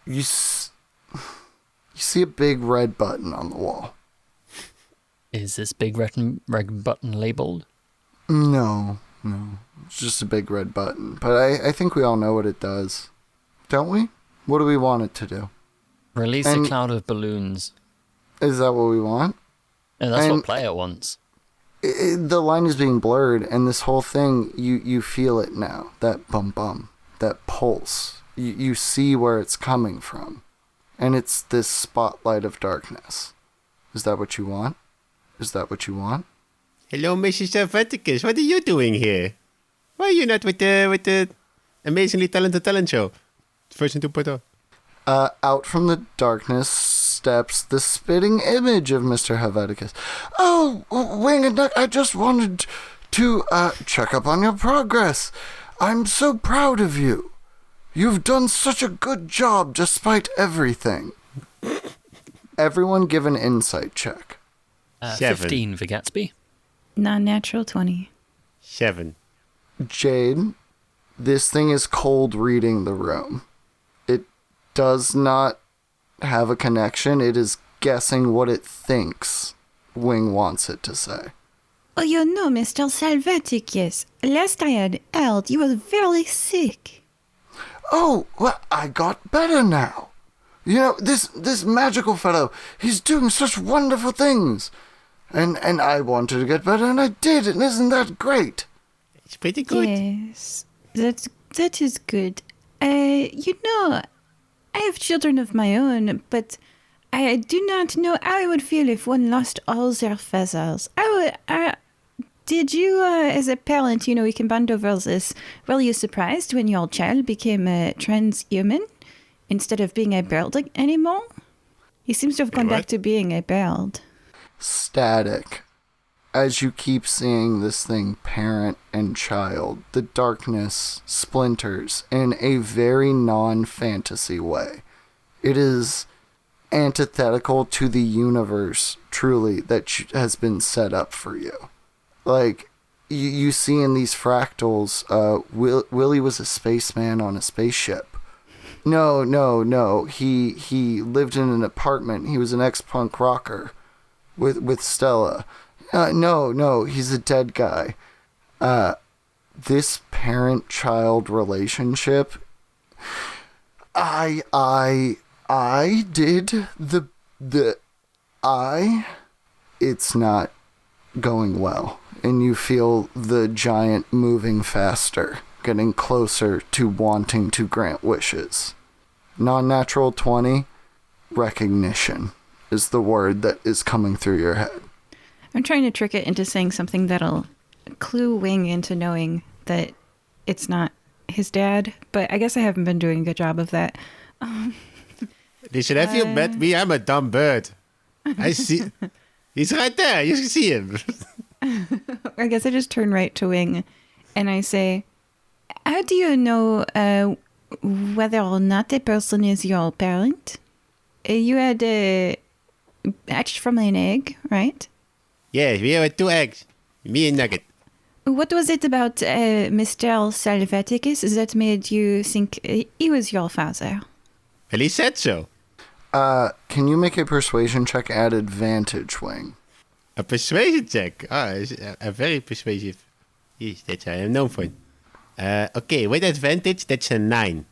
You see a big red button on the wall. Is this big red button labeled? No. It's just a big red button. But I think we all know what it does. Don't we? What do we want it to do? Release a cloud of balloons. Is that what we want? And that's what player wants. The line is being blurred, and this whole thing, you feel it now. That bum, that pulse. You see where it's coming from. And it's this spotlight of darkness. Is that what you want? Hello, Mrs. Servaticus. What are you doing here? Why are you not with the amazingly talented talent show? Version 2.0. Out from the darkness steps the spitting image of Mr. Helveticus. Oh, Wing and Duck, I just wanted to check up on your progress. I'm so proud of you. You've done such a good job despite everything. Everyone give an insight check. 7. 15 for Gatsby. Non-natural 20. 7. Jade, this thing is cold reading the room. It does not have a connection. It is guessing what it thinks Wing wants it to say. Well, you know, Mr. Salvaticus, last I had heard, you were very sick. Oh, well, I got better now. You know, this magical fellow, he's doing such wonderful things. And I wanted to get better, and I did, and isn't that great? It's pretty good. Yes, that is good. You know, I have children of my own, but I do not know how I would feel if one lost all their feathers. Did you, as a parent, you know, we can bond over this, were you surprised when your child became a transhuman instead of being a bird anymore? He seems to have gone back to being a bird. Static. As you keep seeing this thing parent and child, the darkness splinters in a very non-fantasy way. It is antithetical to the universe, truly, that has been set up for you. Like, you see in these fractals, Willie was a spaceman on a spaceship. No. He lived in an apartment. He was an ex-punk rocker with Stella. No, he's a dead guy. This parent-child relationship, it's not going well. And you feel the giant moving faster, getting closer to wanting to grant wishes. Non-natural 20, recognition is the word that is coming through your head. I'm trying to trick it into saying something that'll clue Wing into knowing that it's not his dad, but I guess I haven't been doing a good job of that. Listen, have you met me? I'm a dumb bird. I see. He's right there. You can see him. I guess I just turn right to Wing and I say, how do you know whether or not a person is your parent? You had hatched from an egg, right? Yeah, we had 2 eggs. Me and Nugget. What was it about Mr. Salvaticus that made you think he was your father? Well, he said so. Can you make a persuasion check at advantage, Wing? A persuasion check. A very persuasive. Yes, that's what I am known for. Okay, with advantage, that's a 9.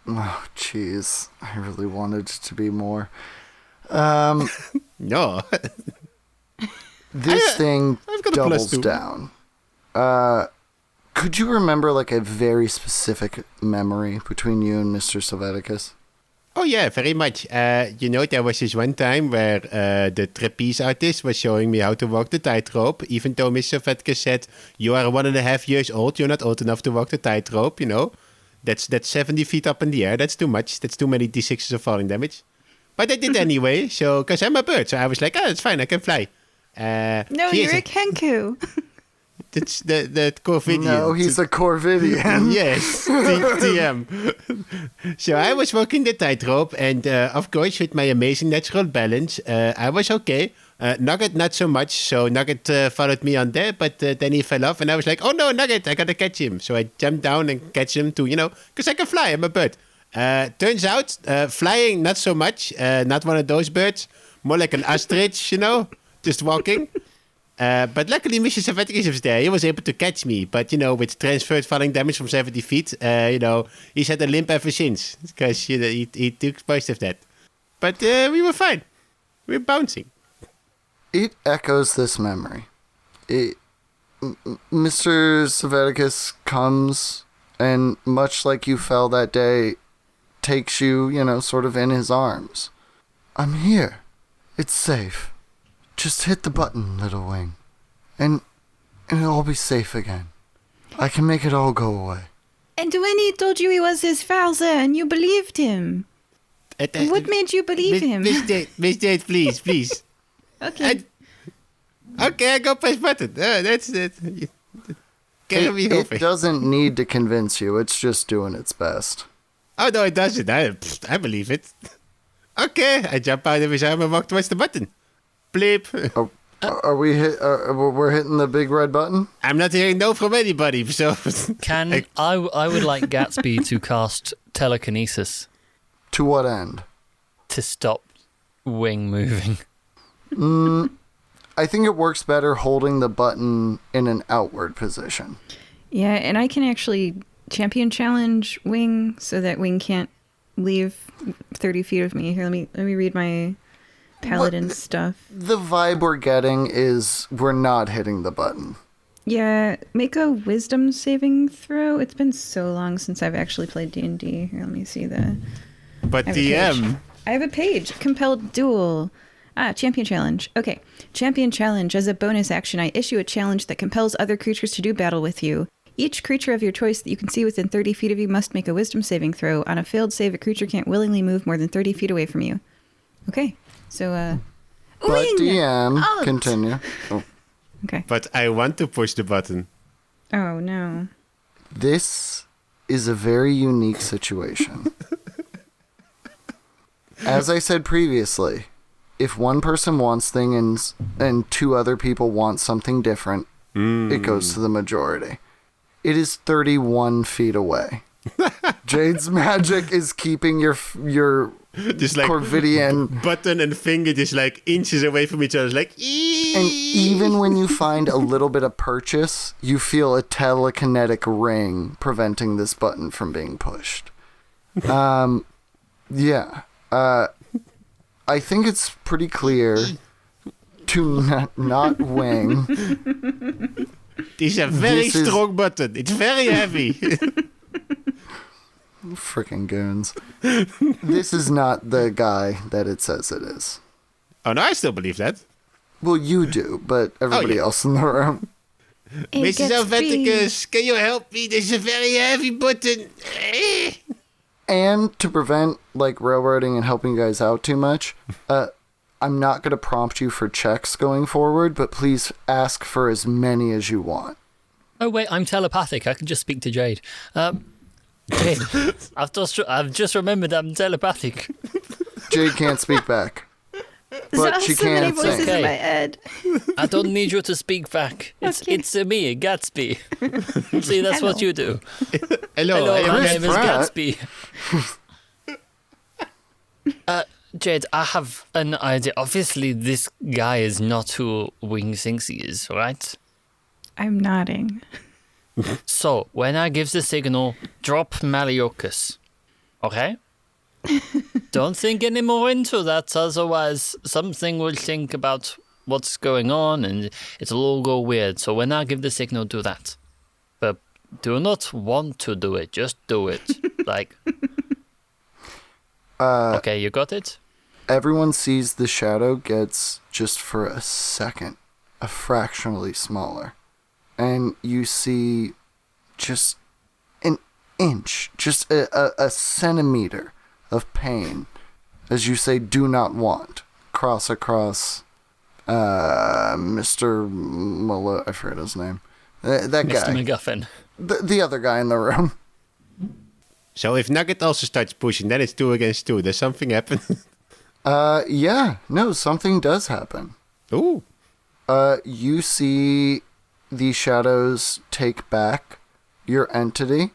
Oh, jeez. I really wanted it to be more. No. This thing I've got a doubles +2. down. Could you remember, like, a very specific memory between you and Mr. Silvaticus? Oh, yeah, very much. You know, there was this one time where the trapeze artist was showing me how to walk the tightrope, even though Mr. Vetka said, you are 1.5 years old, you're not old enough to walk the tightrope, you know. That's 70 feet up in the air. That's too much. That's too many D6s of falling damage. But I did anyway, so, because I'm a bird, so I was like, it's fine, I can fly. No, you're a Kenku. That's the Corvidian. No, he's a Corvidian. Yes, TM. So I was walking the tightrope, and of course, with my amazing natural balance, I was okay. Nugget, not so much. So Nugget followed me on there, but then he fell off, and I was like, oh no, Nugget, I gotta catch him. So I jumped down and catch him too, you know, because I can fly, I'm a bird. Turns out, flying, not so much. Not one of those birds. More like an ostrich, just walking. But luckily, Mr. Savaticus was there. He was able to catch me. But, with transferred falling damage from 70 feet, he's had a limp ever since. Because he took most of that. But we were fine. We were bouncing. It echoes this memory. Mr. Savaticus comes and, much like you fell that day, takes you, sort of in his arms. I'm here. It's safe. Just hit the button, little wing. And it'll all be safe again. I can make it all go away. And when he told you he was his father and you believed him, what made you believe him? Miss Date, please. Okay. Okay, I go press button. That's it. It doesn't need to convince you. It's just doing its best. Oh, no, it doesn't. I believe it. Okay, I jump out of his arm and walk towards the button. Bleep. Are we we're hitting the big red button? I'm not hearing no from anybody, so... I would like Gatsby to cast telekinesis To what end? to stop Wing moving. I think it works better holding the button in an outward position. Yeah, and I can actually champion challenge Wing so that Wing can't leave 30 feet of me. Here, let me read my paladin stuff. The vibe we're getting is we're not hitting the button. Yeah, make a wisdom saving throw. It's been so long since I've actually played D&D. Here, let me see the... But I have a page. DM... I have a page. Compelled duel. Champion challenge. Okay. Champion challenge. As a bonus action, I issue a challenge that compels other creatures to do battle with you. Each creature of your choice that you can see within 30 feet of you must make a wisdom saving throw. On a failed save, a creature can't willingly move more than 30 feet away from you. Okay. So, But Wing! DM, Out! continue. Oh. Okay. But I want to push the button. Oh, no. This is a very unique situation. As I said previously, if one person wants things and two other people want something different, it goes to the majority. It is 31 feet away. Jade's magic is keeping your Just like Corvidian. button and finger just like inches away from each other. It's like, And even when you find a little bit of purchase, you feel a telekinetic ring preventing this button from being pushed. Yeah. I think it's pretty clear to not wing. It's a very This is- strong button. It's very heavy. Freaking goons. This is not the guy that it says it is. Oh, no, I still believe that. Well, you do, but everybody yeah. else in the room. It Mrs. gets Helveticus, can you help me? There's a very heavy button. And to prevent railroading and helping you guys out too much, I'm not going to prompt you for checks going forward, but please ask for as many as you want. Oh wait, I'm telepathic. I can just speak to Jade. Jade, I've just remembered I'm telepathic. Jade can't speak back, There's but she so many can voices sing. in my head. I don't need you to speak back. It's me, Gatsby. See, that's what Hello. you do. Hello, Hello, I am my Chris name is Pratt. Gatsby. Jade, I have an idea. Obviously, this guy is not who Wing thinks he is, right? I'm nodding. So, when I give the signal, drop Maliokus. Okay? Don't think any more into that, otherwise something will think about what's going on and it'll all go weird. So when I give the signal, do that. But do not want to do it, just do it. Okay, you got it? Everyone sees the shadow gets, just for a second, a fractionally smaller. And you see just an inch, just a centimeter of pain as you say do not want. Cross across Mr. I forget his name. That Mr. guy. MacGuffin. The other guy in the room. So if Nugget also starts pushing, then it's 2 against 2. Does something happen? Yeah, no, something does happen. Ooh. You see the shadows take back your entity,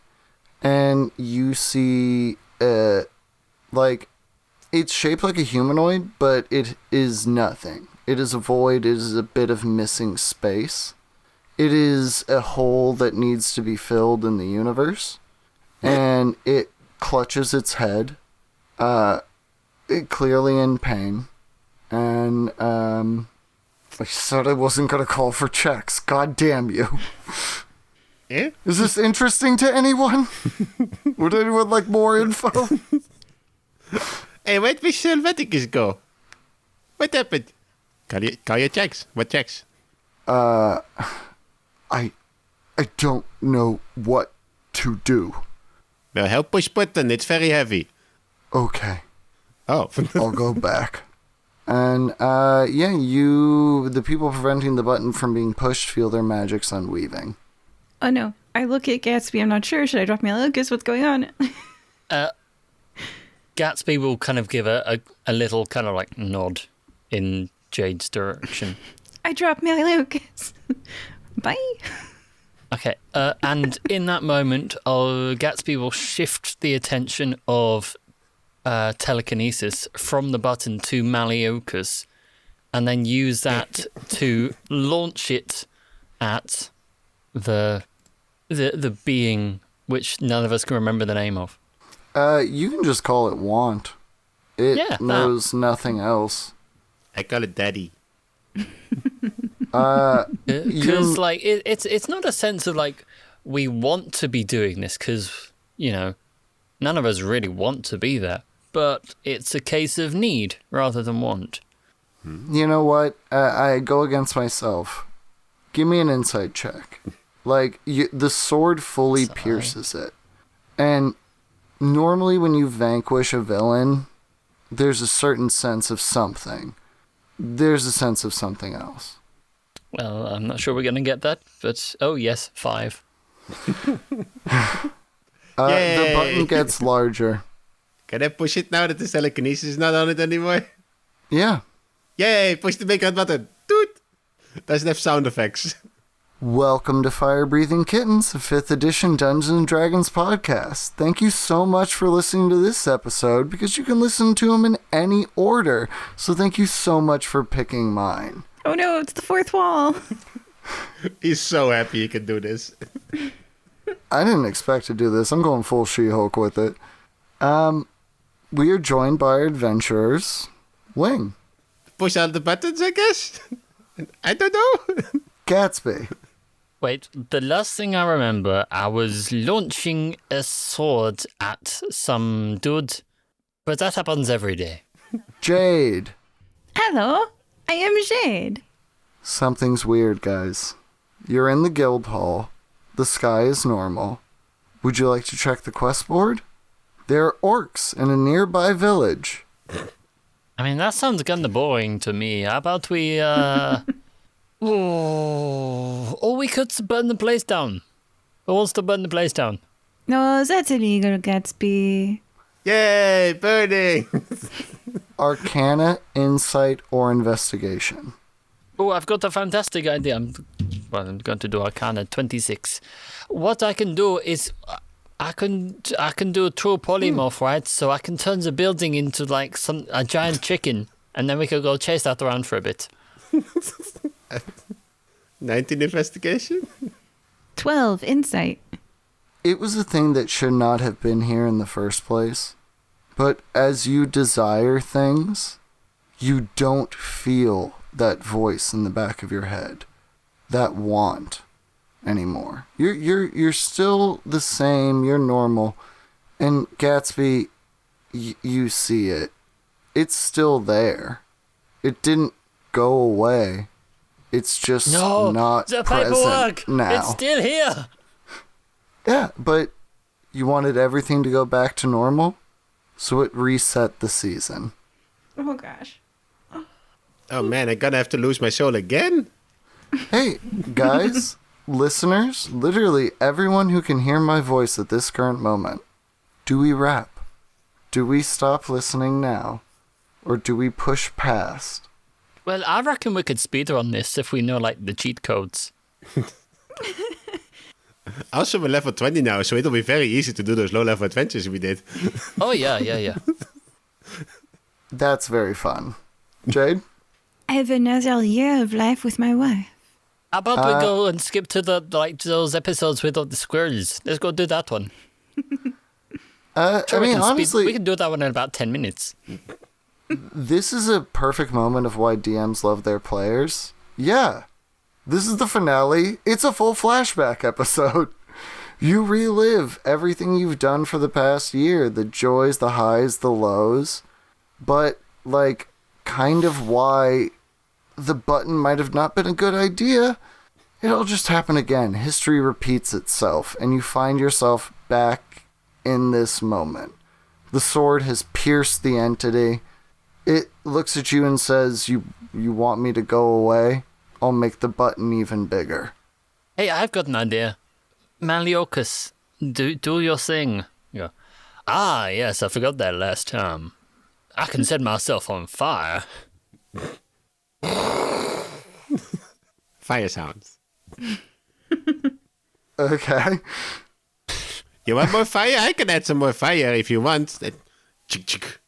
and you see like, it's shaped like a humanoid, but it is nothing. It is a void. It is a bit of missing space. It is a hole that needs to be filled in the universe. And it clutches its head, it clearly in pain. And, I said I wasn't going to call for checks. God damn you. Yeah? Is this interesting to anyone? Would anyone like more info? Hey, where'd Miss Helveticus go? What happened? Call your checks. What checks? I don't know what to do. Well, help push button. It's very heavy. Okay, Oh. I'll go back. And, the people preventing the button from being pushed feel their magics unweaving. Oh no. I look at Gatsby. I'm not sure. Should I drop my Lucas? What's going on? Gatsby will kind of give a little kind of like nod in Jade's direction. I dropped my Lucas. Bye. Okay, and in that moment, Gatsby will shift the attention of telekinesis from the button to Maliokus, and then use that to launch it at the being which none of us can remember the name of. You can just call it Want. It Yeah, knows nothing else. I call it Daddy. Because like it's not a sense of like we want to be doing this because none of us really want to be there, but it's a case of need rather than want. You know what? I go against myself. Give me an insight check. Like, the sword fully pierces it. And normally when you vanquish a villain, there's a certain sense of something. There's a sense of something else. Well, I'm not sure we're going to get that, but oh yes, 5. The Yay! button gets larger. Can I push it now that the telekinesis is not on it anymore? Yeah. Yay! Push the big red button. Toot! Doesn't have sound effects. Welcome to Fire Breathing Kittens, a 5th edition Dungeons & Dragons podcast. Thank you so much for listening to this episode, because you can listen to them in any order. So thank you so much for picking mine. Oh no, it's the fourth wall. He's so happy he can do this. I didn't expect to do this. I'm going full She-Hulk with it. We are joined by our adventurers, Wing, Push all the buttons, I guess? I don't know. Gatsby, Wait, the last thing I remember, I was launching a sword at some dude, but that happens every day. Jade. Hello, I am Jade. Something's weird, guys. You're in the guild hall. The sky is normal. Would you like to check the quest board? There are orcs in a nearby village. I mean, that sounds kind of boring to me. How about we, or we could burn the place down. Who wants to burn the place down? No, that's illegal, Gatsby. Yay! Burning! Arcana, Insight, or Investigation. Oh, I've got a fantastic idea. I'm going to do Arcana 26. What I can do is I can do a true polymorph, right? So I can turn the building into like a giant chicken, and then we could go chase that around for a bit. 19 investigation? 12 insight. It was a thing that should not have been here in the first place. But as you desire things, you don't feel that voice in the back of your head, that want anymore. You're still the same. You're normal. And Gatsby, you see it. It's still there. It didn't go away. It's just not the paperwork. present now. It's still here. Yeah, but you wanted everything to go back to normal, so it reset the season. Oh gosh. Oh man, I'm gonna have to lose my soul again? Hey, guys, listeners, literally everyone who can hear my voice at this current moment, do we wrap? Do we stop listening now? Or do we push past? Well, I reckon we could speedrun this if we know like the cheat codes. Also, we're level 20 now, so it'll be very easy to do those low-level adventures we did. Oh, yeah. That's very fun. Jade? I have another year of life with my wife. How about we go and skip to those episodes with all the squirrels? Let's go do that one. I mean, honestly, we can do that one in about 10 minutes. this is a perfect moment of why DMs love their players. Yeah. This is the finale. It's a full flashback episode. You relive everything you've done for the past year, the joys, the highs, the lows, but, like, kind of why the button might have not been a good idea. It'll just happen again. History repeats itself, and you find yourself back in this moment. The sword has pierced the entity. It looks at you and says, you want me to go away? I'll make the button even bigger. Hey, I've got an idea. Maliokus, do your thing. You go, yes, I forgot that last time. I can set myself on fire. Fire sounds. Okay. You want more fire? I can add some more fire if you want. Chick, chick.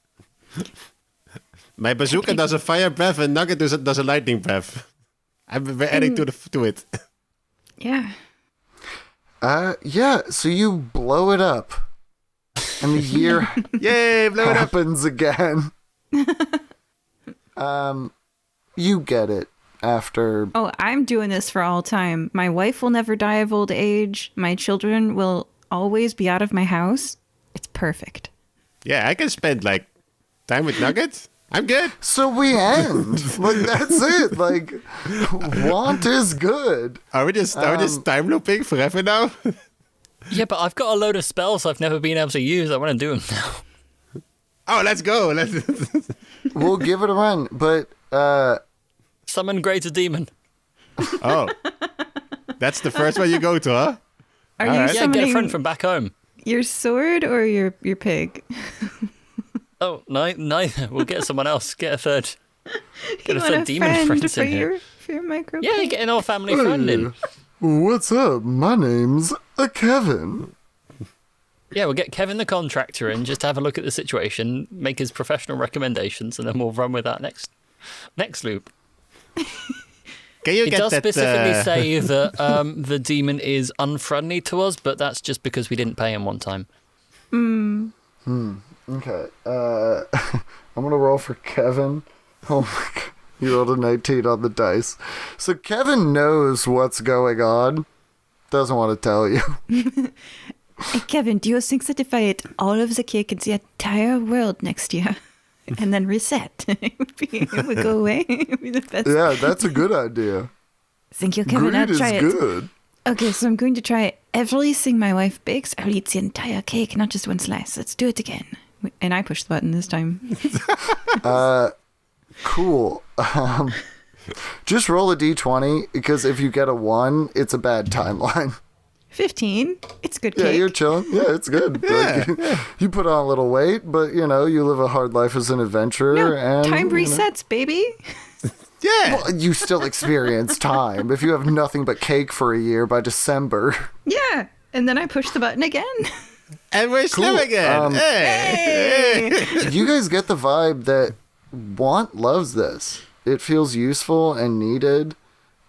My bazooka does a fire breath and Nugget does a lightning breath. We're adding to it. Yeah. Yeah, so you blow it up. And the year Yay, blow it up. happens again. You get it after. Oh, I'm doing this for all time. My wife will never die of old age. My children will always be out of my house. It's perfect. Yeah, I can spend like time with Nugget. I'm good. So we end. Like, that's it. Like, want is good. Are we just time looping forever now? Yeah, but I've got a load of spells I've never been able to use. I want to do them now. Oh, let's go. We'll give it a run. But, Summon Greater Demon. Oh, that's the first one you go to, huh? Are All you right. Yeah, get a friend summoning from back home. your sword or your pig? Oh, neither. We'll get someone else. Get a third. Get You a want third demon friend for in here. for your micro Yeah, pig? get an old family friend in. what's up? My name's Kevin. Yeah, we'll get Kevin the contractor in just to have a look at the situation, make his professional recommendations, and then we'll run with that next loop. Can you It get does that? specifically say that the demon is unfriendly to us, but that's just because we didn't pay him one time. Okay. I'm going to roll for Kevin. Oh my god. You rolled a 19 on the dice. So Kevin knows what's going on. Doesn't want to tell you. Hey, Kevin, do you think that if I ate all of the cake in the entire world next year and then reset, it would go away? It would be the best. Yeah, that's a good idea. Thank you, Kevin. I'll Greed is try it. good. Okay, so I'm going to try everything my wife bakes. I'll eat the entire cake, not just one slice. Let's do it again. And I pushed the button this time. Cool. Just roll a d20, because if you get a 1, it's a bad timeline. 15. It's good Yeah, cake. you're chilling. Yeah, it's good. Like, you put on a little weight, but, you live a hard life as an adventurer. No, and time resets, baby. Yeah. Well, you still experience time. If you have nothing but cake for a year by December. Yeah. And then I push the button again. And we're slim again. Hey. You guys get the vibe that Want loves this. It feels useful and needed,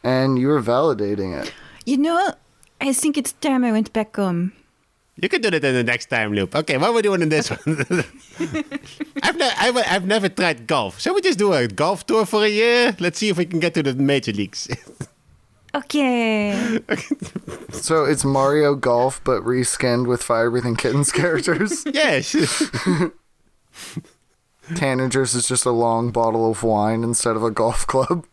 and you're validating it. You know, I think it's time I went back home. You can do that in the next time loop. Okay, what are we doing in this one? I've never tried golf. Shall we just do a golf tour for a year? Let's see if we can get to the major leagues. Okay. So it's Mario Golf, but reskinned with Fire Breathing Kittens characters. Yes. Tanagers is just a long bottle of wine instead of a golf club.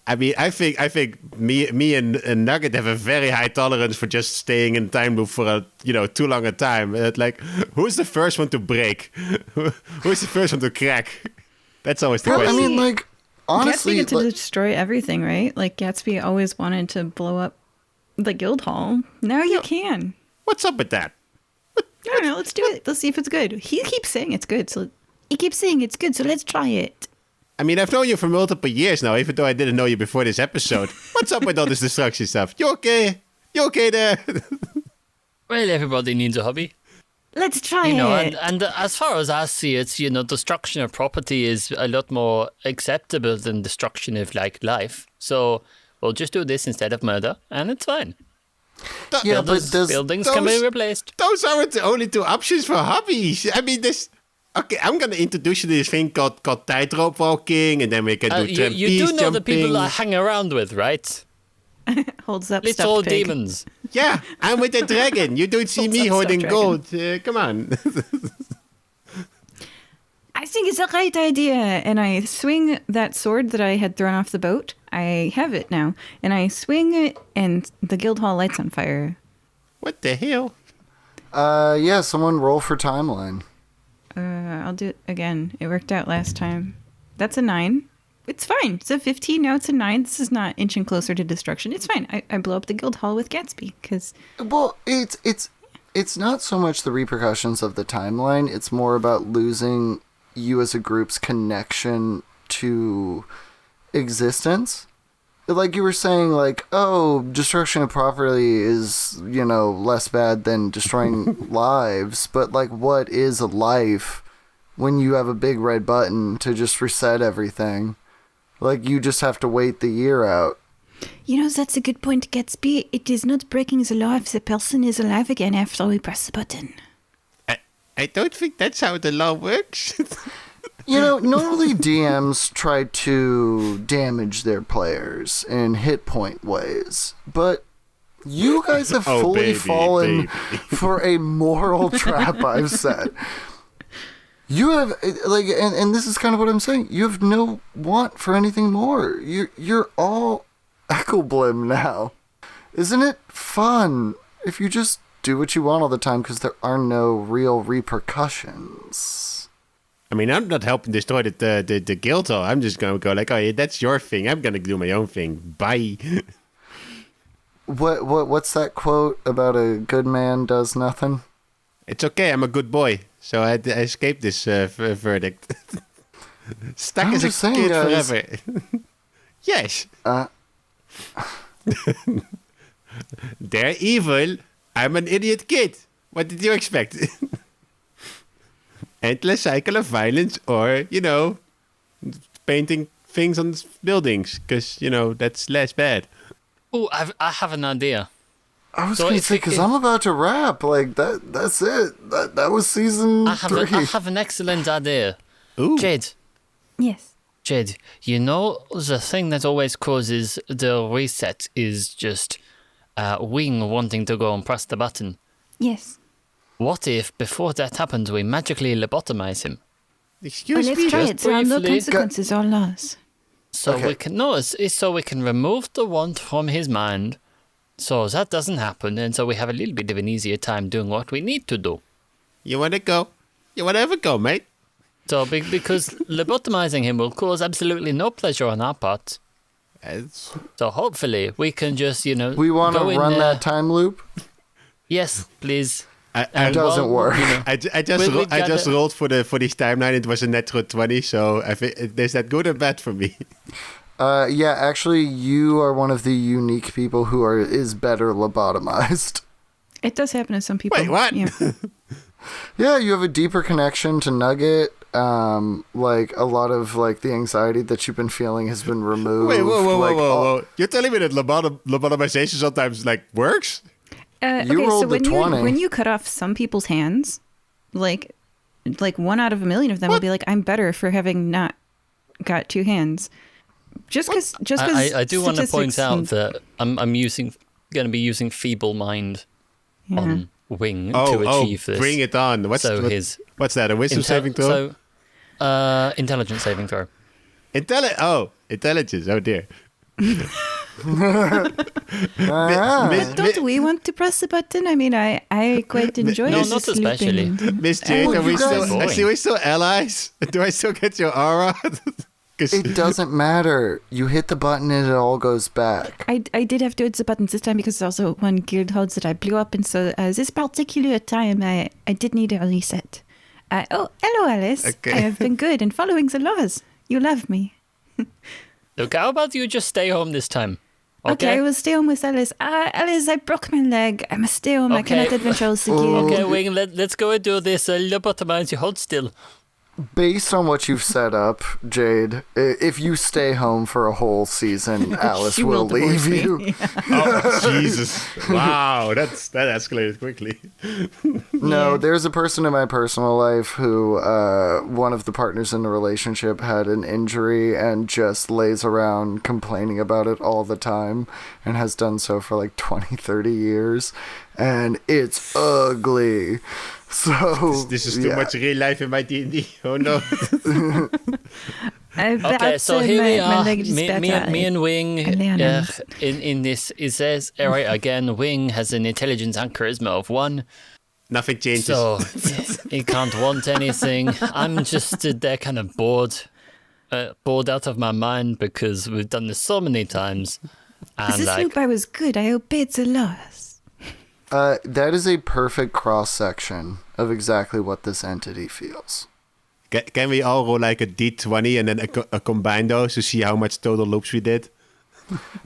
I mean, I think me and Nugget have a very high tolerance for just staying in time loop for a too long a time. Like, who's the first one to break? Who's the first one to crack? That's always the Well, I question. mean, like, honestly, Gatsby gets to like, destroy everything, right? Like, Gatsby always wanted to blow up the guild hall. Now you can. What's up with that? I don't know. Let's do it. Let's see if it's good. He keeps saying it's good. So he keeps saying it's good. So let's try it. I mean, I've known you for multiple years now, even though I didn't know you before this episode. What's up with all this destruction stuff? You okay? You okay there? Well, everybody needs a hobby. Let's try You know, it. and as far as I see it, you know, destruction of property is a lot more acceptable than destruction of, like, life. So we'll just do this instead of murder, and it's fine. Yeah, but Buildings can be replaced. Those aren't the only two options for hobbies. I mean, this... Okay, I'm going to introduce you to this thing called tightrope walking, and then we can do trapeze you do know the people jumping. I hang around with, right? Holds up Little stuffed pig. demons. Yeah, I'm with the dragon. You don't see Holds me up holding stuffed gold. Come on. I think it's a great idea. And I swing that sword that I had thrown off the boat. I have it now. And I swing it, and the Guildhall lights on fire. What the hell? Yeah, someone roll for timeline. I'll do it again. It worked out last time. That's a 9. It's fine. It's a 15. Now it's a 9. This is not inching closer to destruction. It's fine. I blow up the Guildhall with Gatsby because Well, it's not so much the repercussions of the timeline. It's more about losing you as a group's connection to existence. Like you were saying, like, oh, destruction of property is, you know, less bad than destroying lives. But, like, what is a life when you have a big red button to just reset everything? Like, you just have to wait the year out. you know that's a good point, Gatsby. It is not breaking the law if the person is alive again after we press the button. I don't think that's how the law works. You know, normally DMs try to damage their players in hit point ways, but you guys have Oh, fully baby, fallen baby. for a moral trap, I've said. You have, like, and this is kind of what I'm saying, you have no want for anything more. You're all Echelblim now. Isn't it fun if you just do what you want all the time because there are no real repercussions? I mean, I'm not helping destroy the Guildhall. I'm just going to go like, oh, yeah, that's your thing. I'm going to do my own thing. Bye. What's that quote about a good man does nothing? It's okay. I'm a good boy. So I escaped this verdict. Stuck I'm as a just saying, kid guys. forever. Yes. They're evil. I'm an idiot kid. What did you expect? Endless cycle of violence or, you know, painting things on buildings because, you know, that's less bad. Oh, I have an idea. I was So going to if say, we because could- I'm about to wrap. Like, that's it. That was season I 3. have an excellent idea. Ooh. Yes. Jade, you know the thing that always causes the reset is just Wing wanting to go and press the button. Yes. What if, before that happens, we magically lobotomize him? Excuse Let's me. try just it. There are no briefly- consequences or laws. So Okay. we can it's so we can remove the want from his mind, so that doesn't happen, and so we have a little bit of an easier time doing what we need to do. You want to go? You want to ever go, mate? So because lobotomizing him will cause absolutely no pleasure on our part. It's- So hopefully we can just We want to go in run there. that time loop. Yes, please. I And doesn't work. You know, I just We I just gotta- rolled for this timeline. It was a natural 20, so I think is that good or bad for me? Yeah, actually, you are one of the unique people who is better lobotomized. It does happen to some people. Wait, what? Yeah. Yeah, you have a deeper connection to Nugget. Like a lot of like the anxiety that you've been feeling has been removed. Wait, whoa, like, whoa! You're telling me that lobotomization sometimes like works? You Okay, so rolled the when 20. when you cut off some people's hands, like 1 out of a million of them will be like, I'm better for having not got 2 hands. Just because I do want to point out that I'm going to be using feeble mind on Wing to achieve this. Bring it on! What's that? A wisdom saving throw? Intelligence saving throw. Intelligence! Oh dear. don't we want to press the button? I mean, I quite enjoy No, this not looping especially. and- Miss Jade, Oh, are we you guys- still? Are we still allies? Do I still get your aura? 'Cause- It doesn't matter. You hit the button and it all goes back. I did have to hit the buttons this time because there's also one guild house that I blew up, and so this particular time I did need a reset. Oh, hello, Alice. Okay. I have been good and following the laws. You love me. Look, how about you just stay home this time? Okay, we'll stay home with Alice. Alice, I broke my leg. I must stay home. I Okay. cannot adventure again. Okay, Wing, let's go and do this. Lobotomize you. Hold still. Based on what you've set up, Jade, if you stay home for a whole season, Alice She will divorce leave me. you. Oh, Jesus. Wow, that escalated quickly. No, there's a person in my personal life who, one of the partners in the relationship had an injury and just lays around complaining about it all the time and has done so for like 20, 30 years. And it's ugly. So This is too yeah. much real life in my D&D. Oh, no. Okay, so here we are. Me and Wing Lernen. in this. It says, all right, again, Wing has an intelligence and charisma of 1. Nothing changes. So he can't want anything. I'm just stood there kind of bored out of my mind because we've done this so many times. And This loop I was good. I obeyed the laws. That is a perfect cross-section of exactly what this entity feels. Can we all roll like a D20 and then combine those to see how much total loops we did?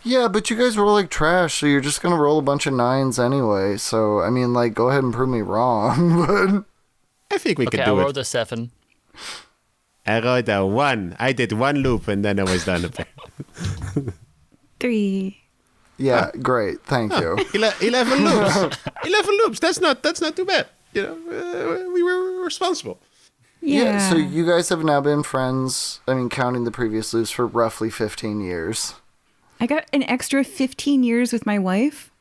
Yeah, but you guys roll like trash, so you're just gonna roll a bunch of 9s anyway. So, I mean, like, go ahead and prove me wrong, but... I think we okay, can I do rolled it. a 7. I wrote a 1. I did 1 loop and then I was done. 3. Yeah, great, thank you. 11 loops. 11 loops. That's not too bad. You know, we were responsible. Yeah. So you guys have now been friends, I mean, counting the previous loops, for roughly 15 years. I got an extra 15 years with my wife.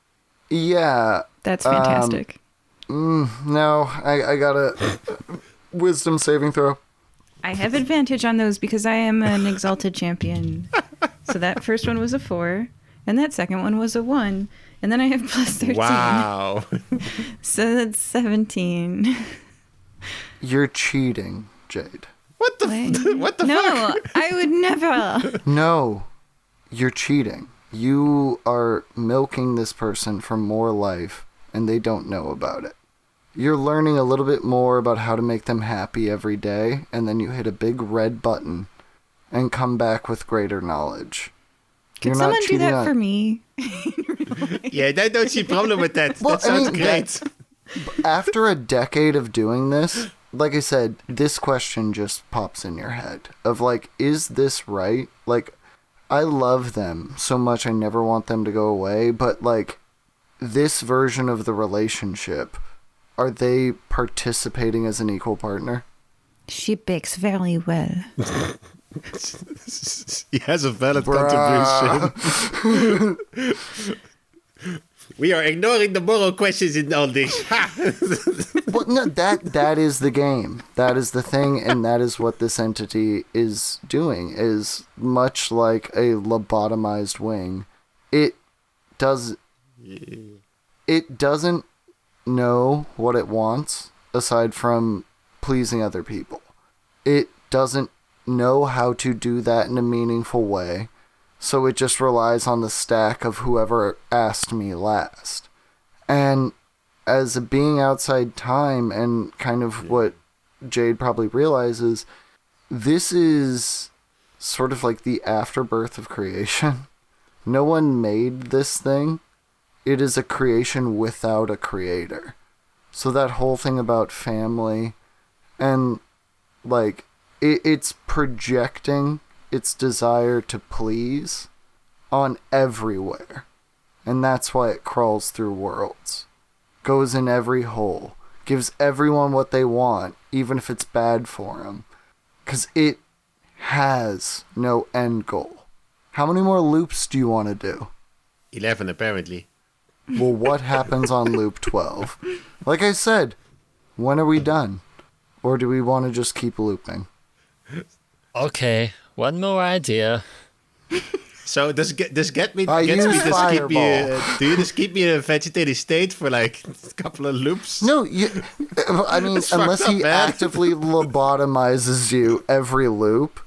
Yeah, That's fantastic. no, I got a wisdom saving throw. I have advantage on those because I am an exalted champion. So that first one was a 4, and that second one was a 1, and then I have plus 13. Wow. So that's 17. You're cheating, Jade. What the what the no, fuck? I would never. No, you're cheating. You are milking this person for more life, and they don't know about it. You're learning a little bit more about how to make them happy every day, and then you hit a big red button and come back with greater knowledge. Can You're not someone do cheating that on- for me? Yeah, I don't see a problem with that. Well, that sounds I mean, great. After a decade of doing this, like I said, this question just pops in your head of like, is this right? Like, I love them so much I never want them to go away, but like, this version of the relationship, are they participating as an equal partner? She bakes very well. He has a valid Bruh. contribution. We are ignoring the moral questions in all this. Well, no, that is the game. That is the thing, and that is what this entity is doing. Is much like a lobotomized wing. It doesn't know what it wants aside from pleasing other people. It doesn't know how to do that in a meaningful way. So it just relies on the stack of whoever asked me last. And as a being outside time, and kind of what Jade probably realizes, this is sort of like the afterbirth of creation. No one made this thing. It is a creation without a creator. So that whole thing about family and like it's projecting its desire to please on everywhere. And that's why it crawls through worlds. Goes in every hole. Gives everyone what they want, even if it's bad for them. Because it has no end goal. How many more loops do you want to do? 11, apparently. Well, what happens on loop 12? Like I said, when are we done? Or do we want to just keep looping? Okay, one more idea. So does get me? I Gets me use just keep me. Fireball. Do you just keep me in a vegetative state for like a couple of loops? No, I mean, That's unless fucked up, he man. actively lobotomizes you every loop,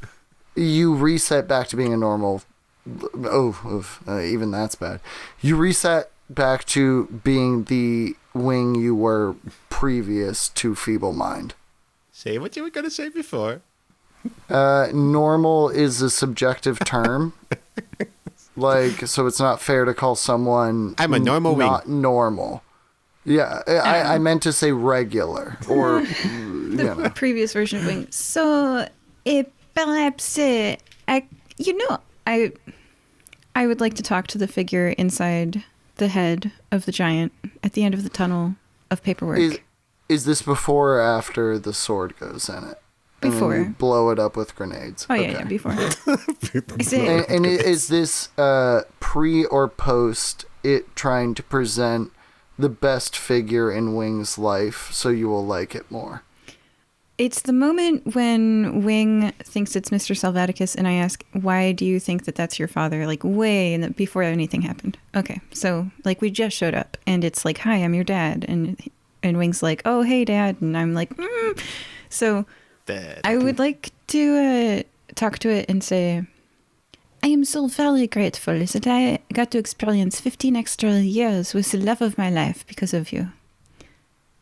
you reset back to being a normal... even that's bad. You reset back to being the wing you were previous to Feeble Mind. Say what you were gonna say before. Normal is a subjective term. Like, so it's not fair to call someone I'm a normal wing. not normal. Yeah, I meant to say regular or The previous version of Wing. So, perhaps, I would like to talk to the figure inside the head of the giant at the end of the tunnel of paperwork. Is this before or after the sword goes in it? And Before. then you blow it up with grenades. Oh, Okay. yeah, before. Is it, And is this pre or post it trying to present the best figure in Wing's life so you will like it more? it's the moment when Wing thinks it's Mr. Salvaticus, and I ask, why do you think that that's your father? Like, way before anything happened. Okay, so, like, we just showed up, and it's like, hi, I'm your dad. And Wing's like, oh, hey, Dad. And I'm like, So I would like to talk to it and say, I am so very grateful that I got to experience 15 extra years with the love of my life because of you.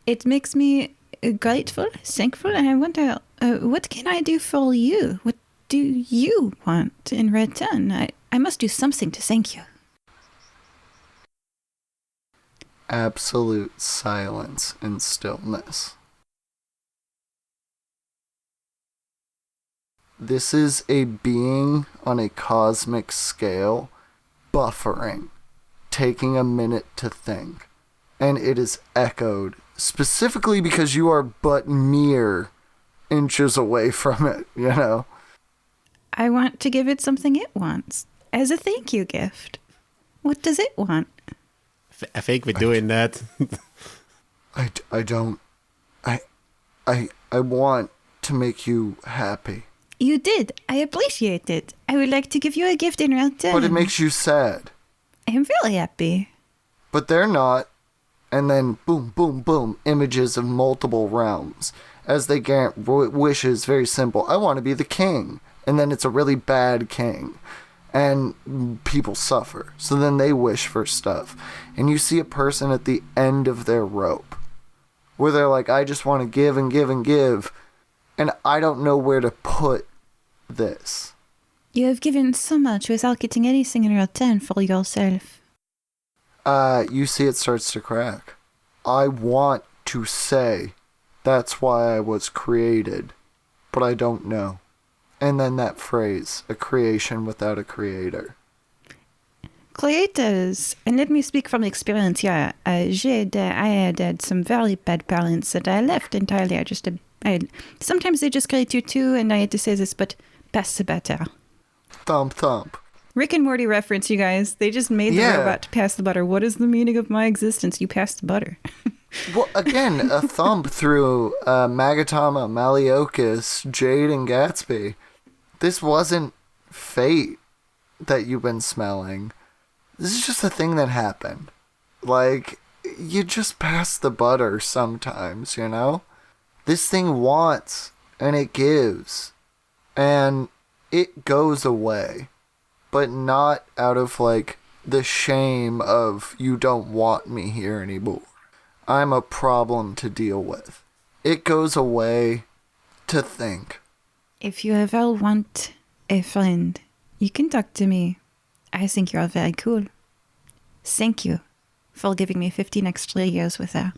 It makes me grateful, thankful, and I wonder, what can I do for you? What do you want in return? I must do something to thank you. Absolute silence and stillness. This is a being on a cosmic scale, buffering, taking a minute to think, and it is echoed, specifically because you are but mere inches away from it, you know? I want to give it something it wants as a thank you gift. What does it want? I think we're doing that. I don't... I want to make you happy. You did. I appreciate it. I would like to give you a gift in return. But it makes you sad. I am very happy. But they're not. And then boom, boom, boom, images of multiple realms. As they grant wishes, very simple. I want to be the king. And then it's a really bad king. And people suffer. So then they wish for stuff. And you see a person at the end of their rope. Where they're like, I just want to give and give and give. And I don't know where to put this. You have given so much without getting anything in return for yourself. You see it starts to crack. I want to say that's why I was created, but I don't know. And then that phrase, a creation without a creator. Creators, and let me speak from experience here. I had some very bad parents that I left entirely. Sometimes they just create you too, and I had to say this, but pass the butter. Thump, thump. Rick and Morty reference, you guys. They just made the robot to pass the butter. What is the meaning of my existence? You pass the butter. Well, again, a thump through Magatama, Maliokus, Jade, and Gatsby. This wasn't fate that you've been smelling. This is just a thing that happened. Like, you just pass the butter sometimes, you know? This thing wants, and it gives, and it goes away. But not out of, like, the shame of, you don't want me here anymore. I'm a problem to deal with. It goes away to think. If you ever want a friend, you can talk to me. I think you are very cool. Thank you for giving me 15 extra years with her.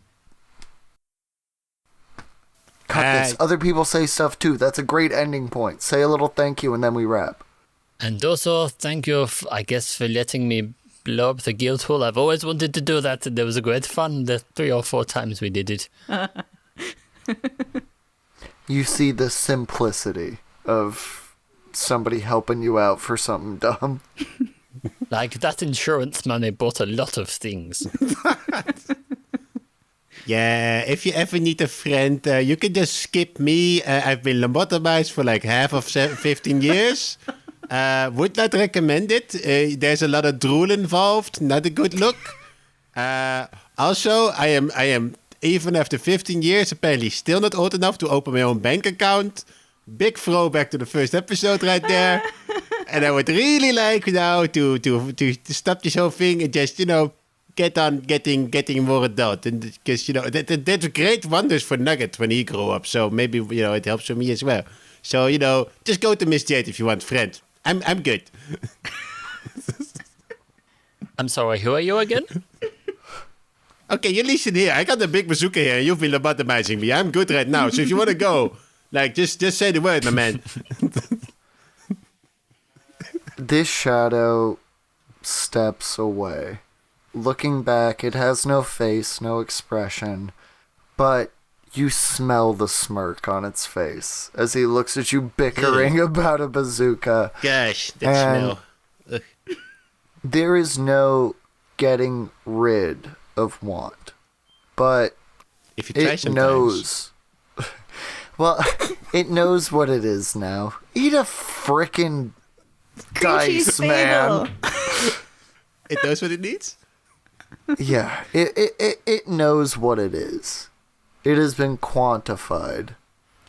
Cut this. Other people say stuff too. That's a great ending point. Say a little thank you and then we wrap. And also, thank you, I guess, for letting me blow up the guild hall. I've always wanted to do that, and there was a great fun the 3 or 4 times we did it. You see the simplicity of somebody helping you out for something dumb. Like, that insurance money bought a lot of things. Yeah, if you ever need a friend, you can just skip me. I've been lobotomized for like half of 15 years. Would not recommend it. There's a lot of drool involved. Not a good look. Also, I am even after 15 years apparently still not old enough to open my own bank account. Big throwback to the first episode right there. And I would really like now to stop this whole thing and just, get on getting more adult. And because, that's great wonders for Nugget when he grew up. So maybe, it helps for me as well. So, just go to Miss Jade if you want friends. I'm good. I'm sorry, who are you again? Okay, you listen here. I got a big bazooka here and you've been lobotomizing me. I'm good right now. So if you want to go, just say the word, my man. This shadow steps away. Looking back, it has no face, no expression, but you smell the smirk on its face as he looks at you bickering about a bazooka. Gosh, that smell. Ugh. There is no getting rid of want, but If you try it sometimes. knows. Well, it knows what it is now. Eat a frickin' dice, man. It knows what it needs? Yeah, it knows what it is. It has been quantified.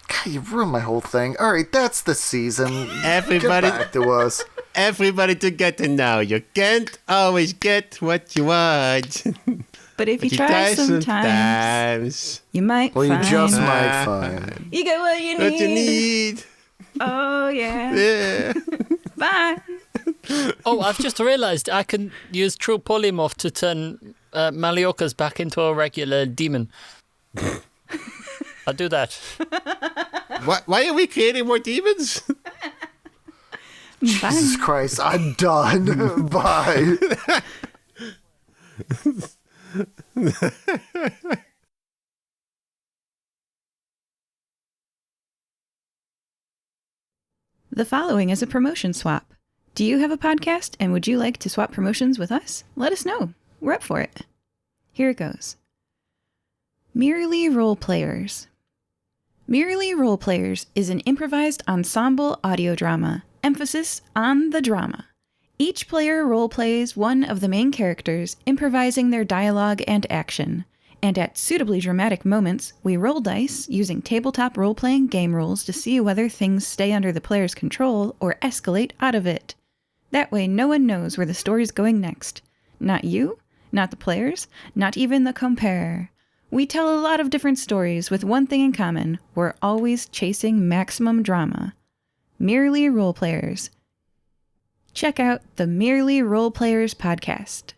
God, you ruined my whole thing. All right, that's the season. Everybody- Get back to us. Everybody together now. You can't always get what you want. But if you But try sometimes, sometimes. you might Well, find you just might find. you get what you need. What you need. Oh, yeah. Yeah. Bye. Oh, I've just realized I can use True Polymorph to turn Maliokas back into a regular demon. I'll do that. Why are we creating more demons? Bye. Jesus Christ, I'm done. Bye. The following is a promotion swap. Do you have a podcast and would you like to swap promotions with us? Let us know. We're up for it. Here it goes. Merely Role Players. Merely Role Players is an improvised ensemble audio drama, emphasis on the drama. Each player role plays one of the main characters, improvising their dialogue and action. And at suitably dramatic moments, we roll dice using tabletop role-playing game rules to see whether things stay under the player's control or escalate out of it. That way no one knows where the story's going next. Not you, not the players, not even the compere. We tell a lot of different stories with one thing in common. We're always chasing maximum drama. Merely Role Players. Check out the Merely Role Players podcast.